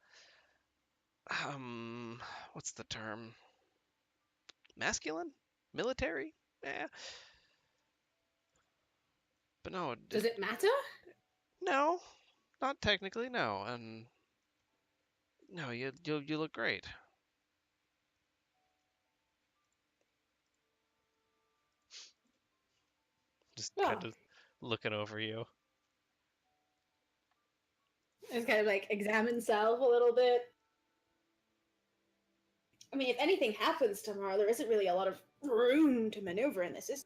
what's the term? Masculine? Military? Yeah. But no, Does it matter? no, not technically, no. And no, you look great. Just Well, kind of looking over you. just kind of like examine self a little bit. I mean, if anything happens tomorrow, there isn't really a lot of room to maneuver in this.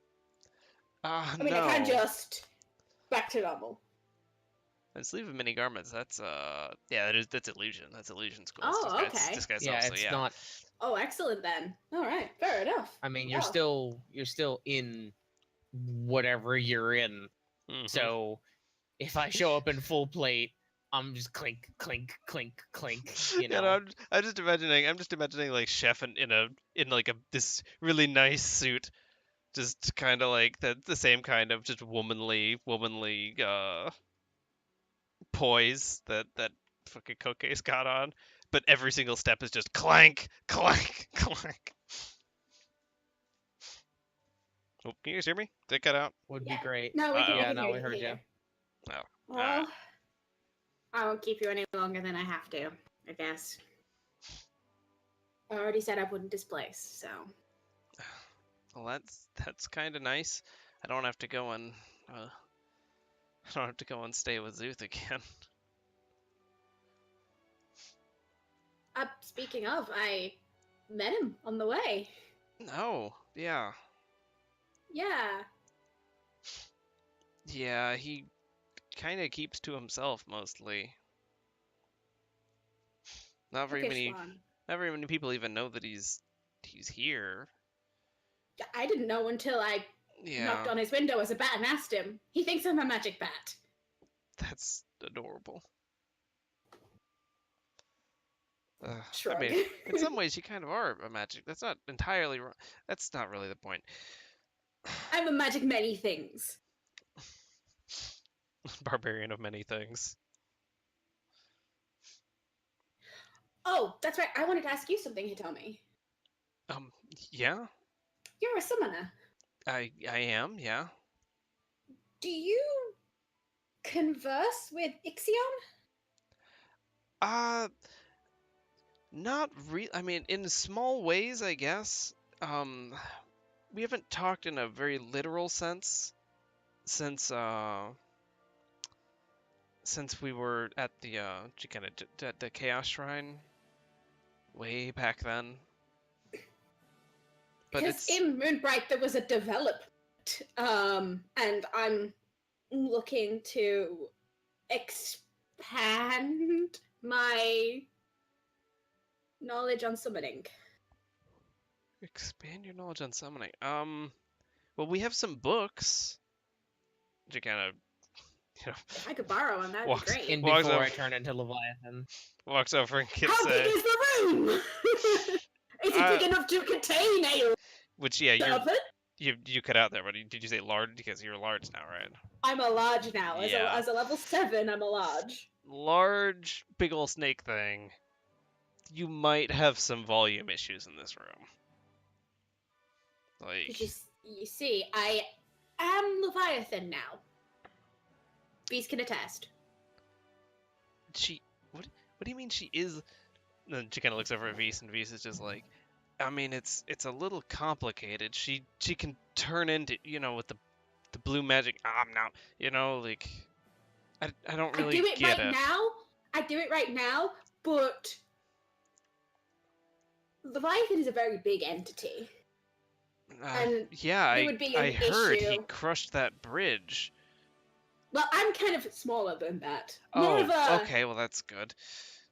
I mean, No. I can't just back to normal. And sleeve of many garments. That's yeah, that's illusion. That's illusion school. Oh, okay. Disguise Yeah, self, so it's yeah. not. Oh, excellent then. All right, fair enough. I mean, Yeah. you're still in whatever you're in. Mhm. So if I show up in full plate, I'm just clink, clink, clink, clink. You know. Yeah, no, I'm just imagining like Chef in like this really nice suit, just kind of like the same kind of just womanly poise that fucking Koke's got on, but every single step is just clank, clank, clank. Oh, can you guys hear me? Did it cut out? Would Yeah. be great. No, we can, Uh-oh. we Yeah, can no, hear we you. heard hear you. Oh. Well, I won't keep you any longer than I have to, I guess. I already said I wouldn't displace, so. Well, that's kind of nice. I don't have to go and stay with Zuth again. Speaking of, I met him on the way. No, yeah. Yeah. Yeah, he kind of keeps to himself mostly. Not very Bookish many one. not very many people even know that he's here. I didn't know until I Yeah. knocked on his window as a bat and asked him. He thinks I'm a magic bat. That's adorable. Shrug. I mean, in some ways you kind of are a magic. That's not entirely wrong. That's not really the point. I'm a magic many things. Barbarian of many things. Oh, that's right. I wanted to ask you something, Hitomi. Yeah, You're a summoner. I am, yeah. Do you converse with Ixion? Not really. I mean, in small ways, I guess. We haven't talked in a very literal sense since we were at the at the Chaos Shrine way back then. But Because it's in Moonbright there was a development, and I'm looking to expand my knowledge on summoning. expand your knowledge on summoning. Well, we have some books. You kind of, If I could borrow one, that'd Walks be great. In Walks before over- I turn into Leviathan. walks over and gets How big is the room? Is it big enough to contain a which yeah, serpent? you cut out there, but did you say large? Because you're large now, right? I'm a large now. Yeah. As a level 7, I'm a large. Large, big ol' snake thing. You might have some volume issues in this room. Like, You see, I am Leviathan now. Beast can attest. what do you mean she is? Then she kind of looks over at Vise, and Vise is just like, I mean, it's a little complicated. She can turn into, with the blue magic. Now, like, I don't really I do it get right it. now. I do it right now, but Leviathan is a very big entity. And Yeah, there would be I an heard he issue. crushed that bridge. Well, I'm kind of smaller than that. More of Oh, a. okay, well that's good.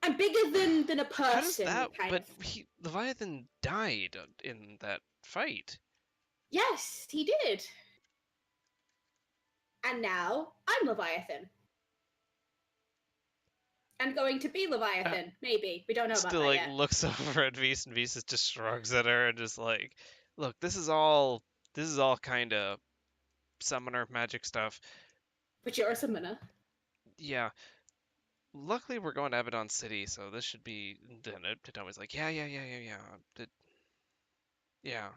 I'm bigger than a person. How does that? Kind But of. Leviathan died in that fight. Yes, he did. And now I'm Leviathan. I'm going to be Leviathan. Maybe we don't know about Still, that like, yet. looks over at Vis, and Vis just shrugs at her and just like, look, this is all kind of summoner magic stuff. But you're a summoner. Yeah. Luckily, we're going to Abaddon City, so this should be. And Tomo's like, yeah. Yeah.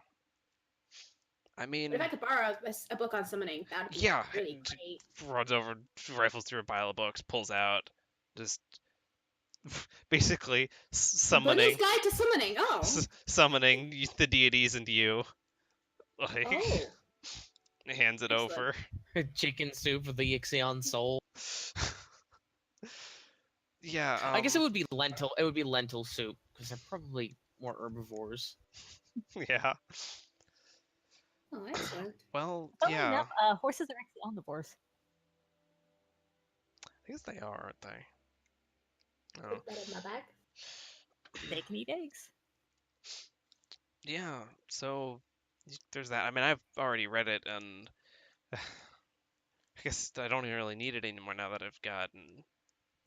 I But mean, if I could borrow a book on summoning, that would be yeah. really and great. Runs over, rifles through a pile of books, pulls out, just basically summoning, Bunny's Guide to Summoning. Oh. summoning the deities into you. Like, Oh. hands it Excellent. over. Chicken soup for the Ixion soul. Yeah. I guess it would be lentil. It would be lentil soup because they're probably more herbivores. Yeah. Oh, excellent. Well, Funnily yeah. enough, horses are actually omnivores. I guess they are, aren't they? Oh. Put that in my bag. They can eat eggs. Yeah. So there's that. I mean, I've already read it, and I guess I don't even really need it anymore now that I've gotten.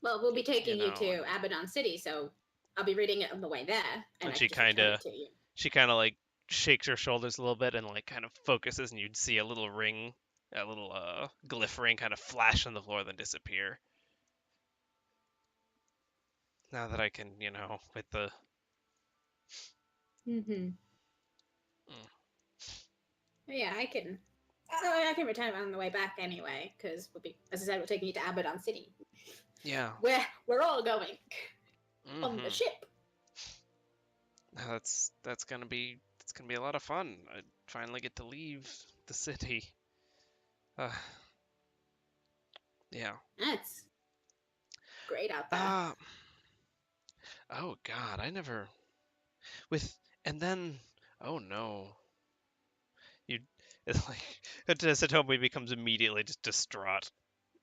Well, we'll be taking you know, to and- Abaddon City, so I'll be reading it on the way there, and And I she can just return kinda- it to you. She kind of like shakes her shoulders a little bit and like kind of focuses, and you'd see a little ring, a little glyph ring, kind of flash on the floor, then disappear. Now that I can, with the. Mm-hmm. Mm. Yeah, I can. I can return it on the way back anyway, because we'll be, as I said, we're taking you to Abaddon City. Yeah. Where we're all going on the Mhm. ship. That's gonna be a lot of fun. I finally get to leave the city. Yeah. That's great out there. Oh God, I never and then oh no, you it's like Satomi becomes immediately just distraught.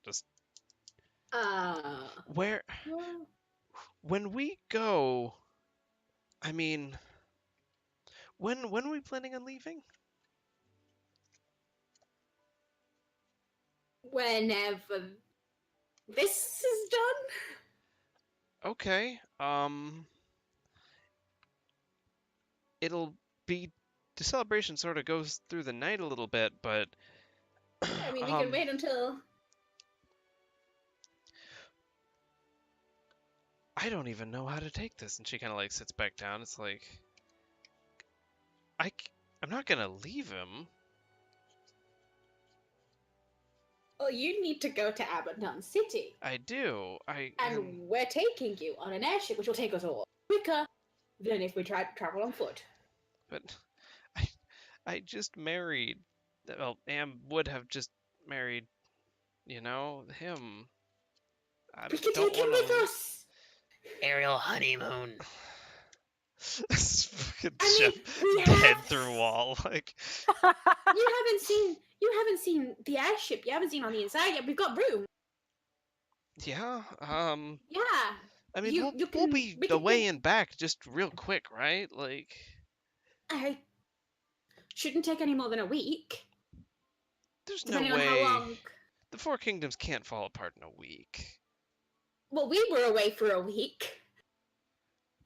Just where Well, when we go, I mean, when are we planning on leaving? whenever this is done. Okay. It'll be the celebration sort of goes through the night a little bit, but I mean, we can wait until. I don't even know how to take this. And she kind of like sits back down. It's like, I'm not gonna leave him. Well, you need to go to Abaddon City. I do. And we're taking you on an airship, which will take us all quicker than if we tried to travel on foot. But I just married. Well, Am would have just married, him. We can take him with us. Aerial honeymoon. This fucking I ship mean, dead through wall. Like, You haven't seen the airship. You haven't seen on the inside yet. We've got room. yeah. Yeah. I mean, You we'll can- be we can away take- and back just real quick, right? Like, I shouldn't take any more than a week. there's Depending no on way how long. the Four Kingdoms can't fall apart in a week. Well, we were away for a week.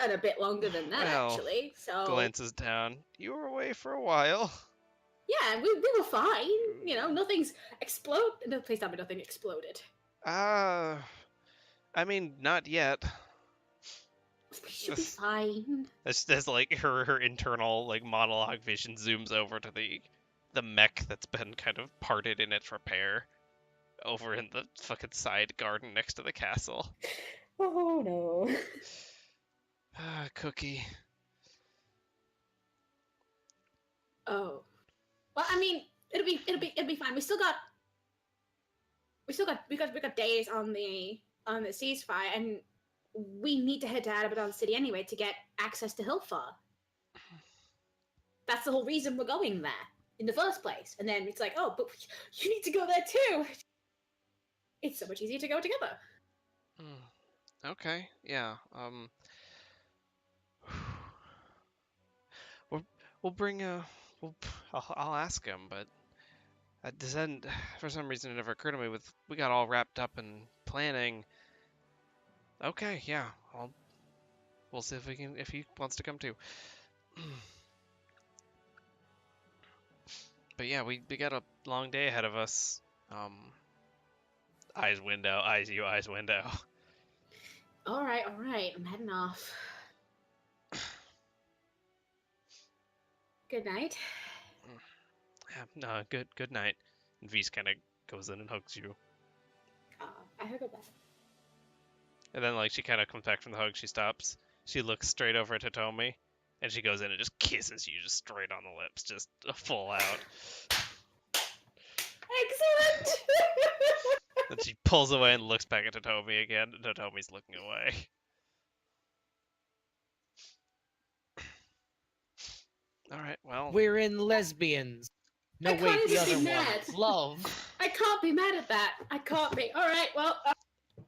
And a bit longer than that, Well, actually. So Glances down. You were away for a while. yeah, we were fine. Nothing's explode. No, please tell me nothing exploded. I mean, not yet. We should be fine. As like her internal like monologue vision zooms over to the mech that's been kind of parted in its repair over in the fucking side garden next to the castle. Oh no. Cookie. Oh. Well, I mean, it'll be fine. We got days on the ceasefire, and we need to head to Abaddon City anyway to get access to Hilfar. That's the whole reason we're going there in the first place. And then it's like, oh, but you need to go there too. it's so much easier to go together. Okay, yeah. We'll bring I'll ask him, but that doesn't. For some reason, it never occurred to me. We got all wrapped up in planning. Okay, yeah. We'll see if he wants to come too. But yeah, we got a long day ahead of us. Eyes window, eyes you, eyes window. All right, I'm heading off. Good night. Yeah, no, good night. And V's kind of goes in and hugs you. I heard that. And then like she kind of comes back from the hug, she stops. She looks straight over at Hitomi, and she goes in and just kisses you just straight on the lips, just full out. Excellent. Then she pulls away and looks back at Hitomi again, and Hitomi's looking away. All right, well. We're in lesbians. No, I wait, can't the even other be one. mad. Love. I can't be mad at that. I can't be. All right, well, I'm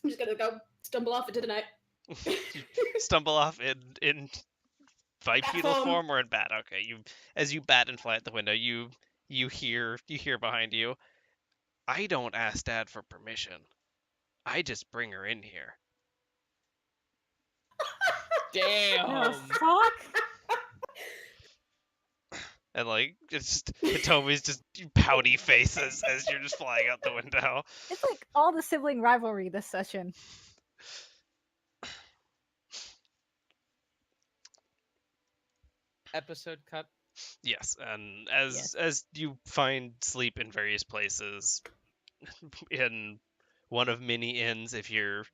just gonna go stumble off into the night. You stumble off in bipedal Bat form or in bat. Okay, as you bat and fly at the window, you hear behind you. I don't ask Dad for permission. I just bring her in here. Damn. fuck? And like it's just Hitomi's just pouty faces as you're just flying out the window. It's like all the sibling rivalry this session. Episode cut. Yes, and as you find sleep in various places, in one of many inns, if you're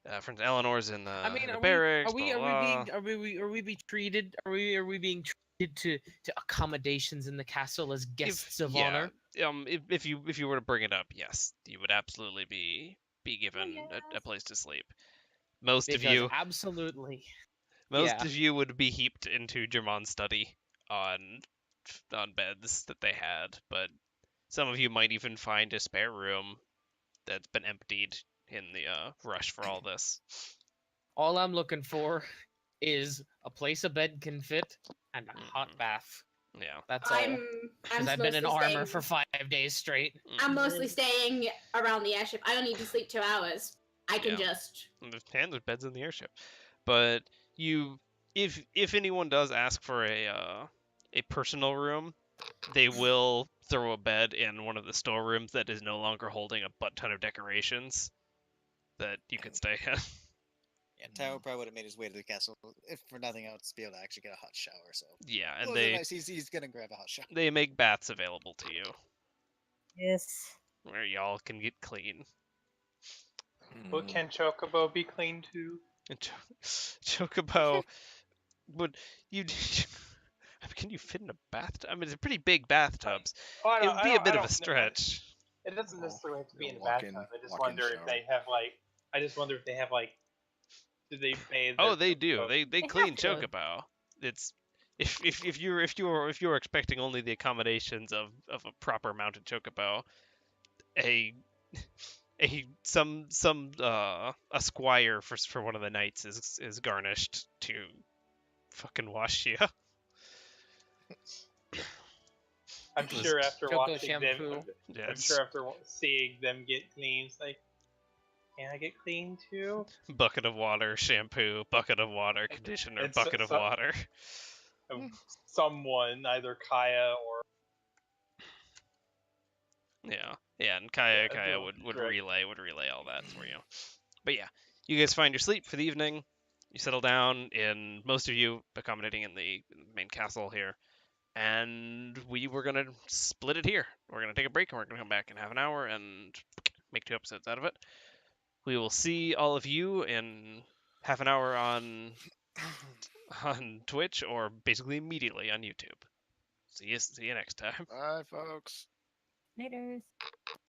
for instance, Eleanor's in the, barracks. Are we being treated? Are we being treated to accommodations in the castle as guests of honor? If you were to bring it up, yes, you would absolutely be given a place to sleep. Most of you would be heaped into German's study on beds that they had, but some of you might even find a spare room that's been emptied in the rush for all this. All I'm looking for is a place a bed can fit and a hot bath. Yeah, that's all. Because I've been in armor for 5 days straight. I'm mostly staying around the airship. I don't need to sleep 2 hours. I can just. There's beds in the airship, but if anyone does ask for a personal room, they will throw a bed in one of the storerooms that is no longer holding a butt ton of decorations that you could stay in. Yeah, Tao probably would have made his way to the castle, if for nothing else, to be able to actually get a hot shower. So yeah, and he's gonna grab a hot shower. They make baths available to you. Yes. Where y'all can get clean. But can Chocobo be clean too? Chocobo, would you? Can you fit in a bathtub? I mean, it's pretty big bathtubs. It would be a bit of a stretch. It doesn't necessarily have to be in a bathtub. I just wonder if they have like. I just wonder if they have like. Do they bathe? Oh, they do. They clean Chocobo. It's if you're expecting only the accommodations of a proper mounted Chocobo, a squire for one of the knights is garnished to fucking wash you. I'm sure after watching them, yeah, I'm sure after seeing them get clean, it's like, can I get clean too? Bucket of water, shampoo, bucket of water, conditioner, bucket of water. Someone, either Kaya or yeah, and Kaya would relay all that for you. But yeah, you guys find your sleep for the evening. You settle down, in most of you accommodating in the main castle here, and we're gonna split it here. We're gonna take a break, and we're gonna come back in half an hour and make 2 episodes out of it. We will see all of you in half an hour on Twitch, or basically immediately on YouTube. See you next time. Bye, folks. Laters.